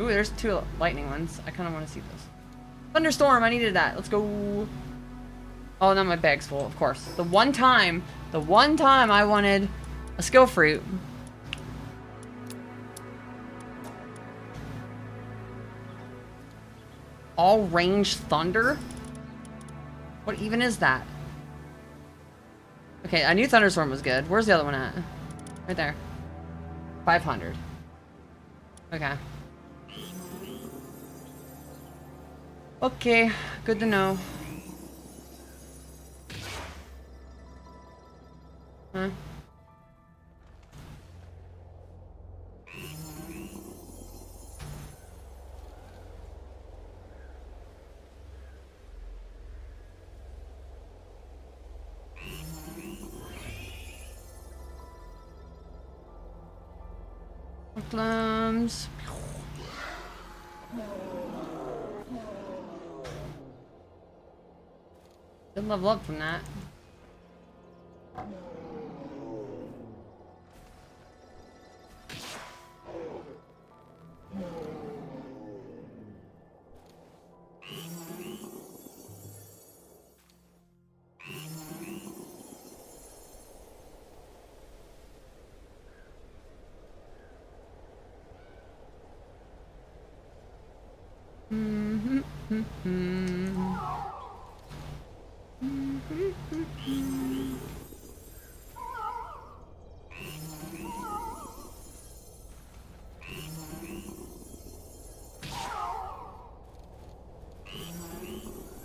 S1: Ooh, there's two lightning ones. I kind of want to see those. Thunderstorm, I needed that. Let's go. Oh, now my bag's full, of course. The one time I wanted a skill fruit. All range thunder? What even is that? Okay, I knew Thunderstorm was good. Where's the other one at? Right there. 500. Okay. Okay, good to know. Huh? Plums. Did level up from that.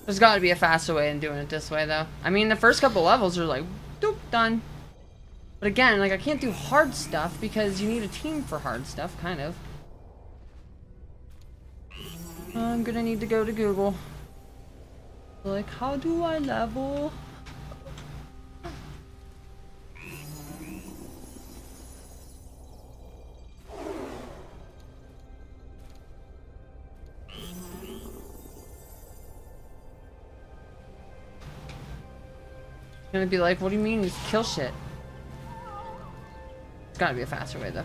S1: There's got to be a faster way than doing it this way, though. I mean, the first couple levels are like, doop, done. But again, like, I can't do hard stuff because you need a team for hard stuff, kind of. I'm gonna need to go to Google. Like, how do I level? Gonna be like, what do you mean you kill shit? It's gotta be a faster way, though.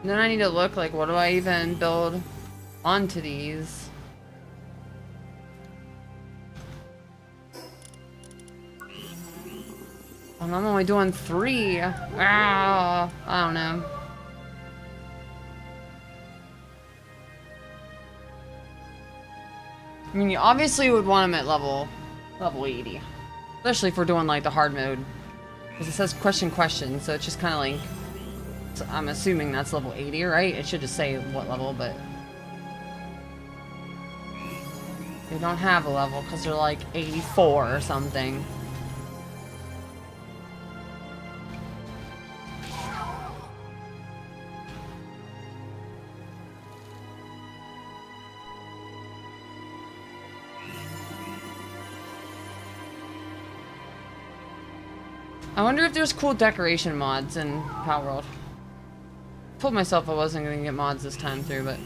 S1: And then I need to look like, what do I even build onto these? And I'm only doing 3. Ah, I don't know. I mean, you obviously would want them at level 80. Especially if we're doing, like, the hard mode. Because it says question, so it's just kind of like... So I'm assuming that's level 80, right? It should just say what level, but... They don't have a level because they're like 84 or something. I wonder if there's cool decoration mods in Palworld. Told myself I wasn't going to get mods this time through, but...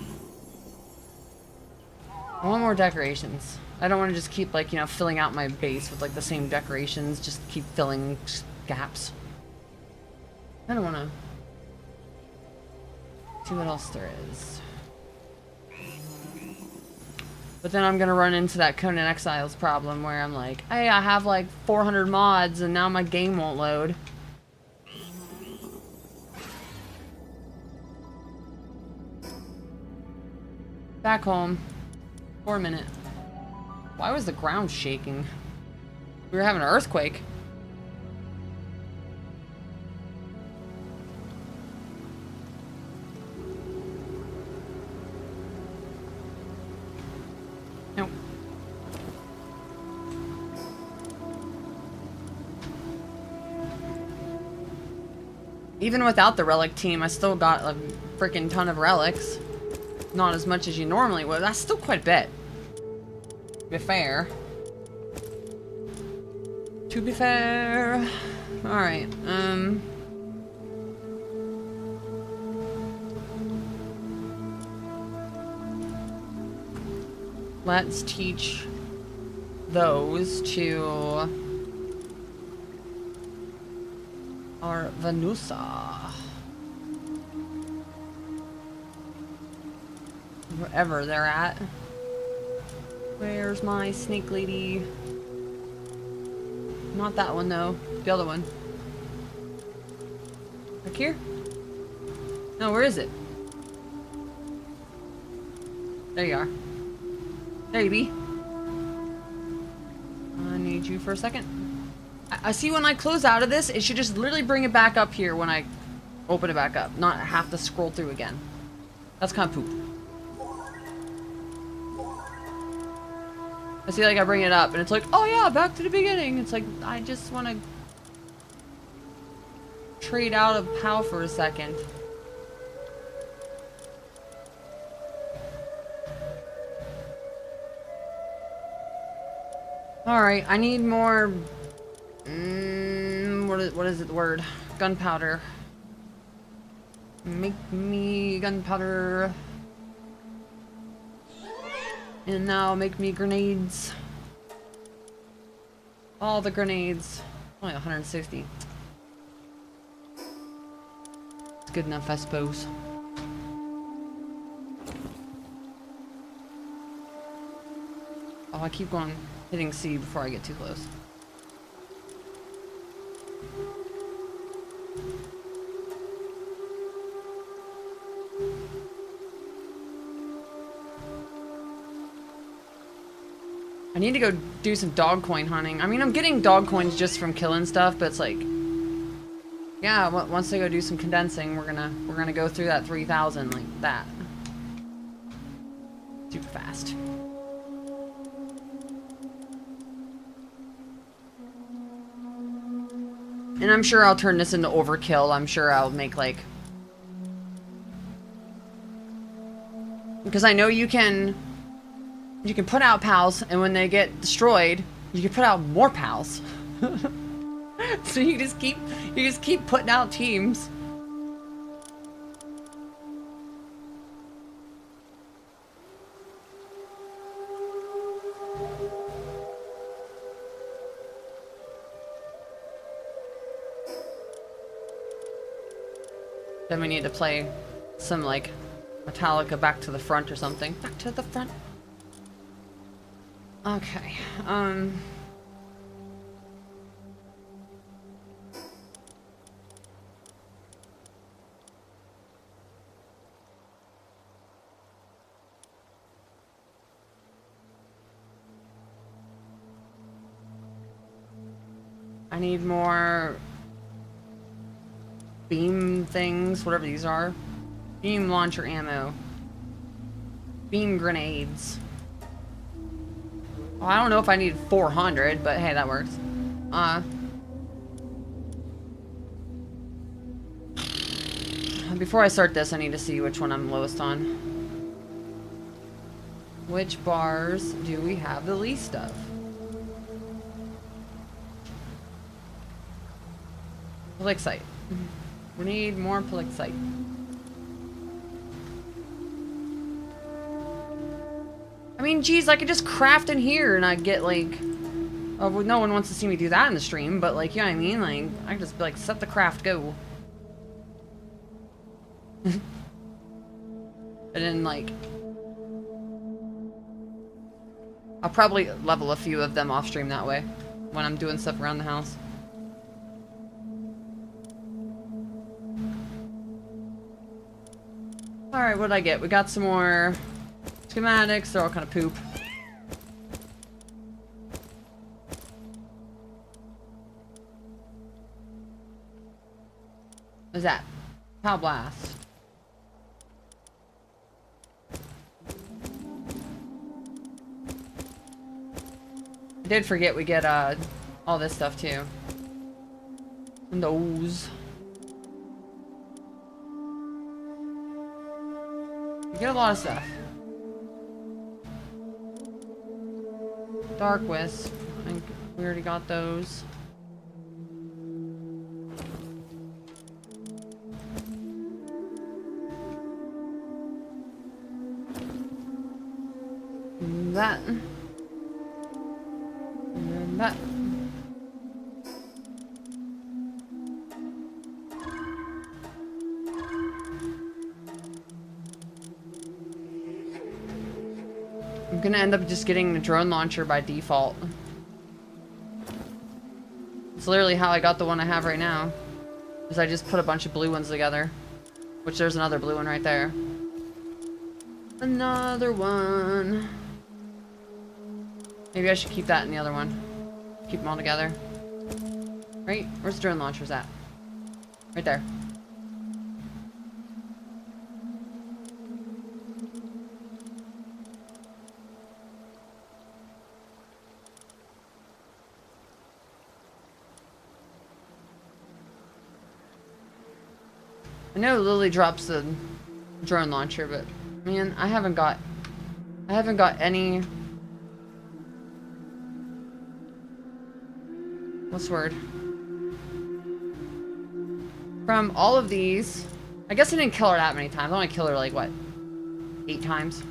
S1: I want more decorations. I don't want to just keep, like, you know, filling out my base with, like, the same decorations. Just keep filling gaps. I don't want to... see what else there is. But then I'm going to run into that Conan Exiles problem where I'm like, hey, I have, like, 400 mods and now my game won't load. Back home. For a minute. Why was the ground shaking? We were having an earthquake. Nope. Even without the relic team, I still got a freaking ton of relics. Not as much as you normally would. That's still quite a bit. To be fair. To be fair. Alright, let's teach those to our Venusa. Wherever they're at. Where's my snake lady? Not that one though. The other one. Back here? No, where is it? There you are. There you be. I need you for a second. I see when I close out of this, it should just literally bring it back up here when I open it back up. Not have to scroll through again. That's kind of poop. I see, like, I bring it up, and it's like, oh yeah, back to the beginning. It's like, I just want to trade out of POW for a second. Alright, I need more... what is it, the word? Gunpowder. Make me gunpowder. And now make me grenades. All the grenades. Only 160. It's good enough, I suppose. Oh, I keep going hitting C before I get too close. I need to go do some dog coin hunting. I mean, I'm getting dog coins just from killing stuff, but it's like, yeah, once I go do some condensing, we're gonna go through that 3,000 like that. Super fast. And I'm sure I'll turn this into overkill. I'm sure I'll make like, because I know you can put out pals, and when they get destroyed, you can put out more pals. So you just keep putting out teams. Then we need to play some like Metallica Back to the Front or something. Back to the front. Okay, I need more beam things, whatever these are. Beam launcher ammo. Beam grenades. Well, I don't know if I need 400, but hey, that works. Before I start this, I need to see which one I'm lowest on. Which bars do we have the least of? Polixite. We need more polixite. I mean, geez, I could just craft in here and I'd get like... Oh, well, no one wants to see me do that in the stream, but like, you know what I mean? Like, I can just be like, set the craft, go. And then like... I'll probably level a few of them off stream that way when I'm doing stuff around the house. Alright, what did I get? We got some more schematics. They're all kind of poop. What is that? Pow blast. I did forget we get all this stuff too. And those. We get a lot of stuff. Dark Wisp. I think we already got those. That. And that. I'm gonna end up just getting the drone launcher by default. It's literally how I got the one I have right now. Is I just put a bunch of blue ones together. Which there's another blue one right there. Another one. Maybe I should keep that in the other one. Keep them all together. Right? Where's the drone launchers at? Right there. I know Lily drops the drone launcher, but man, I haven't got any. What's the word? From all of these, I guess I didn't kill her that many times. I only killed her like what, 8 times.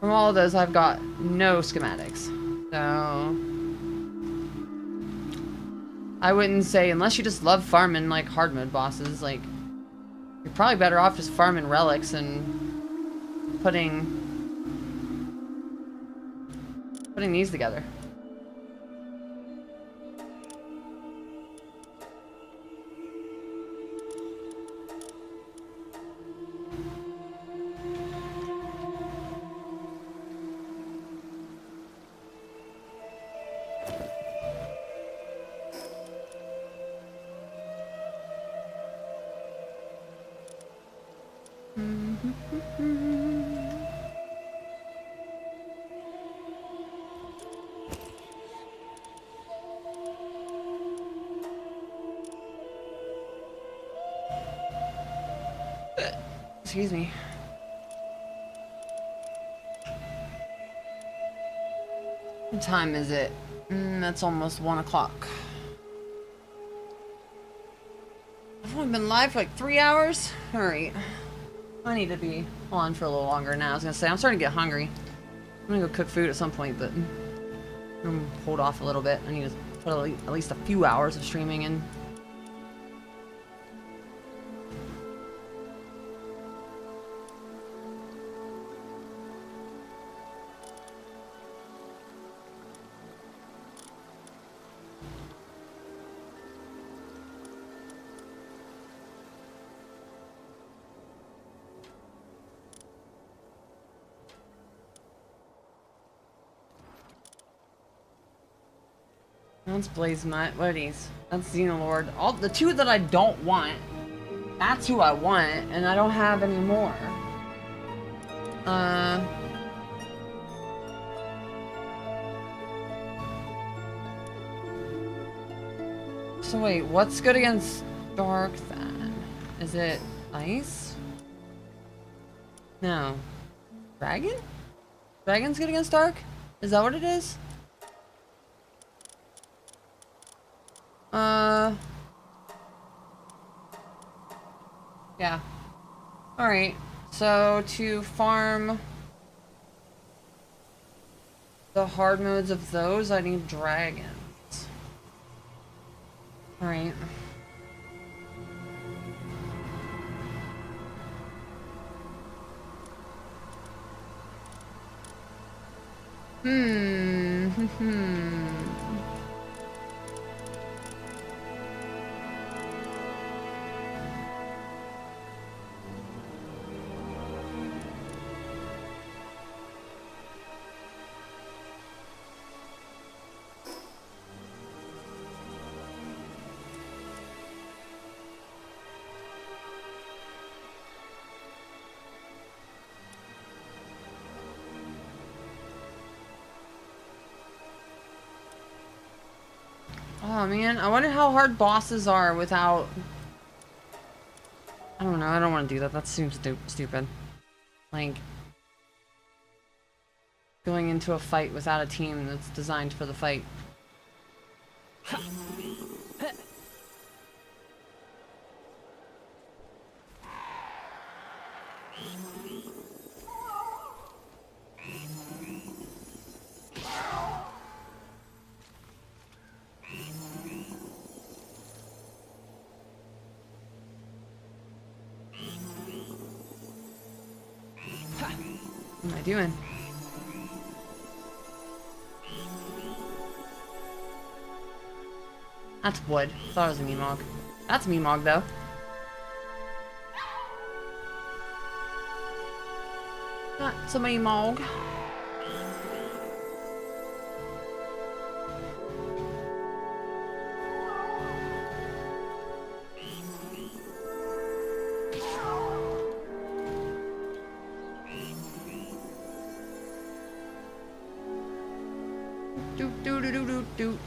S1: From all of those, I've got no schematics, so I wouldn't say, unless you just love farming like hard mode bosses, like, you're probably better off just farming relics and putting these together. Excuse me. What time is it? That's almost 1 o'clock. I've only been live for like 3 hours? Alright. I need to be on for a little longer now. I was gonna say, I'm starting to get hungry. I'm gonna go cook food at some point, but I'm gonna hold off a little bit. I need to put at least a few hours of streaming in. That's Blaze Mutt. What are these? That's Xenolord. All the two that I don't want. That's who I want, and I don't have any more. So wait, what's good against Dark then? Is it Ice? No. Dragon? Dragon's good against Dark? Is that what it is? Yeah. Alright. So to farm the hard modes of those, I need dragons. Alright. Oh man, I wonder how hard bosses are without... I don't know, I don't want to do that. That seems stupid. Like... going into a fight without a team that's designed for the fight. What am I doing? That's wood. Thought it was a Meemog. That's a Meemog though. That's a Meemog. Do.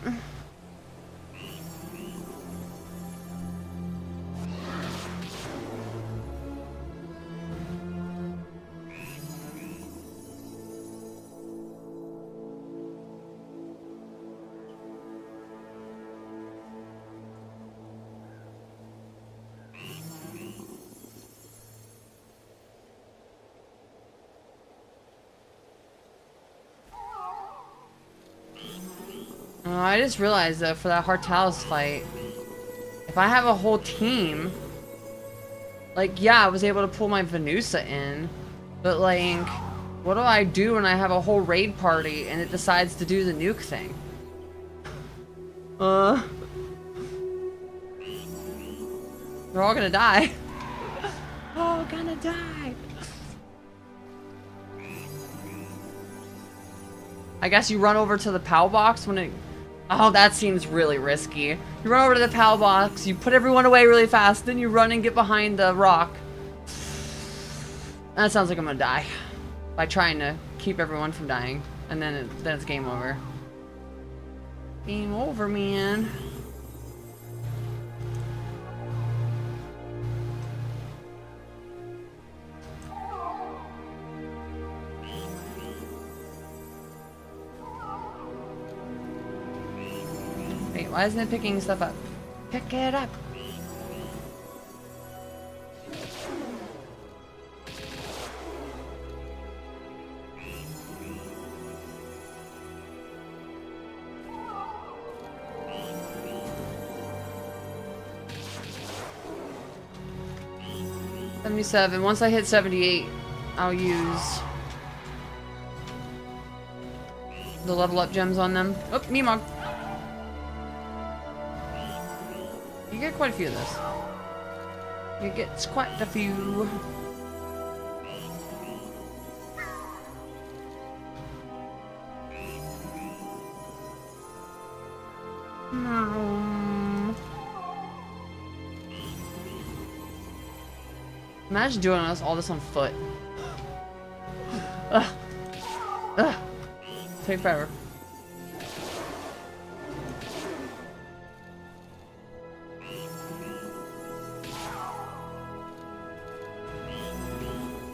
S1: I just realized though, for that Hartalis fight, if I have a whole team, like, yeah, I was able to pull my Venusa in, but like, what do I do when I have a whole raid party and it decides to do the nuke thing? They're all gonna die. All gonna die. I guess you run over to the POW box when it... Oh, that seems really risky. You run over to the POW box, you put everyone away really fast, then you run and get behind the rock. That sounds like I'm gonna die. By trying to keep everyone from dying. And then it's game over. Game over, man. Wait, why isn't it picking stuff up? Pick it up! $77. Once I hit 78, I'll use the level up gems on them. Oh, Meemog. You get quite a few of this. You get quite a few. Imagine doing all this on foot. Ugh. Ugh. Take forever.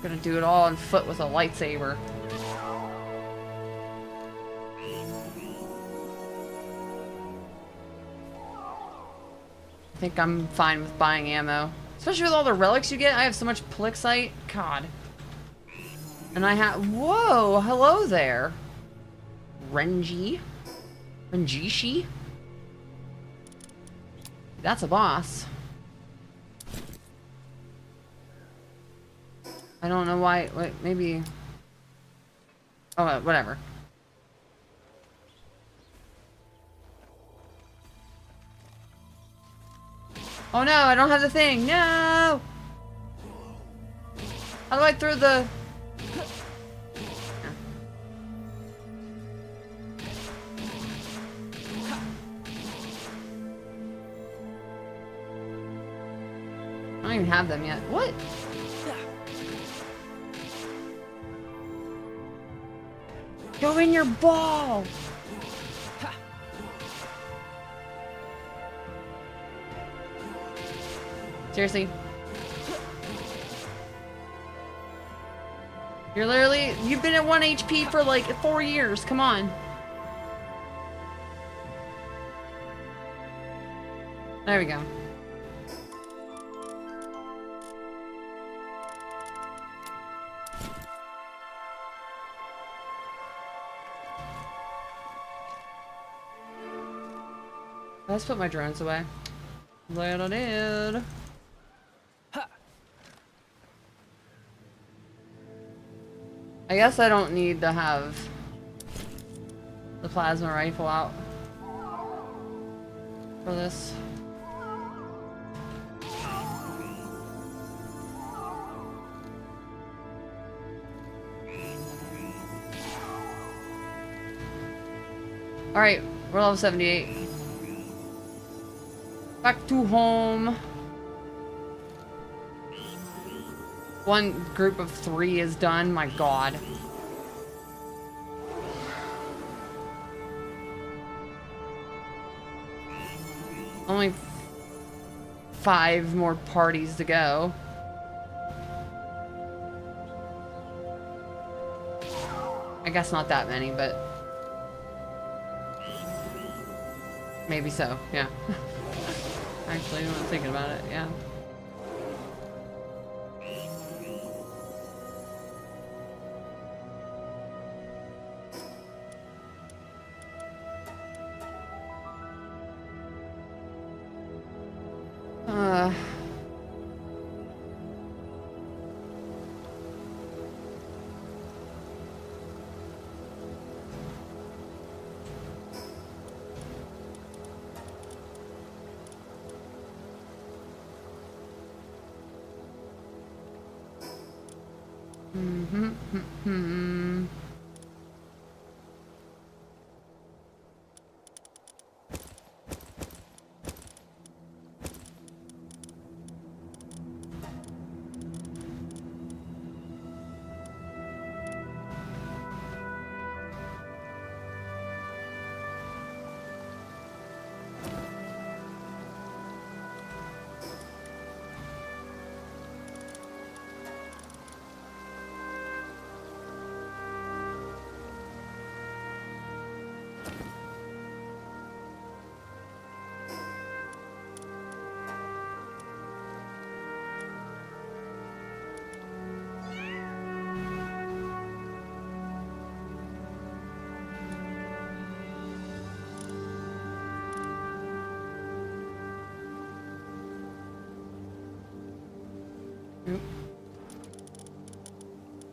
S1: Gonna do it all on foot with a lightsaber. I think I'm fine with buying ammo. Especially with all the relics you get. I have so much Plixite. God. And I have... Whoa! Hello there. Renji? Renjishi? That's a boss. I don't know why... Wait, maybe... Oh, whatever. Oh no, I don't have the thing. No! How do I throw the... I don't even have them yet. What? Go in your ball! Seriously? You're literally... You've been at 1 HP for like 4 years. Come on. There we go. Let's put my drones away. Glad I did. I guess I don't need to have the plasma rifle out for this. Alright, we're level 78. Back to home. One group of 3 is done. My god. Only 5 more parties to go. I guess not that many, but maybe so, yeah. Actually, I'm not thinking about it, yeah.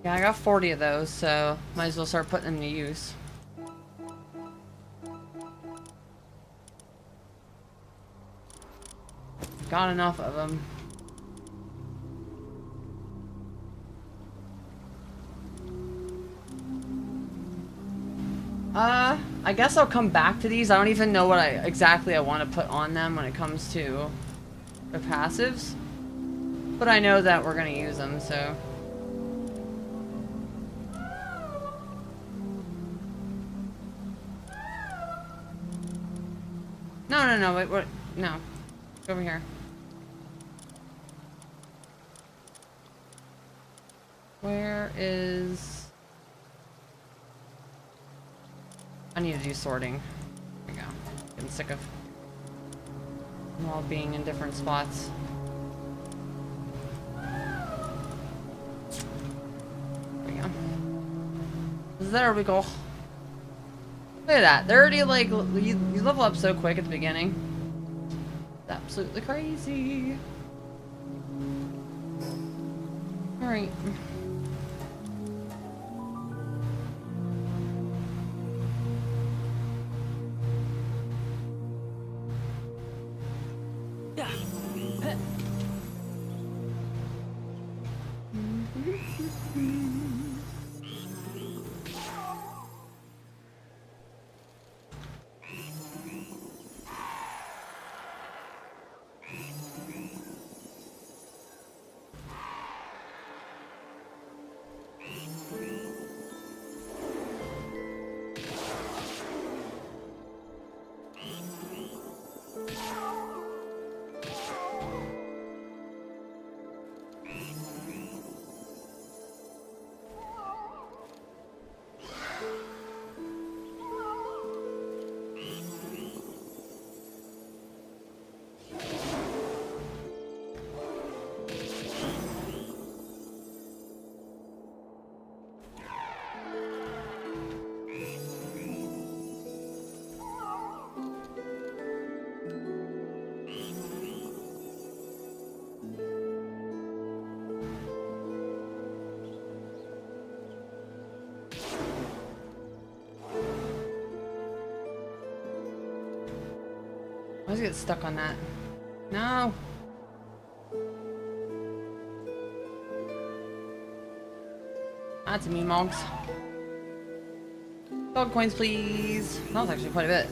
S1: Yeah, I got 40 of those, so might as well start putting them to use. Got enough of them. I guess I'll come back to these. I don't even know what exactly I want to put on them when it comes to the passives. But I know that we're gonna use them, so. No, wait, what? No. Go over here. Where is... I need to do sorting. There we go. Getting sick of them all being in different spots. There we go. There we go. Look at that. They're already like, you level up so quick at the beginning. It's absolutely crazy. Alright. I always get stuck on that. No. That's me, Mogs. Dog coins, please. That was actually quite a bit.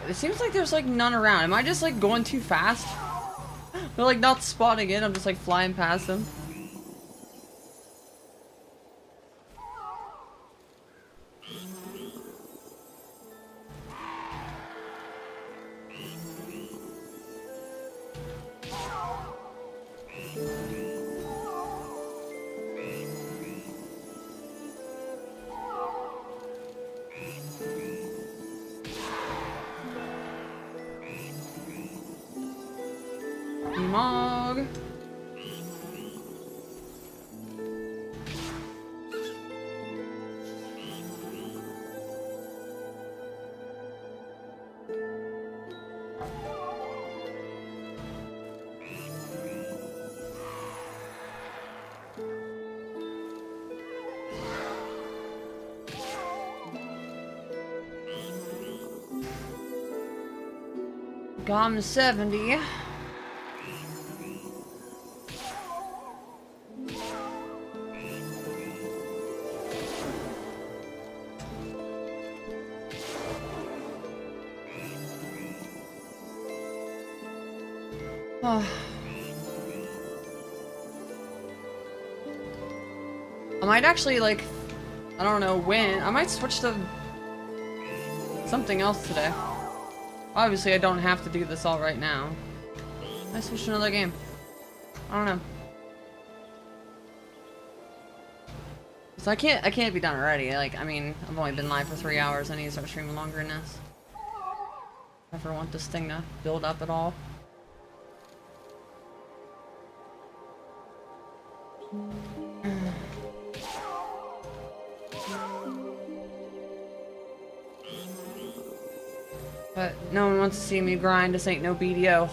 S1: It seems like there's like none around. Am I just like going too fast? They're like not spotting it. I'm just like flying past them. Mog. Gone 70. I might actually, like, I don't know when. I might switch to something else today. Obviously, I don't have to do this all right now. I switch to another game. I don't know. So I can't be done already. Like, I mean, I've only been live for 3 hours. I need to start streaming longer than this. I never want this thing to build up at all. But no one wants to see me grind. This ain't no BDO.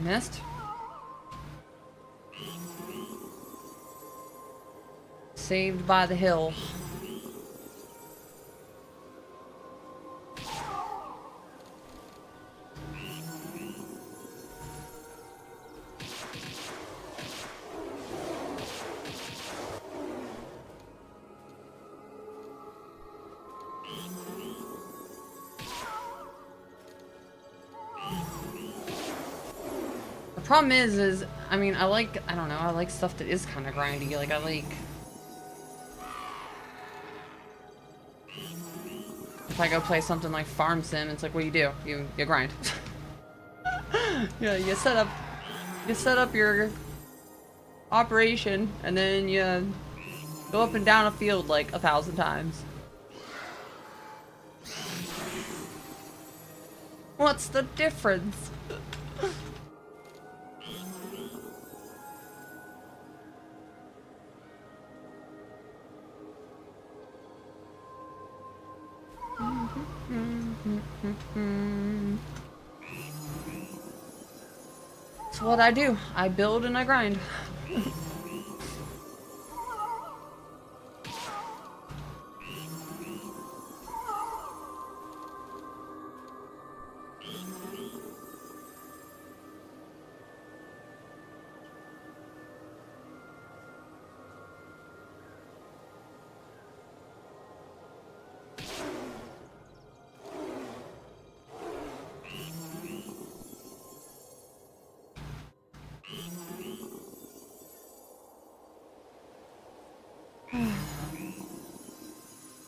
S1: Missed. Saved by the hill. The problem is I mean, I don't know, I like stuff that is kind of grindy. Like, I like... If I go play something like Farm Sim, it's like, what do? You grind. Yeah, you set up your operation, and then you go up and down a field like 1,000 times. What's the difference? It's what I do. I build and I grind.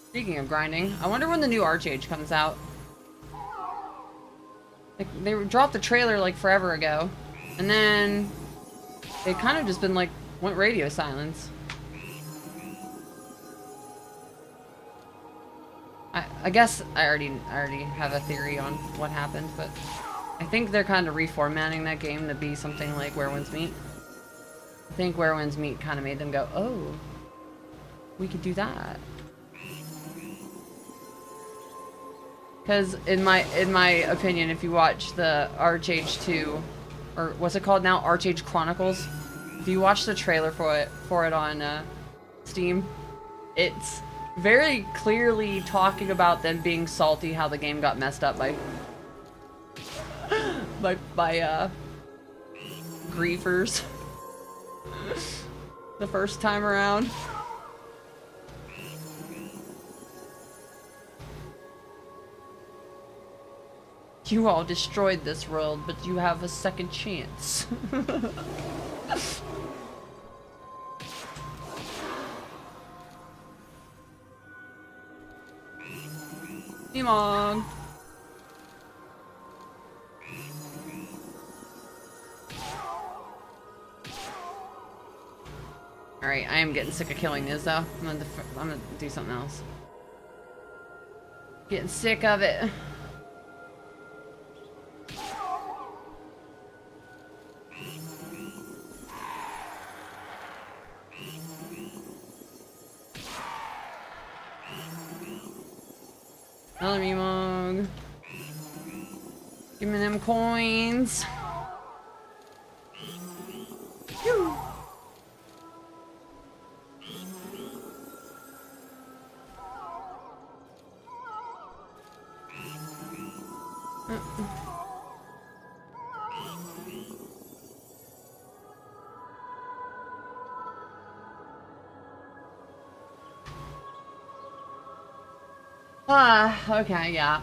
S1: Speaking of grinding, I wonder when the new Archage comes out. Like, they dropped the trailer like forever ago, and then they kind of just been like, went radio silence. I guess I already have a theory on what happened, but I think they're kind of reformatting that game to be something like Where Winds Meet. I think Where Winds Meet kind of made them go, oh, we could do that. Because in my opinion, if you watch the Archage 2, or what's it called now, Archage Chronicles, if you watch the trailer for it on Steam, it's very clearly talking about them being salty how the game got messed up by griefers the first time around. You all destroyed this world, but you have a second chance. Emog. Alright, I am getting sick of killing this though. I'm gonna do something else. Getting sick of it. Another Emog. Give me them coins. Whew. Okay, yeah.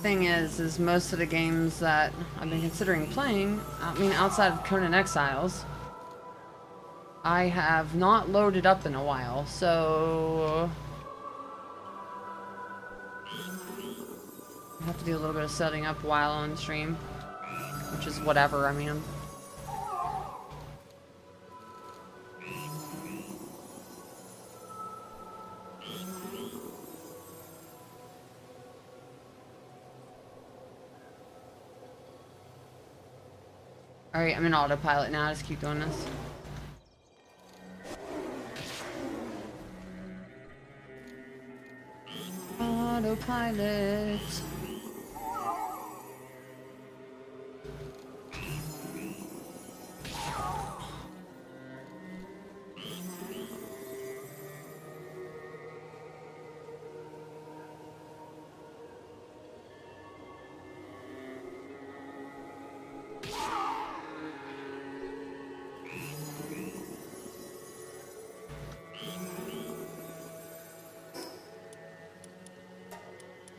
S1: Thing is most of the games that I've been considering playing, I mean, outside of Conan Exiles, I have not loaded up in a while, so I have to do a little bit of setting up while on stream, which is whatever. I mean, alright, I'm in autopilot now. Just keep doing this. Autopilot.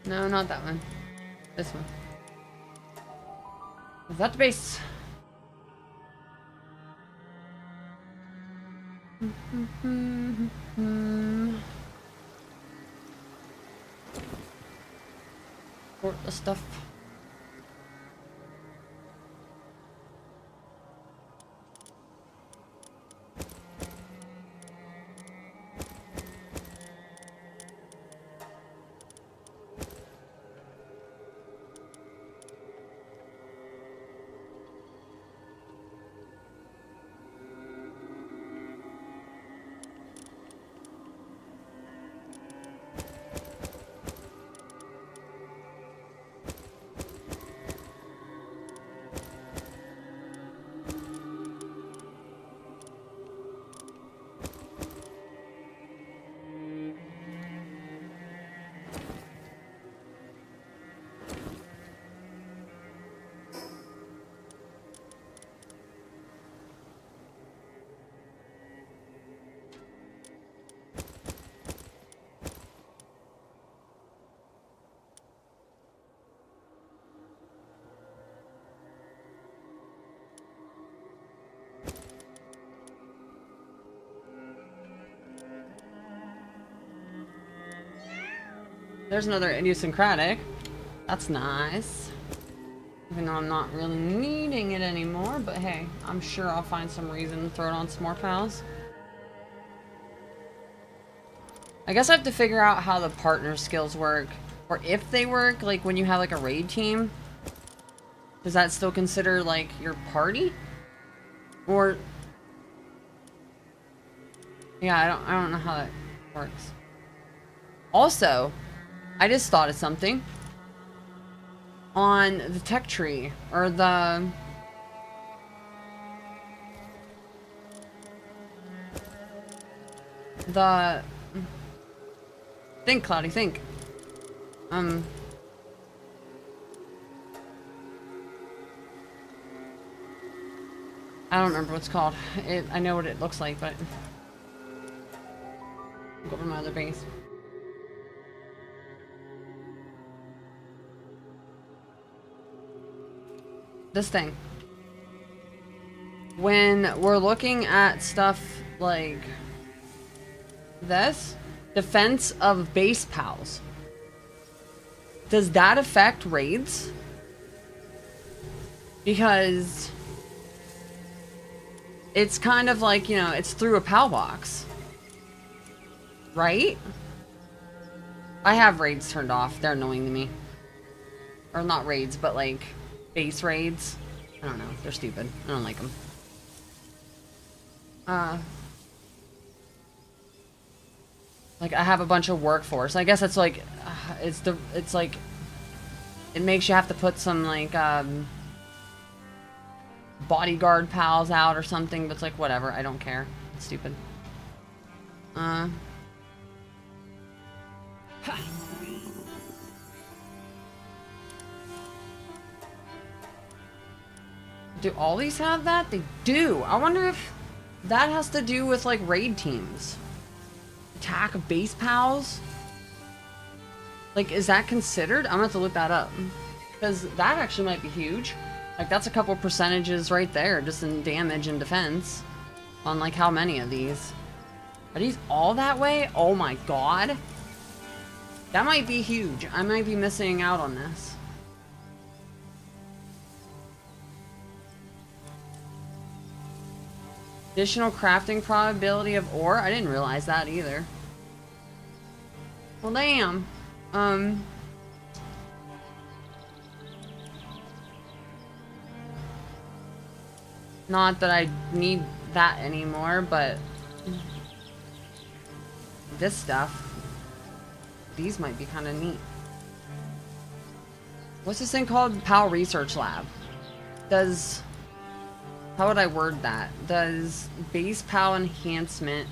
S1: No, not that one. This one. Is that the base? Port the stuff. There's another idiosyncratic. That's nice. Even though I'm not really needing it anymore, but hey, I'm sure I'll find some reason to throw it on some more pals. I guess I have to figure out how the partner skills work, or if they work, like when you have like a raid team. Does that still consider like your party? Or yeah, I don't know how that works. Also, I just thought of something. On the tech tree, or the... Think, Cloudy, think. I don't remember what it's called. I know what it looks like, but... I'll go over to my other base. This thing. When we're looking at stuff like this, defense of base pals, does that affect raids? Because it's kind of like, you know, it's through a pal box, right? I have raids turned off. They're annoying to me. Or not raids, but like base raids. I don't know. They're stupid. I don't like them. Like I have a bunch of workforce. I guess it's like, it's like, it makes you have to put some like, bodyguard pals out or something, but it's like, whatever. I don't care. It's stupid. Do all these have that? They do. I wonder if that has to do with like raid teams. Attack of base pals? Like, is that considered? I'm gonna have to look that up. Because that actually might be huge. Like, that's a couple percentages right there, just in damage and defense. On like how many of these? Are these all that way? Oh my god. That might be huge. I might be missing out on this. Additional crafting probability of ore? I didn't realize that either. Well, damn. Not that I need that anymore, but this stuff, these might be kind of neat. What's this thing called? PAL Research Lab. Does, how would I word that? Does base PAL enhancement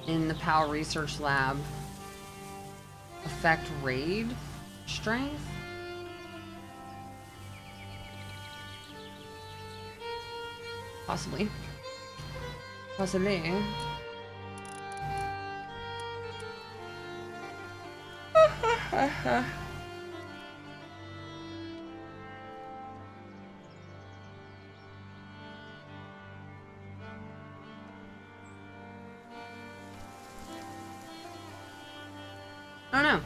S1: in the PAL Research Lab affect raid strength? Possibly. Possibly. I don't know.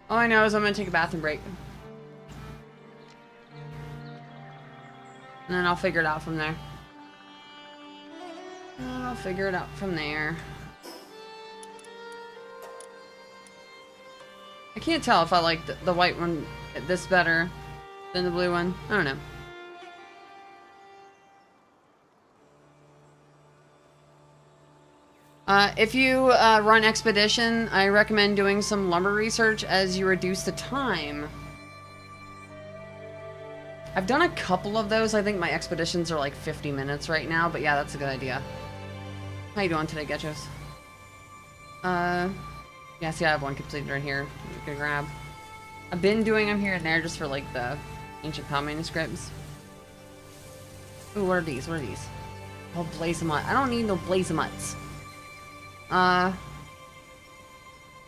S1: All I know is I'm gonna take a bathroom break. And then I'll figure it out from there. I can't tell if I like the white one this better than the blue one. I don't know. If you run Expedition, I recommend doing some lumber research as you reduce the time. I've done a couple of those. I think my expeditions are like 50 minutes right now, but yeah, that's a good idea. How you doing today, Getchos? Yeah, see, I have one completed right here. You can grab. I've been doing them here and there just for like the ancient PAL manuscripts. Ooh, what are these? What are these? Oh, Blazamut. I don't need no Blazamuts.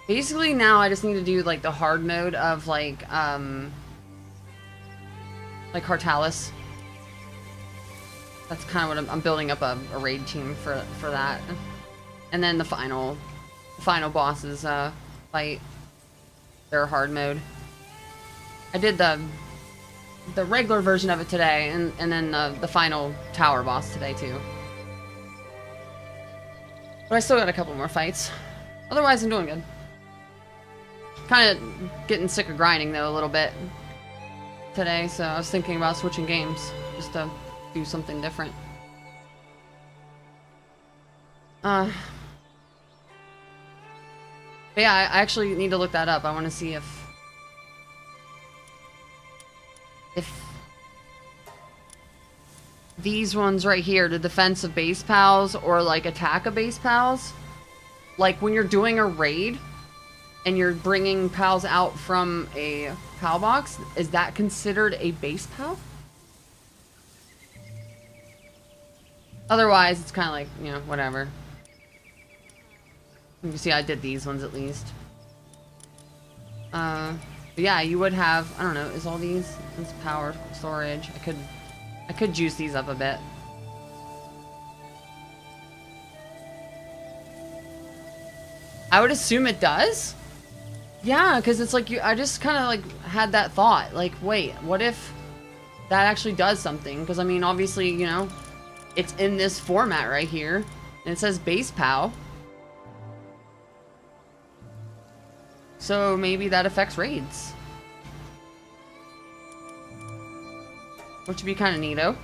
S1: Basically now I just need to do like the hard mode of like Cartalis. That's kind of what I'm building up a raid team for that. And then the final bosses fight their hard mode. I did the regular version of it today, and then the final tower boss today too. But I still got a couple more fights. Otherwise, I'm doing good. Kind of getting sick of grinding though a little bit today, so I was thinking about switching games just to do something different. But yeah, I actually need to look that up. I want to see if these ones right here, the defense of base pals or like attack of base pals, like when you're doing a raid and you're bringing pals out from a pal box, is that considered a base pal? Otherwise, it's kind of like, you know, whatever. You can see I did these ones at least. But yeah, you would have, I don't know, is all these, it's power storage. I could juice these up a bit. I would assume it does. Yeah, because it's like I just kind of like had that thought. Like, wait, what if that actually does something? Because I mean, obviously, you know, it's in this format right here, and it says base PAL. So maybe that affects raids. Which would be kind of neato.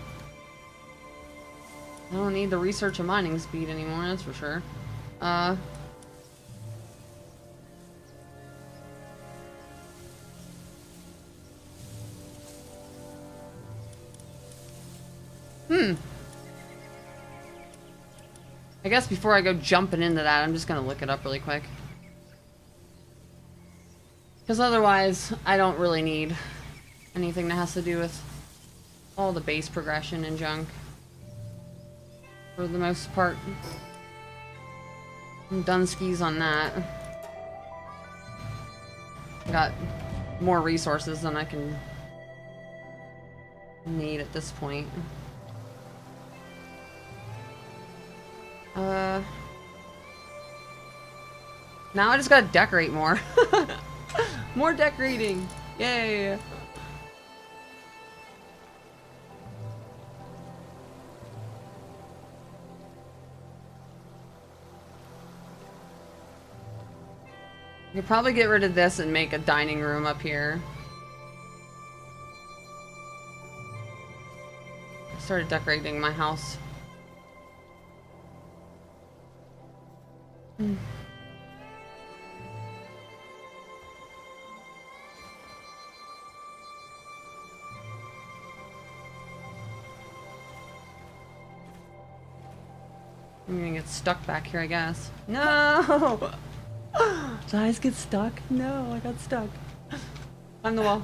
S1: I don't need the research and mining speed anymore, that's for sure. I guess before I go jumping into that, I'm just gonna look it up really quick. Because otherwise, I don't really need anything that has to do with all the base progression and junk. For the most part. I'm done skis on that. Got more resources than I can need at this point. Now I just gotta decorate more. More decorating! Yay! You could probably get rid of this and make a dining room up here. I started decorating my house. Hmm. I'm gonna get stuck back here, I guess. No! Did I just get stuck? No, I got stuck. On the wall.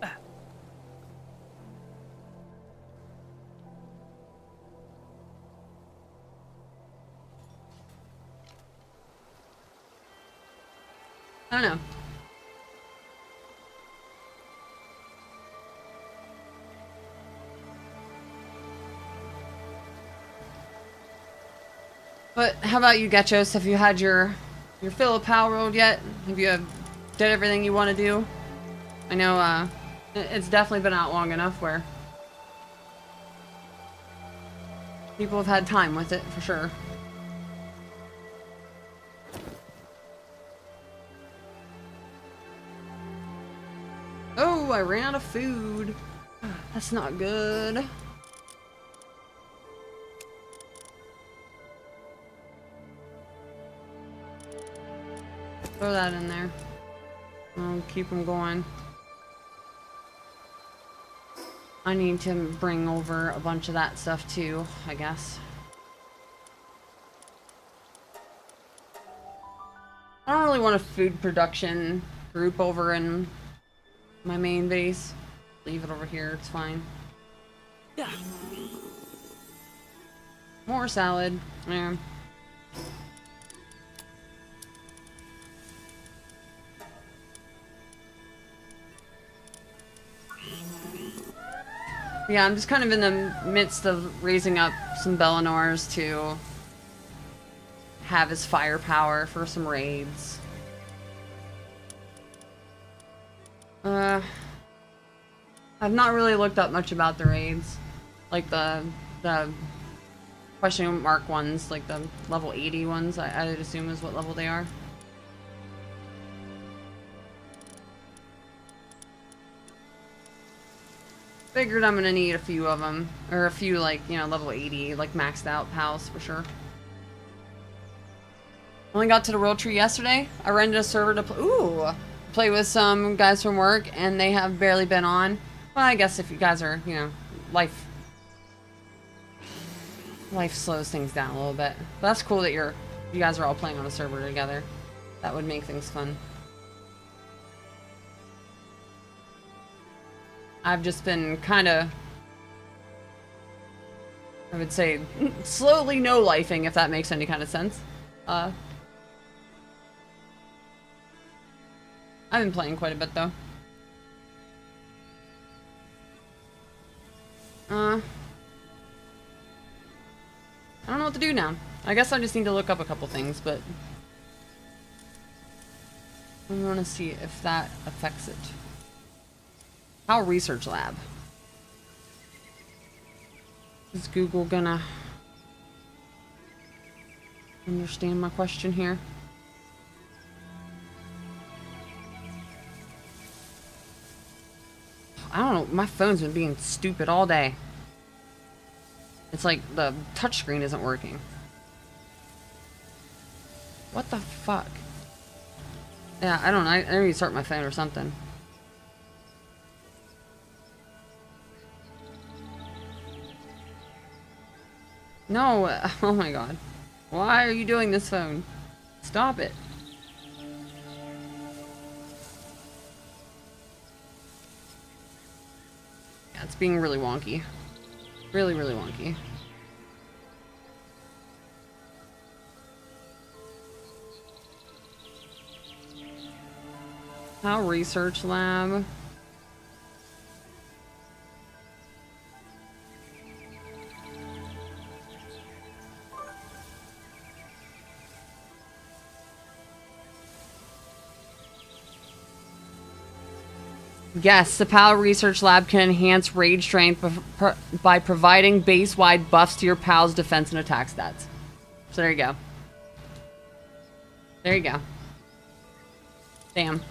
S1: I don't know. But how about you, Getchos? Have you had your fill of Power Road yet? Have you did everything you want to do? I know it's definitely been out long enough where people have had time with it for sure. Oh, I ran out of food. That's not good. Throw that in there. I'll keep them going. I need to bring over a bunch of that stuff too, I guess. I don't really want a food production group over in my main base. Leave it over here, it's fine. Yeah. More salad. Yeah. Yeah, I'm just kind of in the midst of raising up some Bellinors to have as firepower for some raids. I've not really looked up much about the raids. Like the question mark ones, like the level 80 ones, I would assume is what level they are. Figured I'm gonna need a few of them, or a few like, you know, level 80, like maxed out pals for sure. Only got to the World Tree yesterday. I rented a server to play with some guys from work, and they have barely been on. Well, I guess if you guys are, you know, life slows things down a little bit. But that's cool that you guys are all playing on a server together. That would make things fun. I've just been kind of, I would say, slowly no-lifing, if that makes any kind of sense. I've been playing quite a bit, though. I don't know what to do now. I guess I just need to look up a couple things, but I want to see if that affects it. How research lab? Is Google gonna understand my question here? I don't know, my phone's been being stupid all day. It's like the touchscreen isn't working. What the fuck? Yeah, I don't know, I need to restart my phone or something. No, oh my god. Why are you doing this, phone? Stop it. it's being really wonky. Really, really wonky. How research lab? Yes, the PAL Research Lab can enhance raid strength by providing base-wide buffs to your PAL's defense and attack stats. So there you go. There you go. Damn.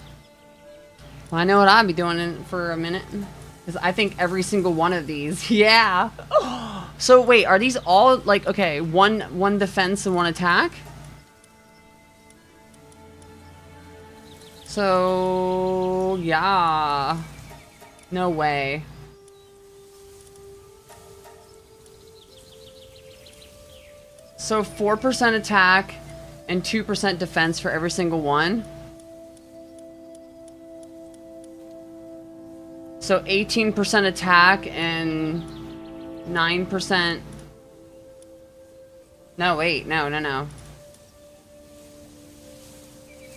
S1: Well, I know what I'll be doing for a minute. Because I think every single one of these. Yeah. So wait, are these all like, okay, one defense and one attack? So, yeah. No way. So 4% attack and 2% defense for every single one. So 18% attack and 9%. No, wait, no.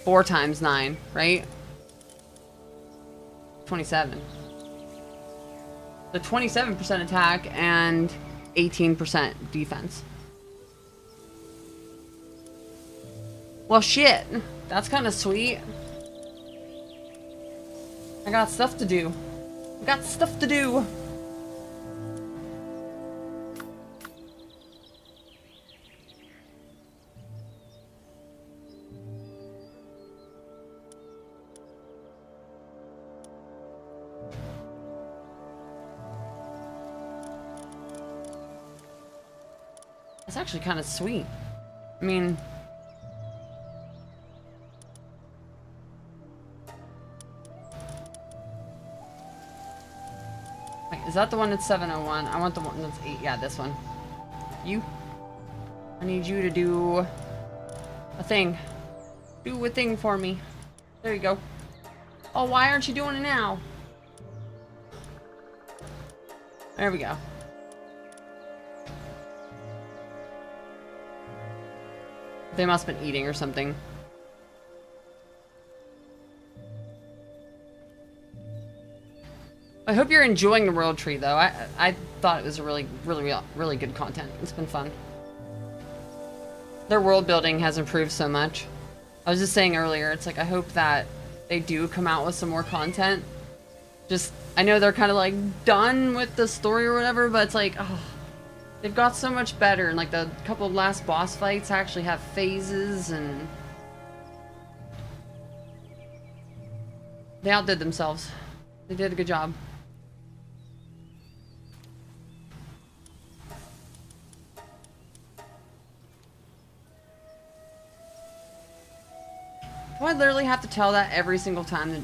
S1: 4 times 9, right? 27. So 27% attack and 18% defense. Well, shit. That's kind of sweet. I got stuff to do. I got stuff to do. That's actually kind of sweet. I mean... Wait, is that the one that's 701? I want the one that's 8. Yeah, this one. You. I need you to do a thing. Do a thing for me. There you go. Oh, why aren't you doing it now? There we go. They must have been eating or something. I hope you're enjoying the World Tree, though. I thought it was a really good content. It's been fun. Their world building has improved so much. I was just saying earlier, it's like, I hope that they do come out with some more content. Just, I know they're kind of like done with the story or whatever, but it's like, oh, they've got so much better. And like the couple of last boss fights actually have phases, and they outdid themselves. They did a good job. Do I literally have to tell that every single time? That,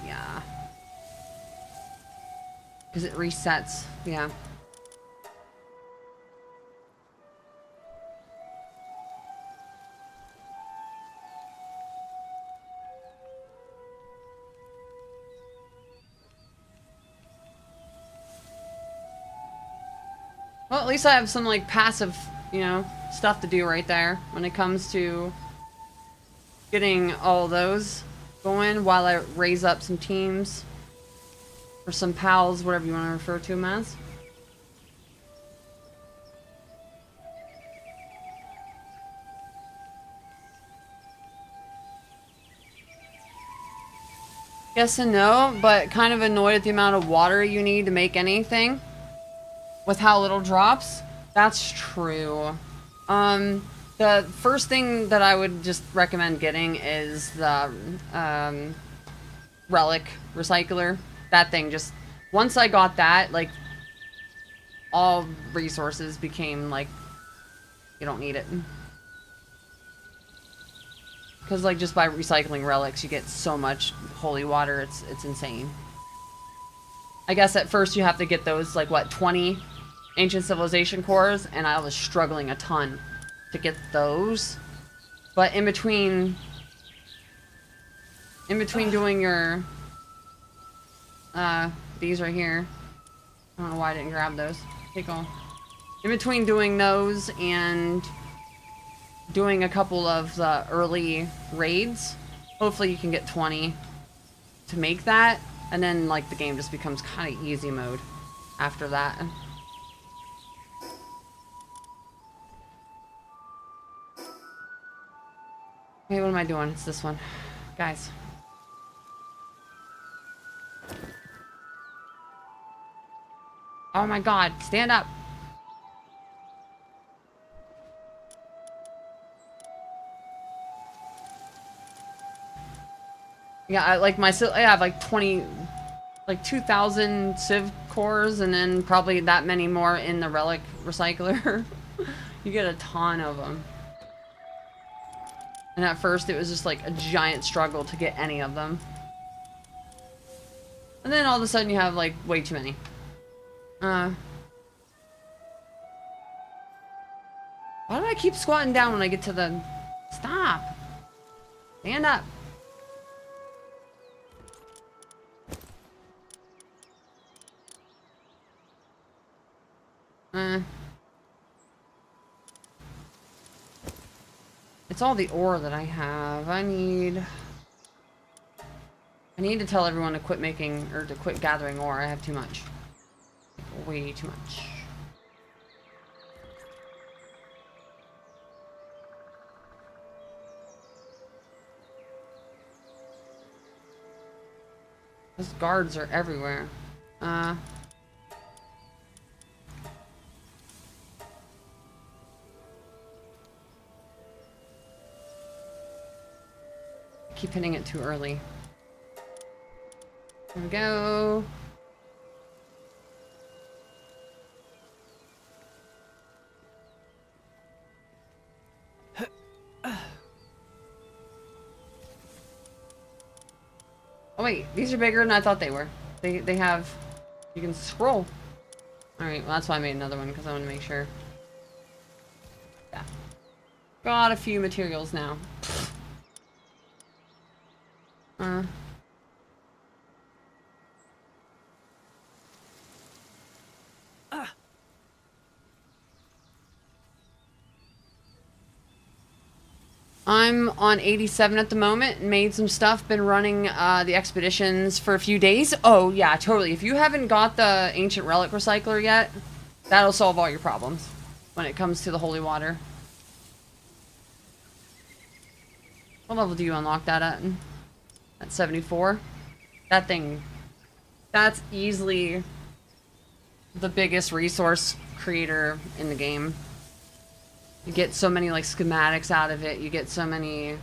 S1: yeah. Because it resets. Yeah. Well, at least I have some, like, passive, you know, stuff to do right there when it comes to getting all those going while I raise up some teams. Or some pals, whatever you want to refer to them as. Yes and no, but kind of annoyed at the amount of water you need to make anything. With how little drops. That's true. The first thing that I would just recommend getting is the relic recycler. That thing just, once I got that, like, all resources became like, you don't need it. Because like just by recycling relics you get so much holy water, it's insane. I guess at first you have to get those, like, what, 20 ancient civilization cores, and I was struggling a ton to get those. But in between doing your these right here, I don't know why I didn't grab those. Take all. In between doing those and doing a couple of the early raids, hopefully you can get 20 to make that, and then like the game just becomes kind of easy mode after that. Okay, what am I doing? It's this one. Guys. Oh my god, stand up. Yeah, I have like 20, like 2,000 Civ cores, and then probably that many more in the relic recycler. You get a ton of them. And at first it was just like a giant struggle to get any of them. And then all of a sudden you have like way too many. Why do I keep squatting down when I get to the... Stop! Stand up! It's all the ore that I have. I need to tell everyone to quit making, or to quit gathering ore. I have too much. Way too much. Those guards are everywhere. Keep hitting it too early. There we go. Oh wait, these are bigger than I thought they were. They have... You can scroll. Alright, well that's why I made another one, because I want to make sure. Yeah. Got a few materials now. I'm on 87 at the moment. Made some stuff. Been running the expeditions for a few days. Oh yeah, totally. If you haven't got the ancient relic recycler yet, that'll solve all your problems when it comes to the holy water. What level do you unlock that at? At 74? That thing, that's easily the biggest resource creator in the game. You get so many like schematics out of it. You get so many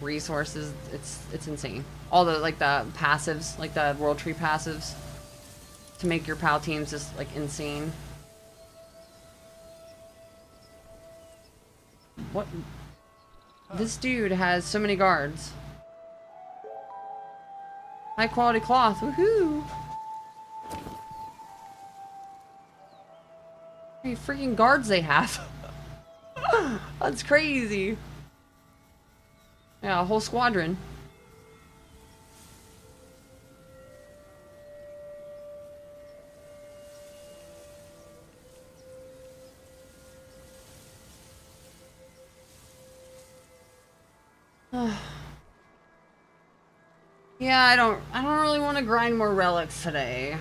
S1: resources. It's insane. All the like the passives, like the world tree passives, to make your POW teams just like insane. What? This dude has so many guards. High quality cloth. Woohoo! How many freaking guards they have? That's crazy. Yeah, a whole squadron. Yeah, I don't really want to grind more relics today.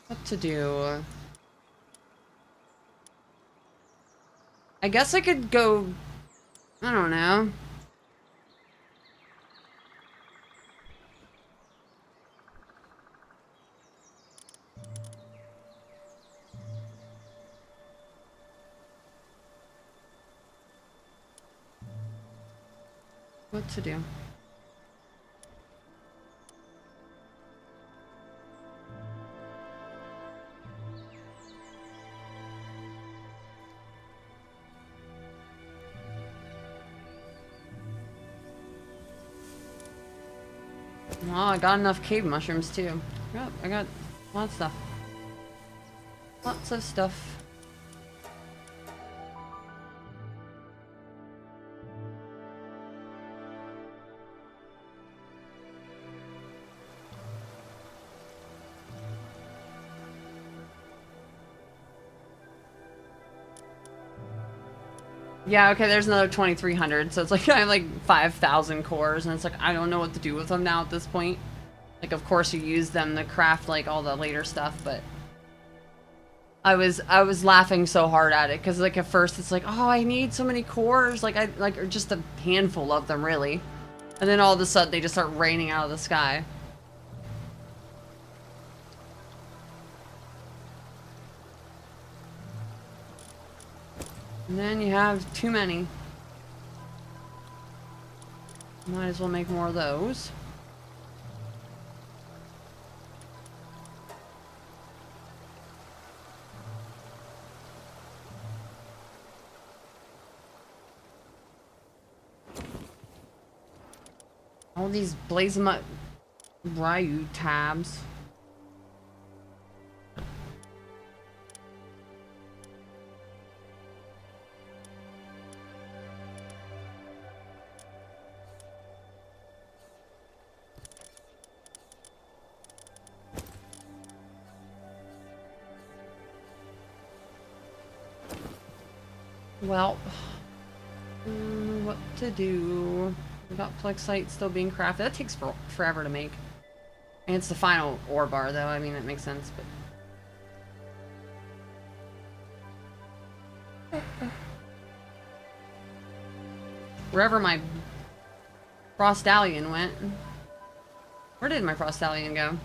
S1: What to do? I guess I could go... I don't know. What to do? Oh, I got enough cave mushrooms too. Yep, I got a lot of stuff. Lots of stuff. Yeah, okay, there's another 2,300, so it's like I have like 5,000 cores, and it's like I don't know what to do with them now at this point. Like, of course you use them to craft like all the later stuff, but I was laughing so hard at it because like at first it's like, oh, I need so many cores, like or just a handful of them really, and then all of a sudden they just start raining out of the sky. And then you have too many. Might as well make more of those. All these Blazemut Ryu tabs. Well, what to do? We got Plexite still being crafted. That takes forever to make. And it's the final ore bar, though. I mean, that makes sense, but... Wherever my Frostallion went. Where did my Frostallion go?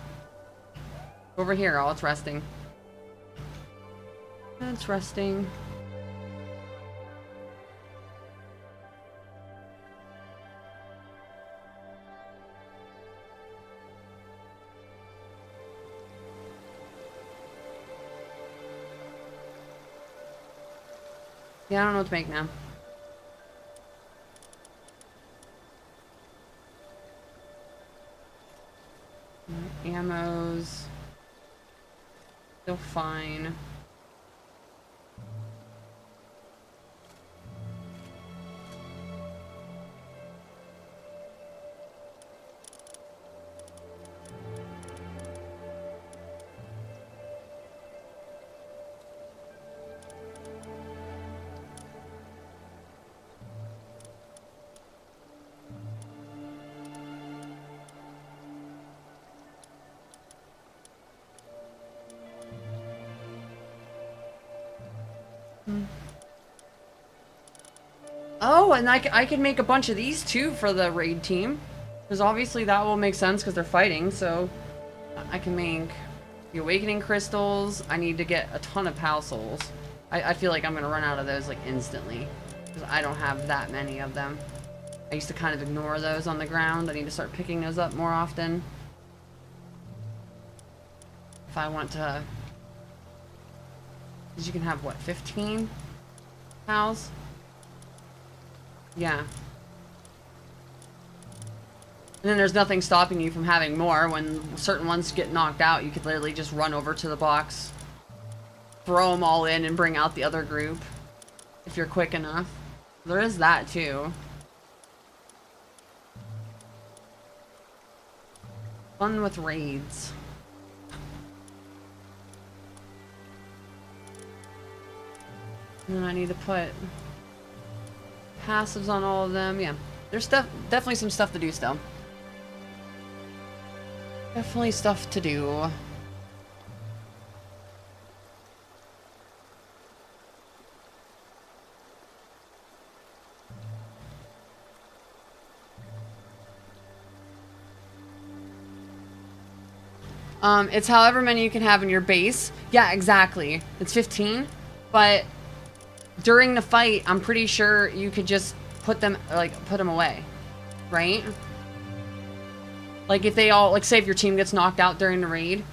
S1: Over here. Oh, it's resting. It's resting. Yeah, I don't know what to make now. Ammos. Still fine. Oh, and I could make a bunch of these too for the raid team. Because obviously that will make sense because they're fighting, so I can make the awakening crystals. I need to get a ton of PAL souls. I feel like I'm going to run out of those like instantly. Because I don't have that many of them. I used to kind of ignore those on the ground. I need to start picking those up more often. If I want to... Because you can have, what, 15 PALs? Yeah. And then there's nothing stopping you from having more. When certain ones get knocked out, you could literally just run over to the box, throw them all in, and bring out the other group. If you're quick enough. There is that, too. Fun with raids. And then I need to put passives on all of them. Yeah, there's definitely some stuff to do still. Definitely stuff to do. It's however many you can have in your base. Yeah, exactly. It's 15, but during the fight, I'm pretty sure you could just put them away, right? Like if they all, like say if your team gets knocked out during the raid,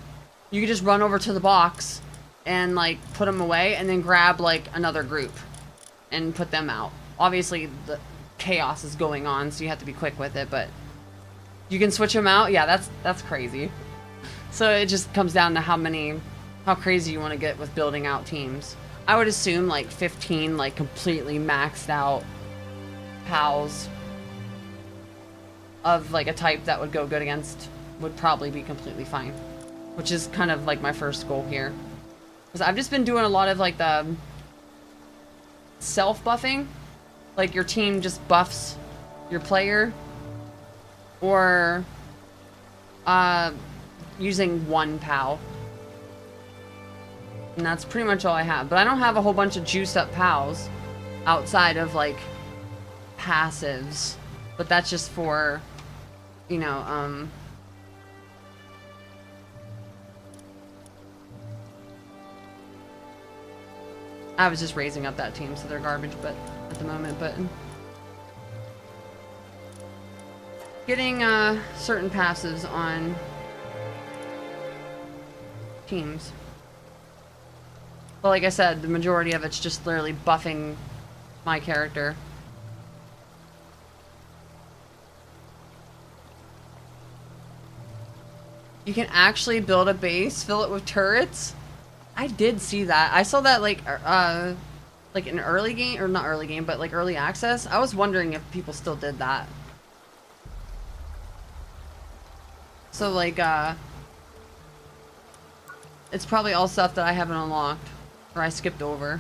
S1: you could just run over to the box and like put them away and then grab like another group and put them out. Obviously the chaos is going on, so you have to be quick with it, but you can switch them out. Yeah, that's crazy. So it just comes down to how many how crazy you want to get with building out teams. I would assume like 15 like completely maxed out pals of like a type that would go good against would probably be completely fine, which is kind of like my first goal here, because I've just been doing a lot of like the self buffing, like your team just buffs your player, or using one pal, and that's pretty much all I have. But I don't have a whole bunch of juiced up pals outside of like passives, but that's just for, you know, I was just raising up that team, so they're garbage, but at the moment, but getting certain passives on teams. But like I said, the majority of it's just literally buffing my character. You can actually build a base, fill it with turrets. I did see that. I saw that like in early game, or not early game, but like early access. I was wondering if people still did that. So like it's probably all stuff that I haven't unlocked or I skipped over.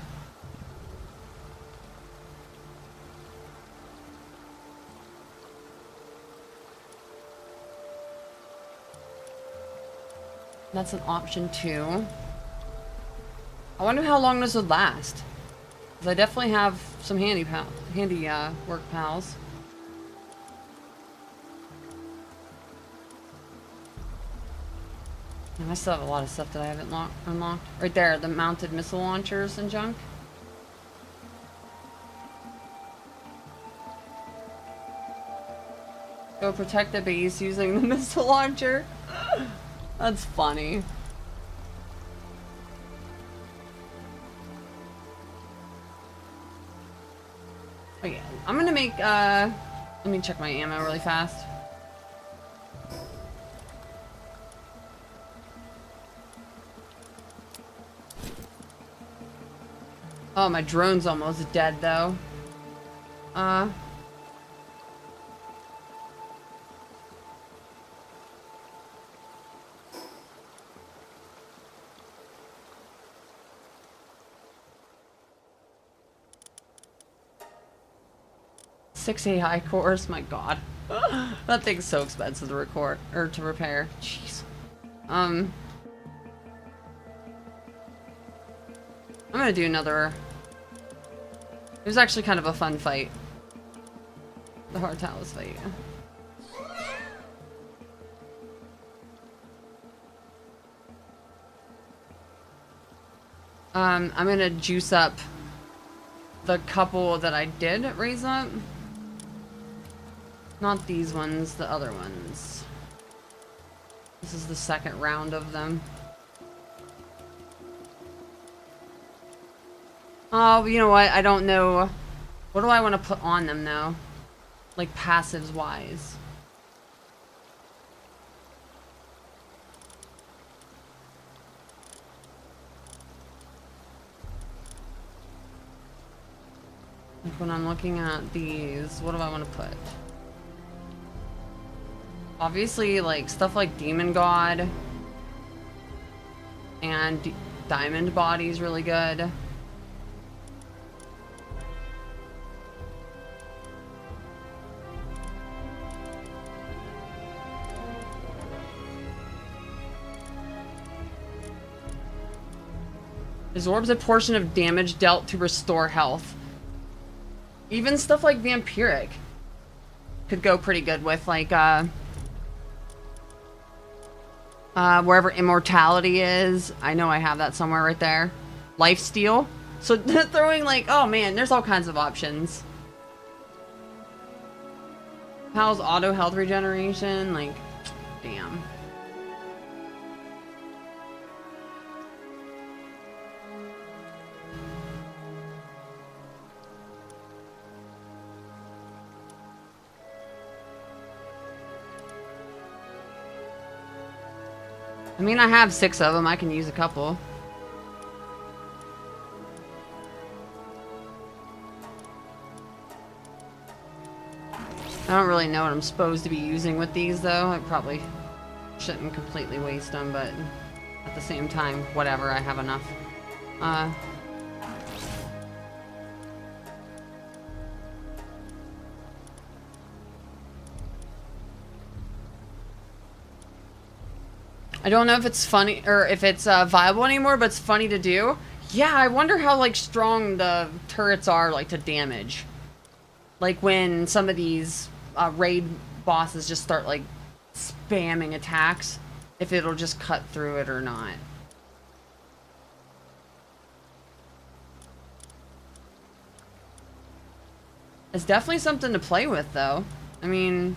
S1: That's an option too. I wonder how long this would last. 'Cause I definitely have some handy work pals. And I still have a lot of stuff that I haven't unlocked. Right there, the mounted missile launchers and junk. Go protect the base using the missile launcher. That's funny. Oh yeah, I'm gonna make, let me check my ammo really fast. Oh, my drone's almost dead though. 6 AI cores, my god. That thing's so expensive to record, or to repair. Jeez. I'm gonna do another. It was actually kind of a fun fight. The Hard Talus fight. I'm gonna juice up the couple that I did raise up. Not these ones, the other ones. This is the second round of them. Oh, you know what? I don't know. What do I want to put on them though? Like passives wise. Like when I'm looking at these, what do I want to put? Obviously, like stuff like Demon God and Diamond Body is really good. Absorbs a portion of damage dealt to restore health. Even stuff like Vampiric could go pretty good with, like, wherever Immortality is. I know I have that somewhere right there. Lifesteal. So throwing, like, oh man, there's all kinds of options. How's auto health regeneration? Like, damn. I mean, I have 6 of them. I can use a couple. I don't really know what I'm supposed to be using with these, though. I probably shouldn't completely waste them, but at the same time, whatever, I have enough. I don't know if it's funny, or if it's viable anymore, but it's funny to do. Yeah, I wonder how, like, strong the turrets are, like, to damage. Like, when some of these raid bosses just start, like, spamming attacks, if it'll just cut through it or not. It's definitely something to play with, though. I mean,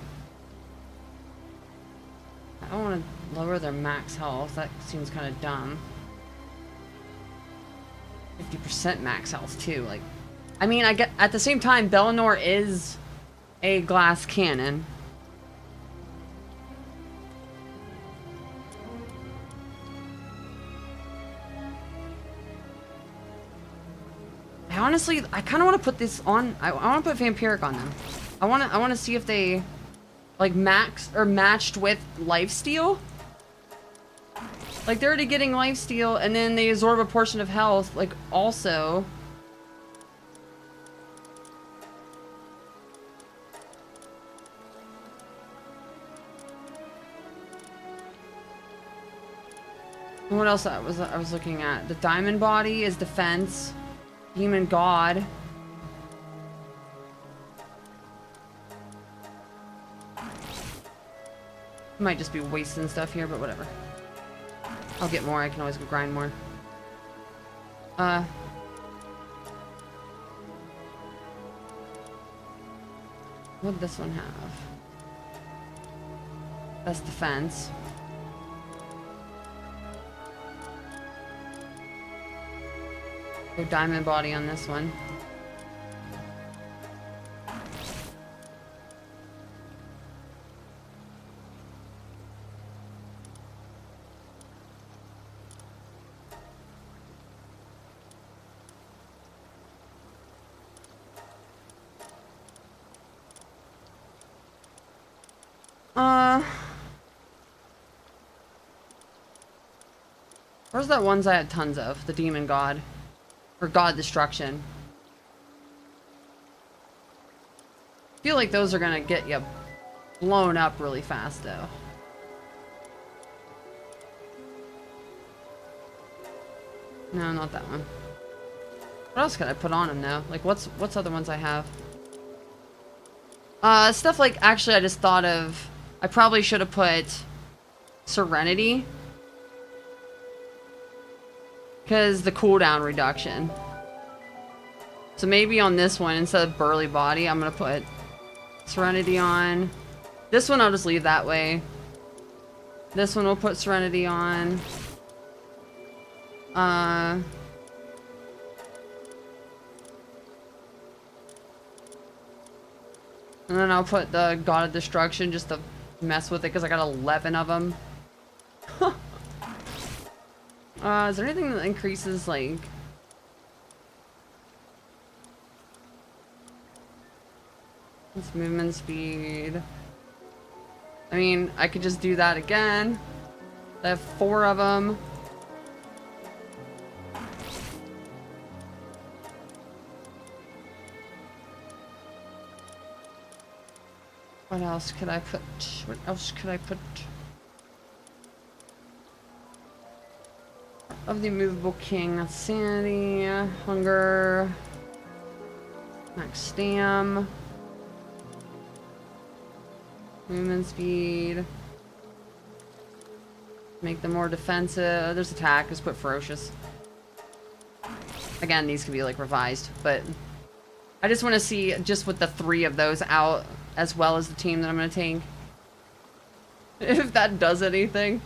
S1: I don't want to lower their max health. That seems kind of dumb. 50% max health, too. Like, I mean, I get at the same time, Bellinor is a glass cannon. Honestly, I kind of want to put this on. I want to put Vampiric on them. I want to see if they like max or matched with lifesteal. Like they're already getting lifesteal, and then they absorb a portion of health. Like also. What else I was looking at? The Diamond Body is defense. Demon God. Might just be wasting stuff here, but whatever. I'll get more. I can always go grind more. What'd this one have? That's defense. Go Diamond Body on this one. Where's that ones I had tons of? The Demon God. Or God Destruction. I feel like those are gonna get you blown up really fast, though. No, not that one. What else could I put on him, though? Like, what's other ones I have? Stuff like, actually, I just thought of... I probably should have put Serenity. Because the cooldown reduction. So maybe on this one, instead of Burly Body, I'm going to put Serenity on. This one I'll just leave that way. This one we'll put Serenity on. And then I'll put the God of Destruction just to mess with it because I got 11 of them. Is there anything that increases, like... It's movement speed. I mean, I could just do that again. I have 4 of them. What else could I put? What else could I put? Of the Immovable King, Sanity, Hunger, Max Stam, Movement Speed, make them more defensive. There's Attack, just put Ferocious. Again, these could be like revised, but I just want to see just with the 3 of those out, as well as the team that I'm going to take. If that does anything.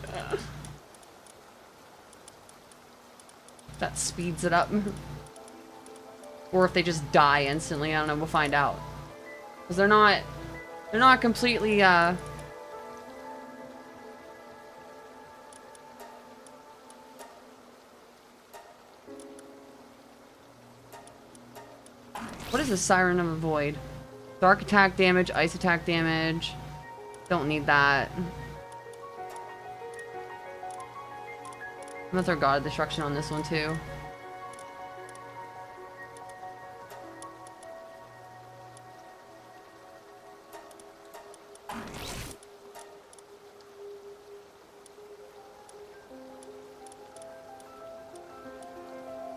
S1: That speeds it up. Or if they just die instantly, I don't know, we'll find out. Because they're not completely, What is the Siren of a Void? Dark attack damage, ice attack damage. Don't need that. I'm gonna throw God of Destruction on this one too.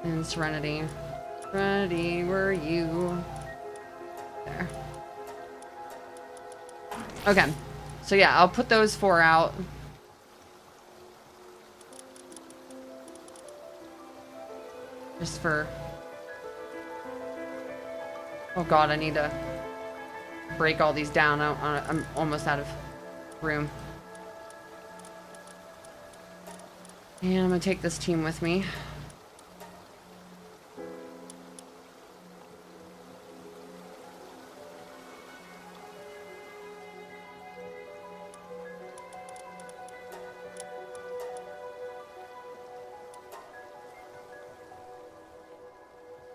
S1: And Serenity. Serenity, where are you? There. Okay. So yeah, I'll put those 4 out. Just for... Oh god, I need to break all these down. I'm almost out of room. And I'm gonna take this team with me.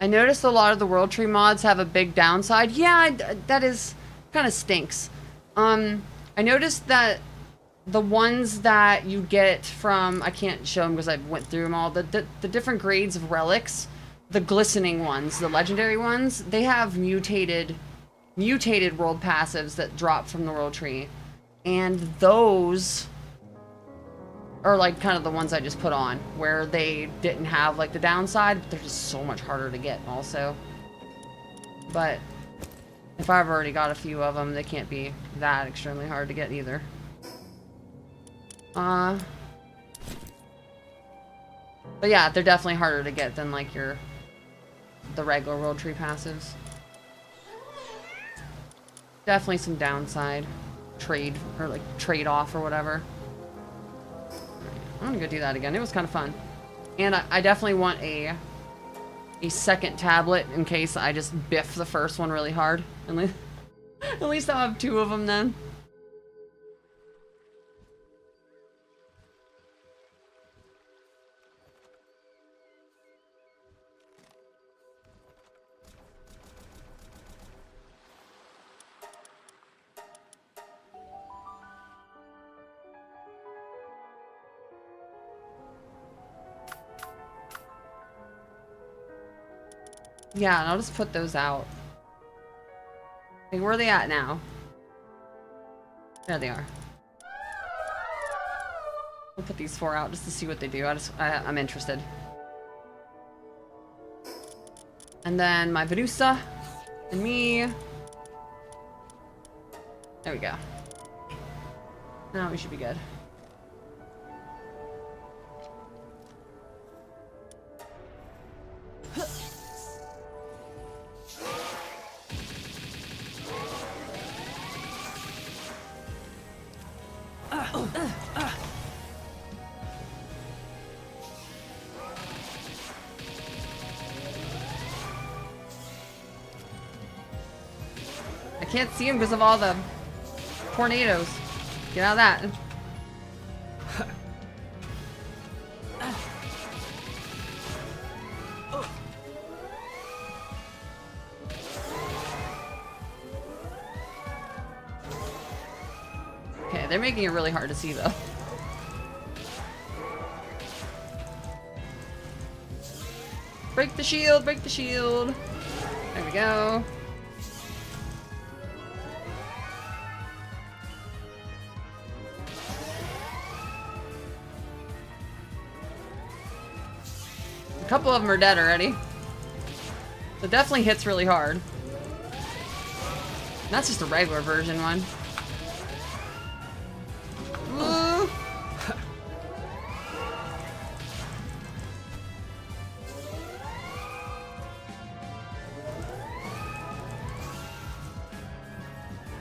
S1: I noticed a lot of the World Tree mods have a big downside. Yeah, that is kind of stinks. I noticed that the ones that you get from, I can't show them because I went through them all, the different grades of relics, the glistening ones, the legendary ones, they have mutated world passives that drop from the World Tree. And those are like kind of the ones I just put on, where they didn't have like the downside, but they're just so much harder to get also. But if I've already got a few of them, they can't be that extremely hard to get either. But yeah, they're definitely harder to get than like the regular World Tree passives. Definitely some downside trade, or like trade off or whatever. I'm gonna go do that again. It was kind of fun. And I definitely want a second tablet in case I just biff the first one really hard. At least I'll have 2 of them then. Yeah, and I'll just put those out. Hey, where are they at now? There they are. We'll put these 4 out just to see what they do. I'm interested. And then my Venusa and me. There we go. Now we should be good. I can't see him because of all the tornadoes. Get out of that. Okay, they're making it really hard to see though. Break the shield, break the shield. There we go. A couple of them are dead already. It definitely hits really hard. That's just a regular version one. Ooh.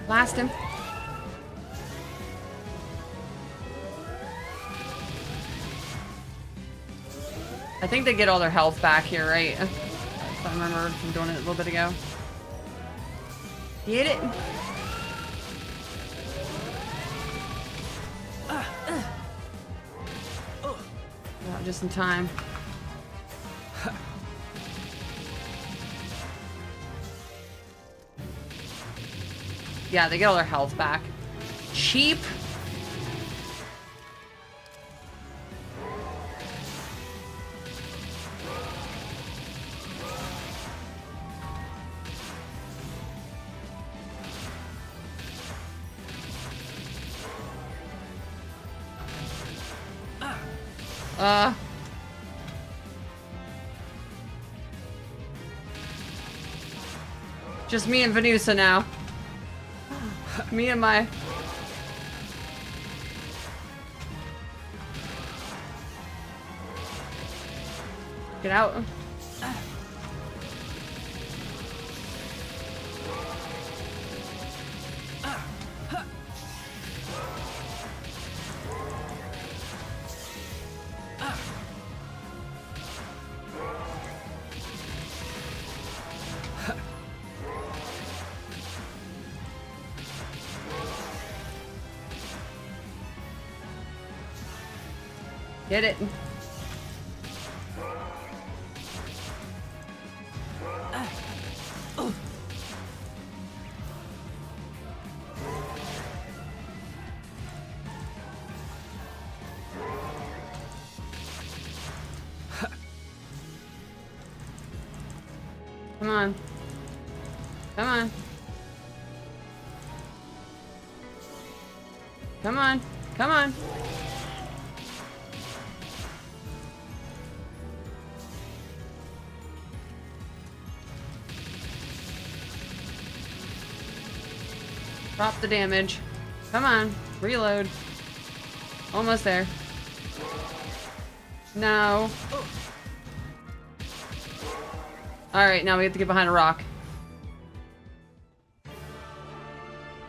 S1: Blast him. I think they get all their health back here, right? If I remember from doing it a little bit ago. Get it? Not just in time. Yeah, they get all their health back. Cheap. Just me and Venusa now. Me and my... Get out. Get it. Come on. Come on. Come on. Come on. Drop the damage. Come on. Reload. Almost there. No. Alright, now we have to get behind a rock.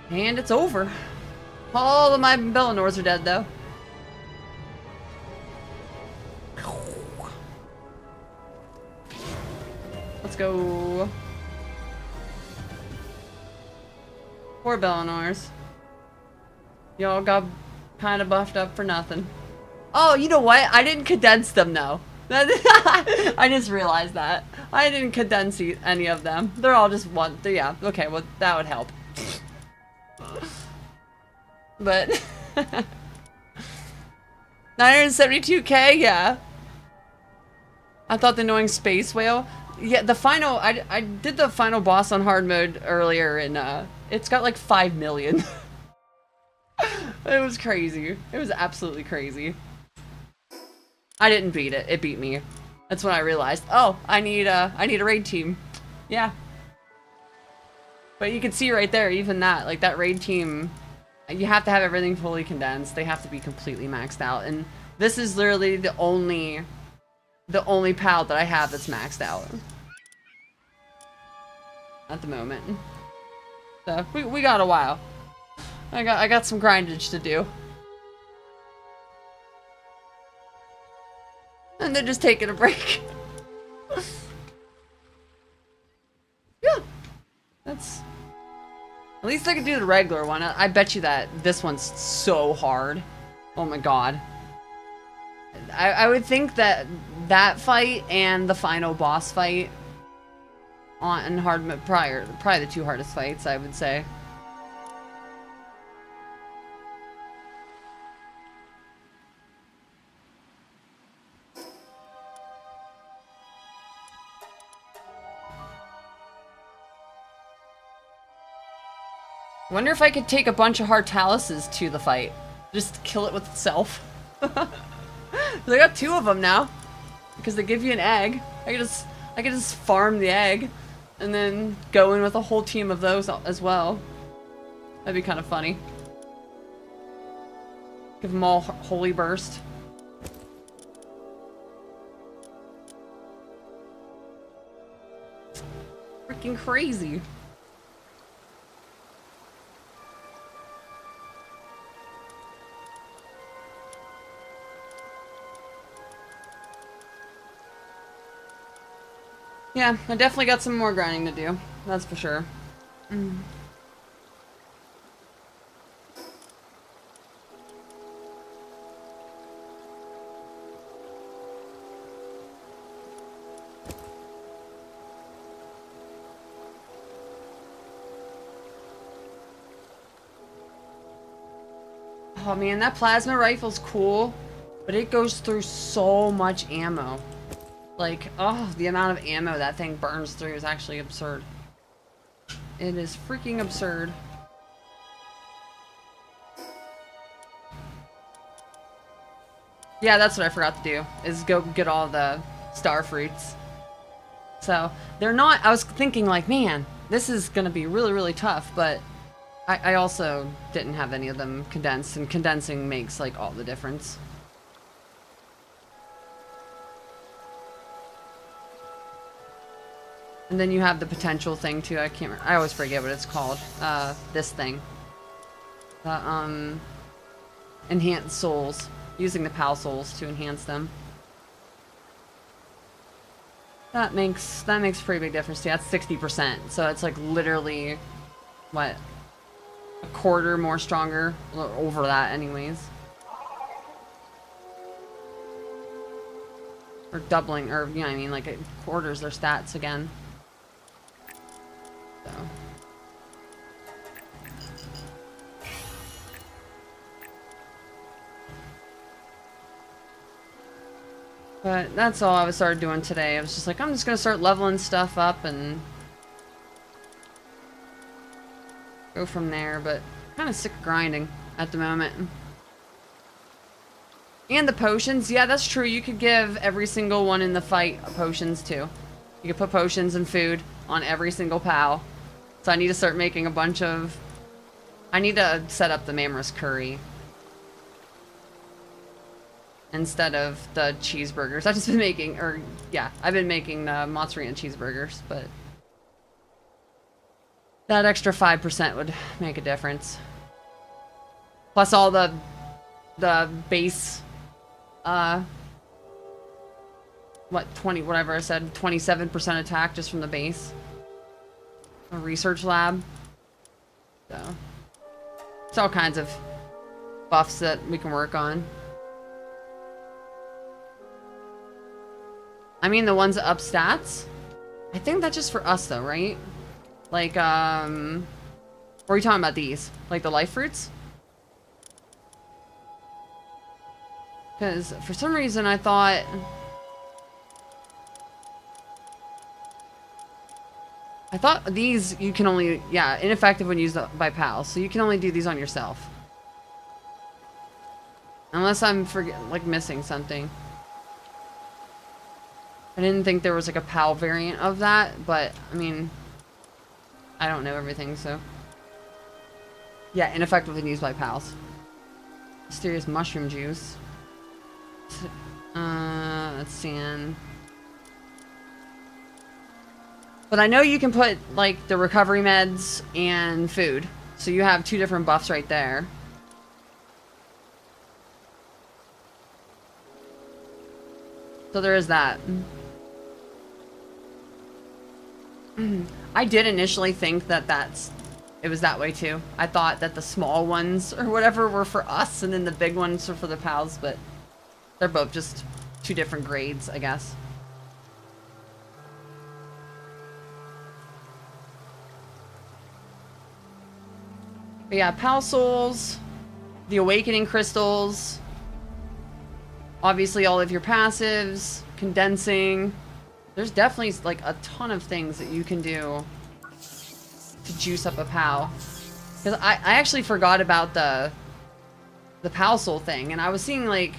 S1: And it's over. All of my Bellinors are dead, though. Let's go. Poor Bellinors. Y'all got kind of buffed up for nothing. Oh, you know what? I didn't condense them, though. I just realized that. I didn't condense any of them. They're all just one. Yeah, okay, well, that would help. But 972k, yeah. I thought the annoying space whale. Yeah, the final. I did the final boss on hard mode earlier, and it's got like 5 million. It was crazy. It was absolutely crazy. I didn't beat it. It beat me. That's when I realized. Oh, I need a raid team. Yeah. But you can see right there, even that, like that raid team. You have to have everything fully condensed. They have to be completely maxed out, and this is literally the only pal that I have that's maxed out at the moment. So we got a while. I got some grindage to do, and they're just taking a break. Yeah, that's. At least I could do the regular one. I bet you that this one's so hard. Oh my god. I would think that that fight and the final boss fight on hard mode probably the two hardest fights, I would say. Wonder if I could take a bunch of Hartalises to the fight. Just kill it with itself. I got 2 of them now. Because they give you an egg. I could just farm the egg. And then go in with a whole team of those as well. That'd be kind of funny. Give them all Holy Burst. Freaking crazy. Yeah, I definitely got some more grinding to do. That's for sure. Oh man, that plasma rifle's cool, but it goes through so much ammo. Like, oh, the amount of ammo that thing burns through is actually absurd. It is freaking absurd. Yeah, that's what I forgot to do, is go get all the star fruits. So, they're not, I was thinking like, man, this is gonna be really, really tough, but I also didn't have any of them condensed, and condensing makes like all the difference. And then you have the potential thing too, I can't remember, I always forget what it's called, this thing. The, enhanced souls. Using the PAL souls to enhance them. That makes a pretty big difference too. That's 60%. So it's like literally, what, a quarter more stronger? Over that anyways. Or doubling, or you know what I mean, like it quarters their stats again. So. But that's all I started doing today. I was just like, I'm just gonna start leveling stuff up and go from there, but kind of sick of grinding at the moment. And the potions, yeah, that's true. You could give every single one in the fight potions too. You could put potions and food on every single PAL. So I need to start making a bunch of... I need to set up the Mammoth curry instead of the cheeseburgers. I've just been making, or yeah, I've been making the mozzarella cheeseburgers, but that extra 5% would make a difference. Plus all the base, what, 20, whatever I said, 27% attack just from the base. A research lab. So, it's all kinds of buffs that we can work on. I mean, the ones that up stats? I think that's just for us though, right? Like, what are we talking about these? Like the life fruits? Because for some reason I thought... these you can only... Yeah, ineffective when used by pals. So you can only do these on yourself. Unless I'm like missing something. I didn't think there was like a PAL variant of that, but I mean, I don't know everything, so. Yeah, ineffective when used by pals. Mysterious mushroom juice. That's sand. But I know you can put like the recovery meds and food. So you have two different buffs right there. So there is that. I did initially think that it was that way too. I thought that the small ones or whatever were for us and then the big ones are for the pals, but they're both just two different grades, I guess. But yeah, PAL souls, the awakening crystals, obviously all of your passives, condensing. There's definitely like a ton of things that you can do to juice up a PAL. Because I actually forgot about the PAL soul thing, and I was seeing like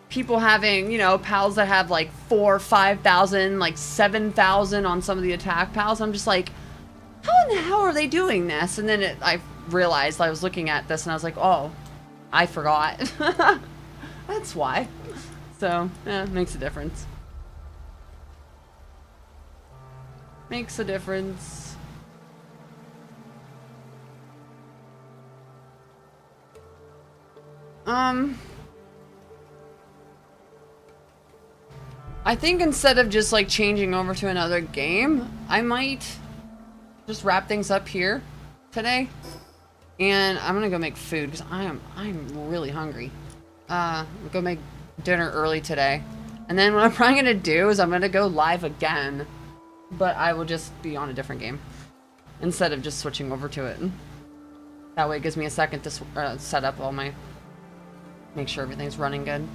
S1: people having, you know, PALs that have like 4,000, 5,000, like 7,000 on some of the attack PALs. I'm just like, how in the hell are they doing this? And then I realized I was looking at this and I was like, oh, I forgot. That's why. So, yeah, it makes a difference. Makes a difference. I think instead of just like changing over to another game, I might just wrap things up here today. And I'm gonna go make food because I'm really hungry. Go make dinner early today. And then what I'm probably gonna do is I'm gonna go live again. But I will just be on a different game instead of just switching over to it. That way it gives me a second to set up all my make sure everything's running good.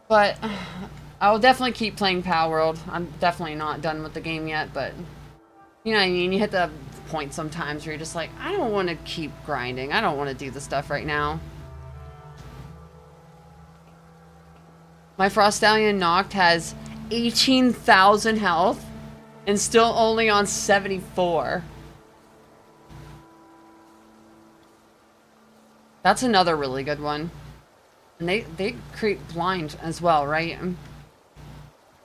S1: But I'll definitely keep playing Palworld. I'm definitely not done with the game yet, but you know what I mean? You hit the point sometimes where you're just like, I don't want to keep grinding. I don't want to do the stuff right now. My Frost Stallion Noct has 18,000 health and still only on 74. That's another really good one. And they create blind as well, right?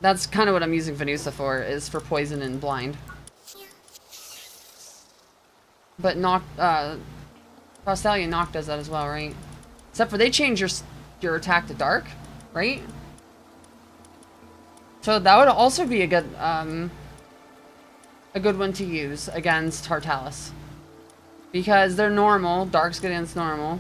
S1: That's kind of what I'm using Venusa for, is for poison and blind. But Frost Stallion Noct does that as well, right? Except for they change your attack to dark, right? So that would also be a good one to use against Tartalis. Because they're normal, dark's good against normal.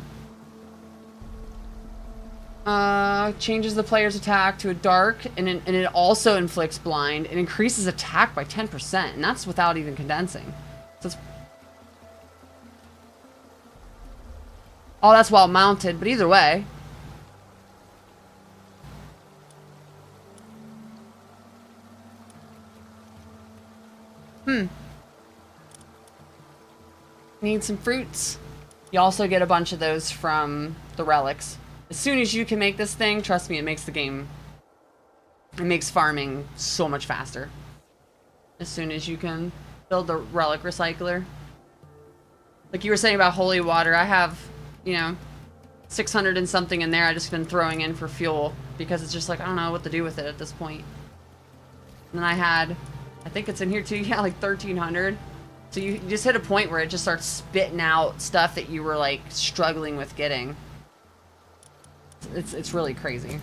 S1: Changes the player's attack to a dark, and it also inflicts blind. It increases attack by 10%, and that's without even condensing. So it's... Oh, that's while mounted, but either way. Need some fruits. You also get a bunch of those from the relics. As soon as you can make this thing, trust me, it makes the game... It makes farming so much faster. As soon as you can build the relic recycler. Like you were saying about holy water, I have, you know, 600 and something in there. I just been throwing in for fuel because it's just like, I don't know what to do with it at this point. And then I had, I think it's in here too, yeah, like 1,300. So you just hit a point where it just starts spitting out stuff that you were like struggling with getting. It's really crazy.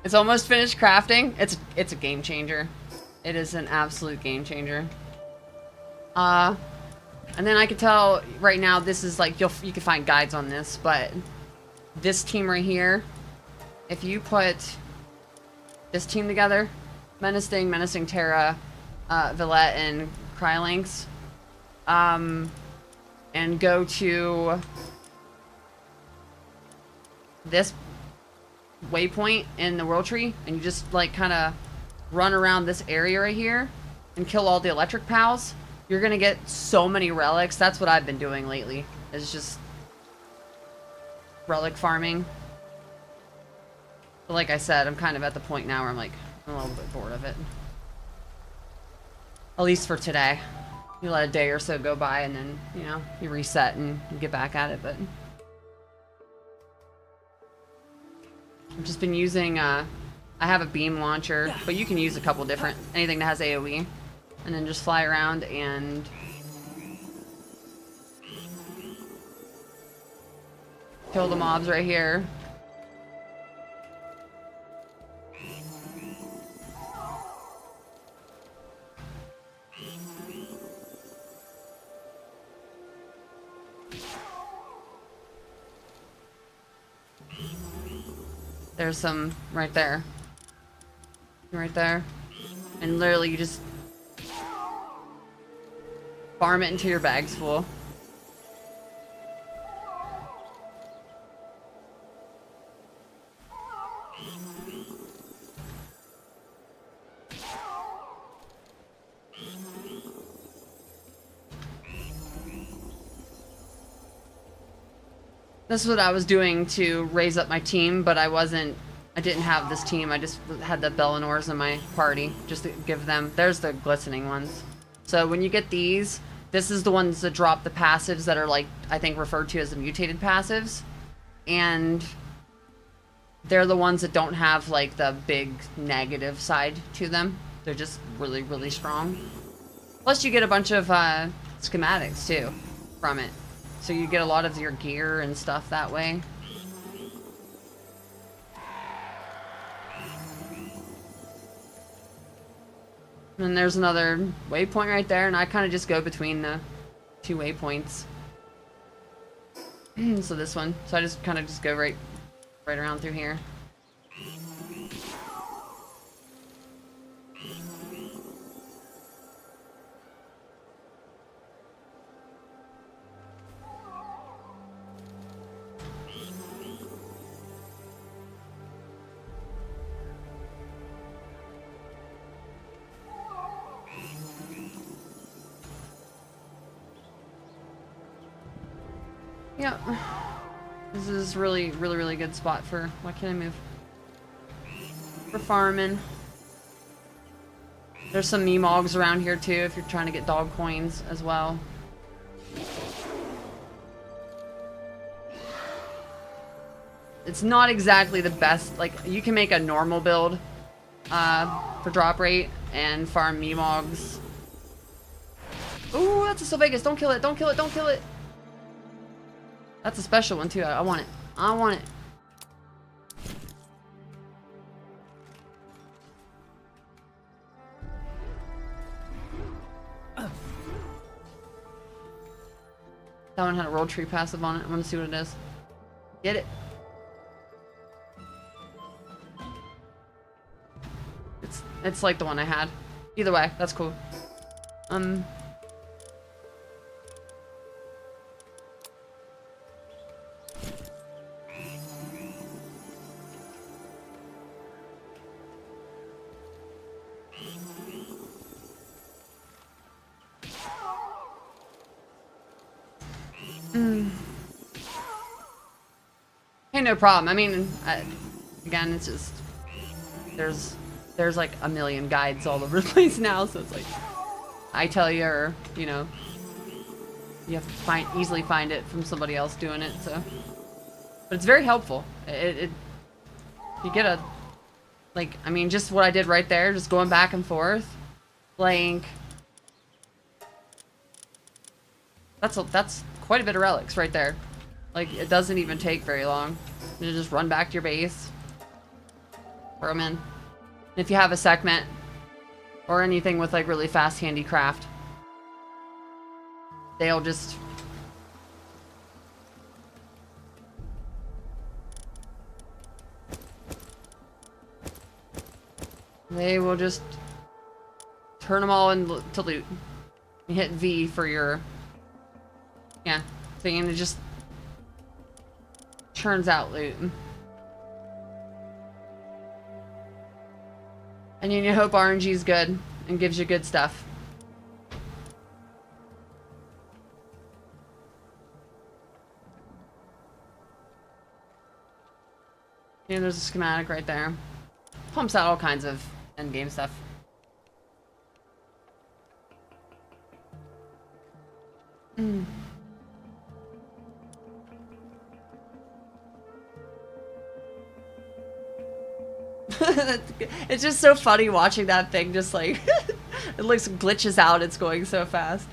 S1: It's almost finished crafting. It's a game changer. It is an absolute game changer. And then I can tell right now this is like you can find guides on this, but this team right here, if you put this team together, Menacing Terra, Villette, and Cryolinx, and go to this waypoint in the world tree, and you just like kind of run around this area right here and kill all the electric pals, you're gonna get so many relics. That's what I've been doing lately, is just relic farming. But like I said, I'm kind of at the point now where I'm like, I'm a little bit bored of it. At least for today. You let a day or so go by and then, you know, you reset and you get back at it, but I've just been using, I have a beam launcher, but you can use a couple different, anything that has AoE. And then just fly around and kill the mobs right here. There's some right there. Right there. And literally you just farm it until your bag's full. This is what I was doing to raise up my team, but I didn't have this team. I just had the Bellinors in my party, just to give them, there's the glistening ones. So when you get these, this is the ones that drop the passives that are like, I think referred to as the mutated passives. And they're the ones that don't have like the big negative side to them. They're just really, really strong. Plus you get a bunch of schematics too from it. So you get a lot of your gear and stuff that way. And there's another waypoint right there, and I kind of just go between the 2 waypoints. So this one. So I just kind of just go right around through here. Yep. This is really good spot for... Why can't I move? For farming. There's some Memogs around here too if you're trying to get dog coins as well. It's not exactly the best, like, you can make a normal build for drop rate and farm Memogs. Ooh, that's a Sylvegus. Don't kill it, don't kill it, don't kill it. That's a special one too. I want it. I want it. That one had a roll tree passive on it. I want to see what it is. Get it. It's like the one I had. Either way, that's cool. Hey, no problem. I mean, again, it's just there's like a million guides all over the place now, so it's like I tell you, or you know, you have to easily find it from somebody else doing it. So, but it's very helpful. You get a like, I mean, just what I did right there, just going back and forth, blank. That's quite a bit of relics right there. Like, it doesn't even take very long. You just run back to your base. Throw them in. If you have a segment or anything with like really fast handicraft, they'll just turn them all into loot. You hit V for your thing, and it just churns out loot. And you hope RNG is good and gives you good stuff. Yeah, there's a schematic right there. Pumps out all kinds of endgame stuff. It's just so funny watching that thing just like it looks glitches out. It's going so fast.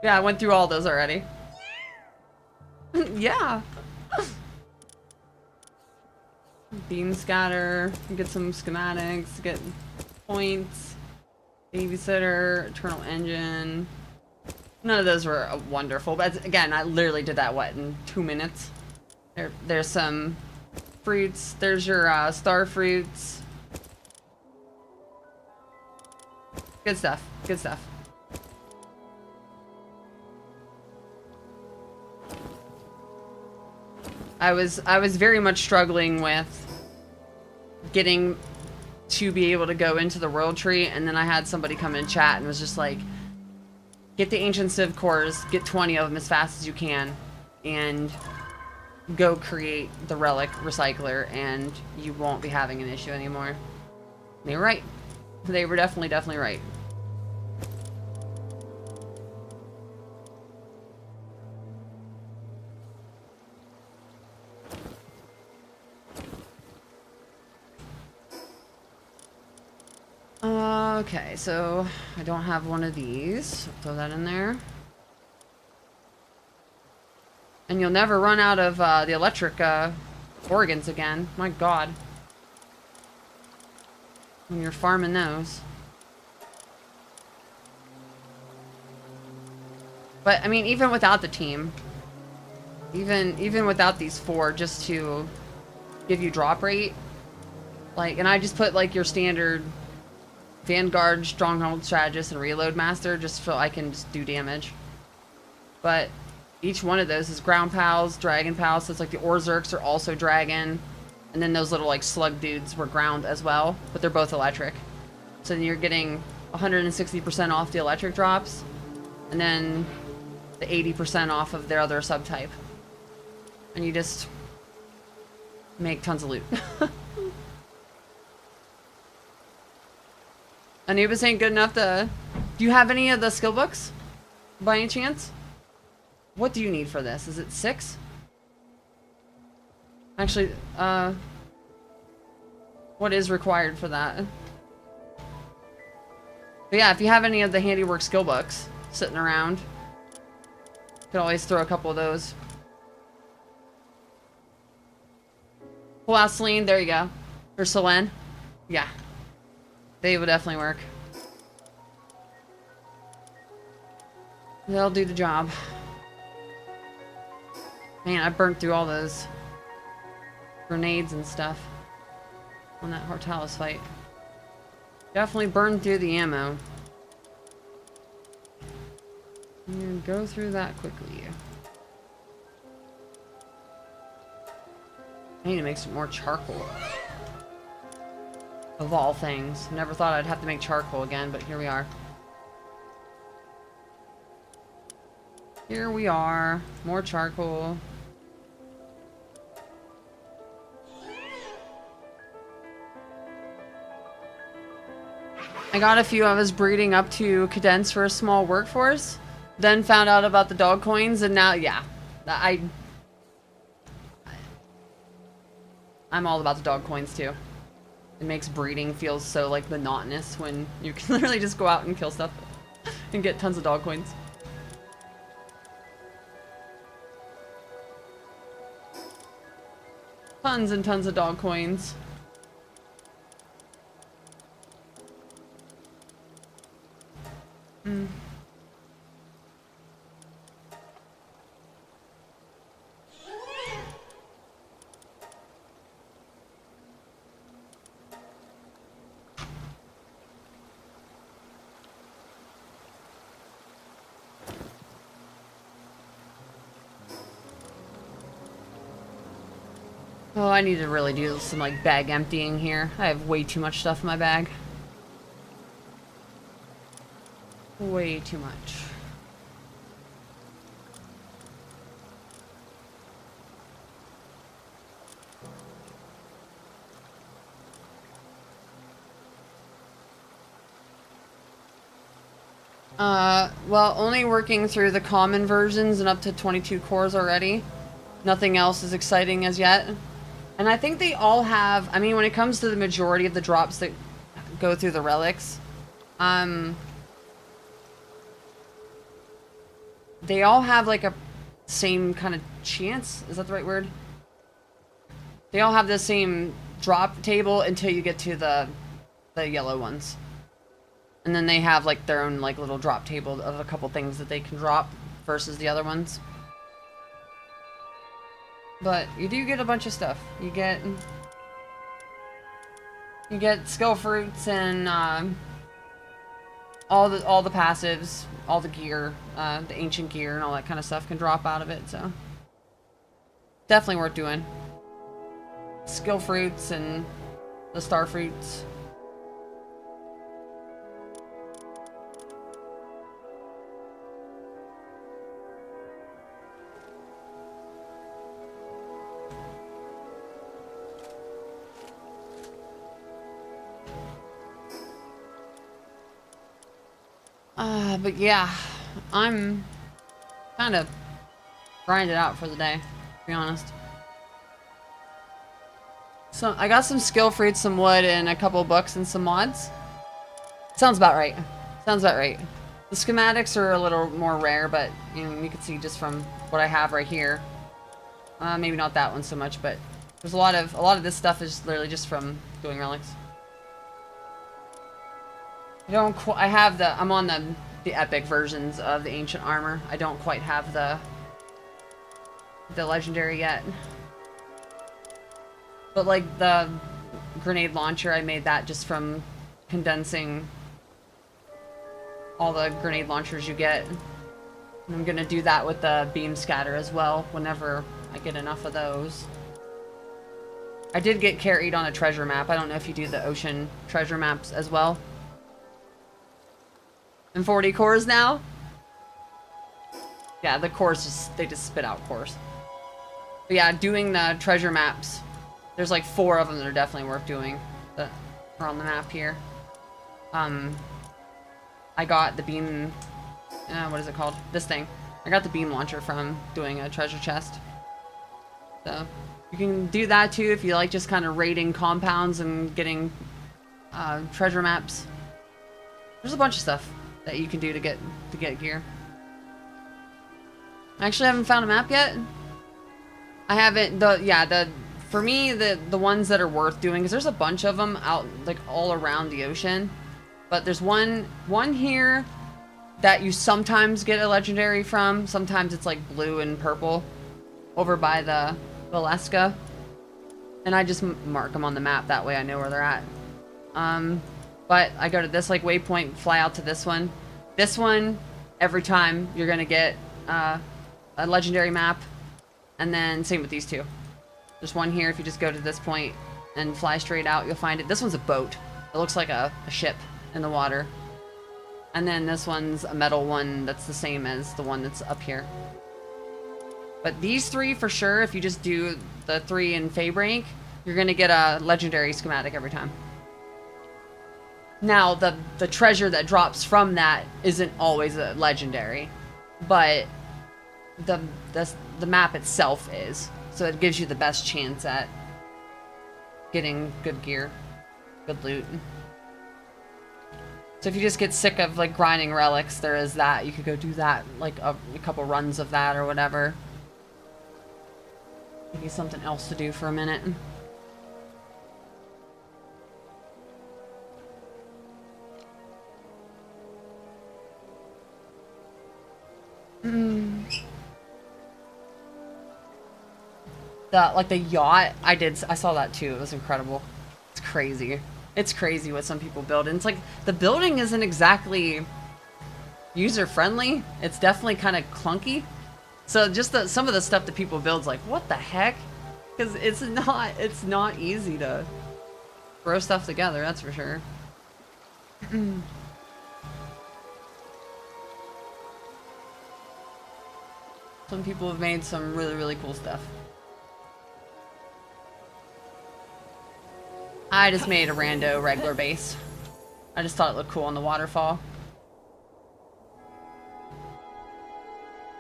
S1: Yeah, I went through all those already. Yeah. Beam scatter, get some schematics, get points, babysitter, eternal engine. None of those were wonderful, but again, I literally did that what in 2 minutes. There's some fruits. There's your star fruits. Good stuff. Good stuff. I was very much struggling with getting to be able to go into the world tree, and then I had somebody come in chat and was just like, get the ancient civ cores, get 20 of them as fast as you can, and go create the relic recycler, and you won't be having an issue anymore. They were right. They were definitely right. Okay, so I don't have one of these. Throw that in there. And you'll never run out of the electric organs again. My god. when you're farming those. But I mean, even without the team, even without these 4, just to give you drop rate, like, and I just put like your standard Vanguard, Stronghold Strategist, and Reload Master, just so I can just do damage. But each one of those is Ground Pals, Dragon Pals, so it's like the Orzerks are also Dragon, and then those little like slug dudes were ground as well, but they're both electric. So then you're getting 160% off the electric drops, and then the 80% off of their other subtype. And you just make tons of loot. Anubis ain't good enough to... Do you have any of the skill books? By any chance? What do you need for this? Is it 6? Actually, what is required for that? But yeah, if you have any of the handiwork skill books sitting around, you could always throw a couple of those. Pull out Celine, there you go. Or Selene. Yeah. They would definitely work. They'll do the job. Man, I burnt through all those grenades and stuff on that Hortalis fight. Definitely burned through the ammo. And go through that quickly. I need to make some more charcoal. Of all things. Never thought I'd have to make charcoal again, but here we are. Here we are. More charcoal. I got a few. I was breeding up to Cadence for a small workforce. Then found out about the dog coins, and now, yeah. I'm all about the dog coins, too. It makes breeding feel so, like, monotonous when you can literally just go out and kill stuff and get tons of dog coins. Tons and tons of dog coins. Hmm. Oh, I need to really do some, like, bag emptying here. I have way too much stuff in my bag. Way too much. Well, only working through the common versions and up to 22 cores already. Nothing else is exciting as yet. And I think they all have, I mean, when it comes to the majority of the drops that go through the relics, they all have like a same kind of chance. Is that the right word? They all have the same drop table until you get to the yellow ones. And then they have like their own like little drop table of a couple things that they can drop versus the other ones. But you do get a bunch of stuff. You get skill fruits and all the passives, all the gear, the ancient gear and all that kind of stuff can drop out of it. So definitely worth doing. Skill fruits and the star fruits. But yeah, I'm kind of grinded out for the day, to be honest. So I got some skill fruits, some wood, and a couple books and some mods. Sounds about right. Sounds about right. The schematics are a little more rare, but you know, you can see just from what I have right here. Maybe not that one so much, but there's a lot of this stuff is literally just from doing relics. I have I'm on the epic versions of the ancient armor. I don't quite have the legendary yet. But like the grenade launcher, I made that just from condensing all the grenade launchers you get. And I'm gonna do that with the beam scatter as well, whenever I get enough of those. I did get carried on a treasure map. I don't know if you do the ocean treasure maps as well. And 40 cores now? Yeah, the cores they just spit out cores. But yeah, doing the treasure maps, there's like 4 of them that are definitely worth doing that are on the map here. I got the beam, what is it called? This thing. I got the beam launcher from doing a treasure chest. So you can do that too if you like just kind of raiding compounds and getting treasure maps. There's a bunch of stuff that you can do to get gear. I actually haven't found a map yet. I haven't. For me, the ones that are worth doing, because there's a bunch of them out like all around the ocean, but there's one here that you sometimes get a legendary from. Sometimes it's like blue and purple over by the Valeska, and I just mark them on the map, that way I know where they're at. But I go to this like waypoint, fly out to this one. This one, every time you're gonna get a legendary map, and then same with these two. There's one here, if you just go to this point and fly straight out, you'll find it. This one's a boat. It looks like a ship in the water. And then this one's a metal one that's the same as the one that's up here. But these 3 for sure, if you just do the 3 in Fae rank, you're gonna get a legendary schematic every time. Now, the treasure that drops from that isn't always a legendary, but the map itself is. So it gives you the best chance at getting good gear, good loot. So if you just get sick of like grinding relics, there is that. You could go do that, like a couple runs of that or whatever. Maybe something else to do for a minute. The yacht, I saw that too. It was incredible. It's crazy. It's crazy what some people build. And it's like, the building isn't exactly user-friendly. It's definitely kind of clunky. So just some of the stuff that people build is like, what the heck? Because it's not easy to throw stuff together, that's for sure. Some people have made some really, really cool stuff. I just made a rando regular base. I just thought it looked cool on the waterfall.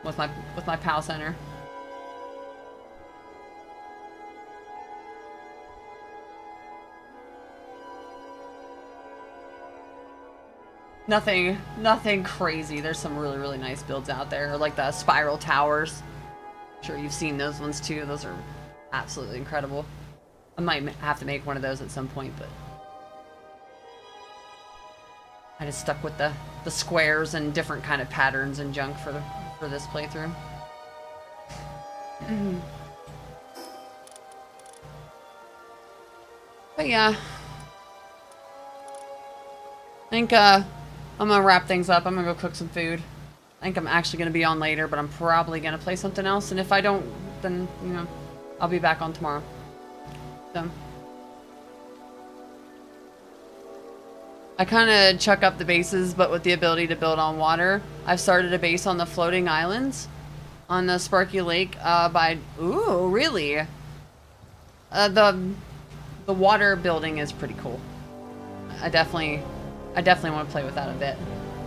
S1: With my POW center. Nothing crazy. There's some really, really nice builds out there. Like the spiral towers. I'm sure you've seen those ones too. Those are absolutely incredible. I might have to make one of those at some point, but I just stuck with the squares and different kind of patterns and junk for this playthrough. But yeah, I think I'm gonna wrap things up. I'm gonna go cook some food. I think I'm actually gonna be on later, but I'm probably gonna play something else. And if I don't, then you know, I'll be back on tomorrow. So I kind of chuck up the bases, but with the ability to build on water. I've started a base on the floating islands on the Sparky Lake ooh, really? The water building is pretty cool. I definitely want to play with that a bit,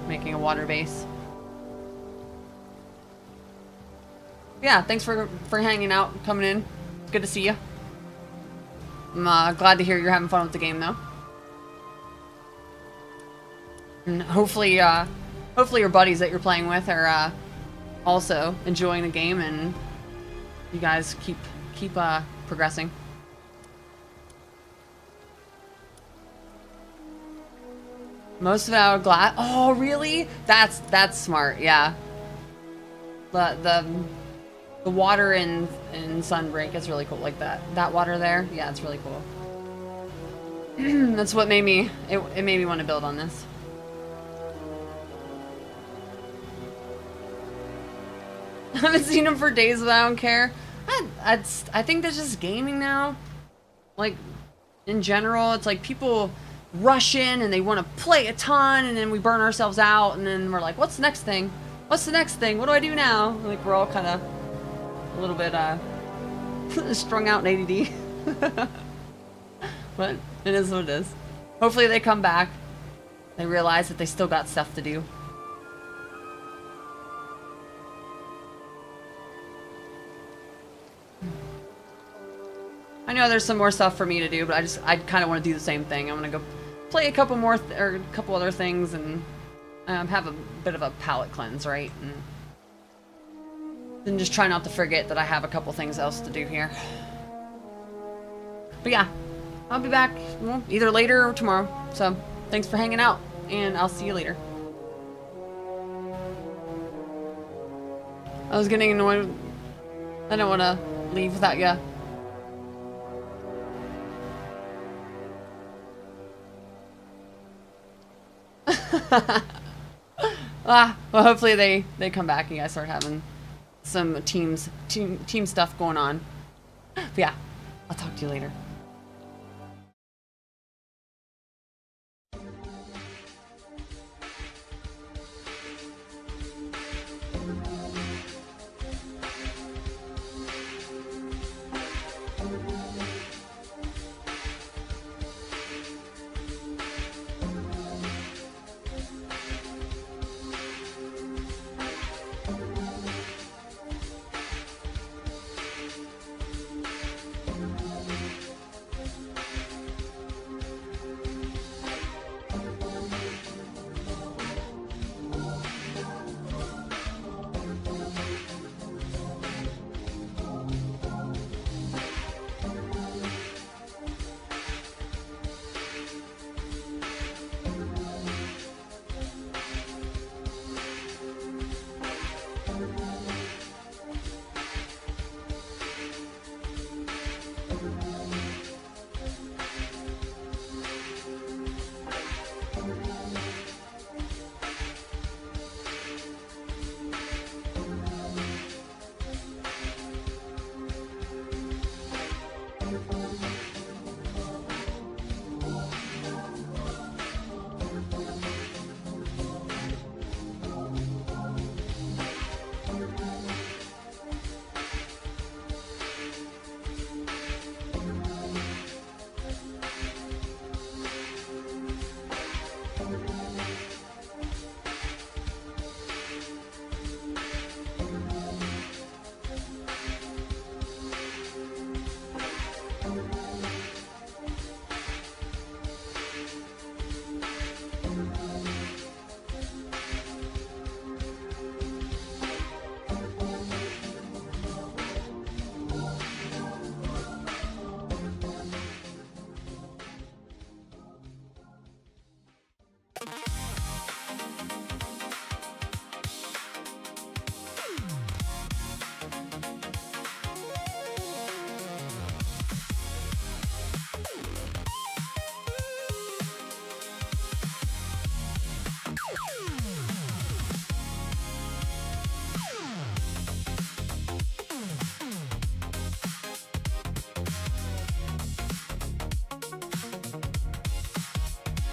S1: making a water base. Yeah, thanks for hanging out, coming in. It's good to see you. I'm glad to hear you're having fun with the game, though. And hopefully your buddies that you're playing with are also enjoying the game, and you guys keep progressing. Most of it out of glass. Oh, really? That's smart. Yeah. The water in Sunbreak is really cool. Like that water there. Yeah, it's really cool. That's what made me. It made me want to build on this. I haven't seen them for days, but I don't care. I think that's just gaming now. Like, in general, it's like people rush in and they want to play a ton, and then we burn ourselves out, and then we're like, what's the next thing? What's the next thing? What do I do now? Like, we're all kind of a little bit strung out in ADD. But it is what it is. Hopefully they come back. They realize that they still got stuff to do. I know there's some more stuff for me to do, but I kind of want to do the same thing. I want to go play a couple more or a couple other things and have a bit of a palate cleanse, right? And then just try not to forget that I have a couple things else to do here. But yeah, I'll be back either later or tomorrow. So thanks for hanging out, and I'll see you later. I was getting annoyed. I don't want to leave without you. Well, hopefully they come back and you guys start having some team stuff going on. But yeah, I'll talk to you later.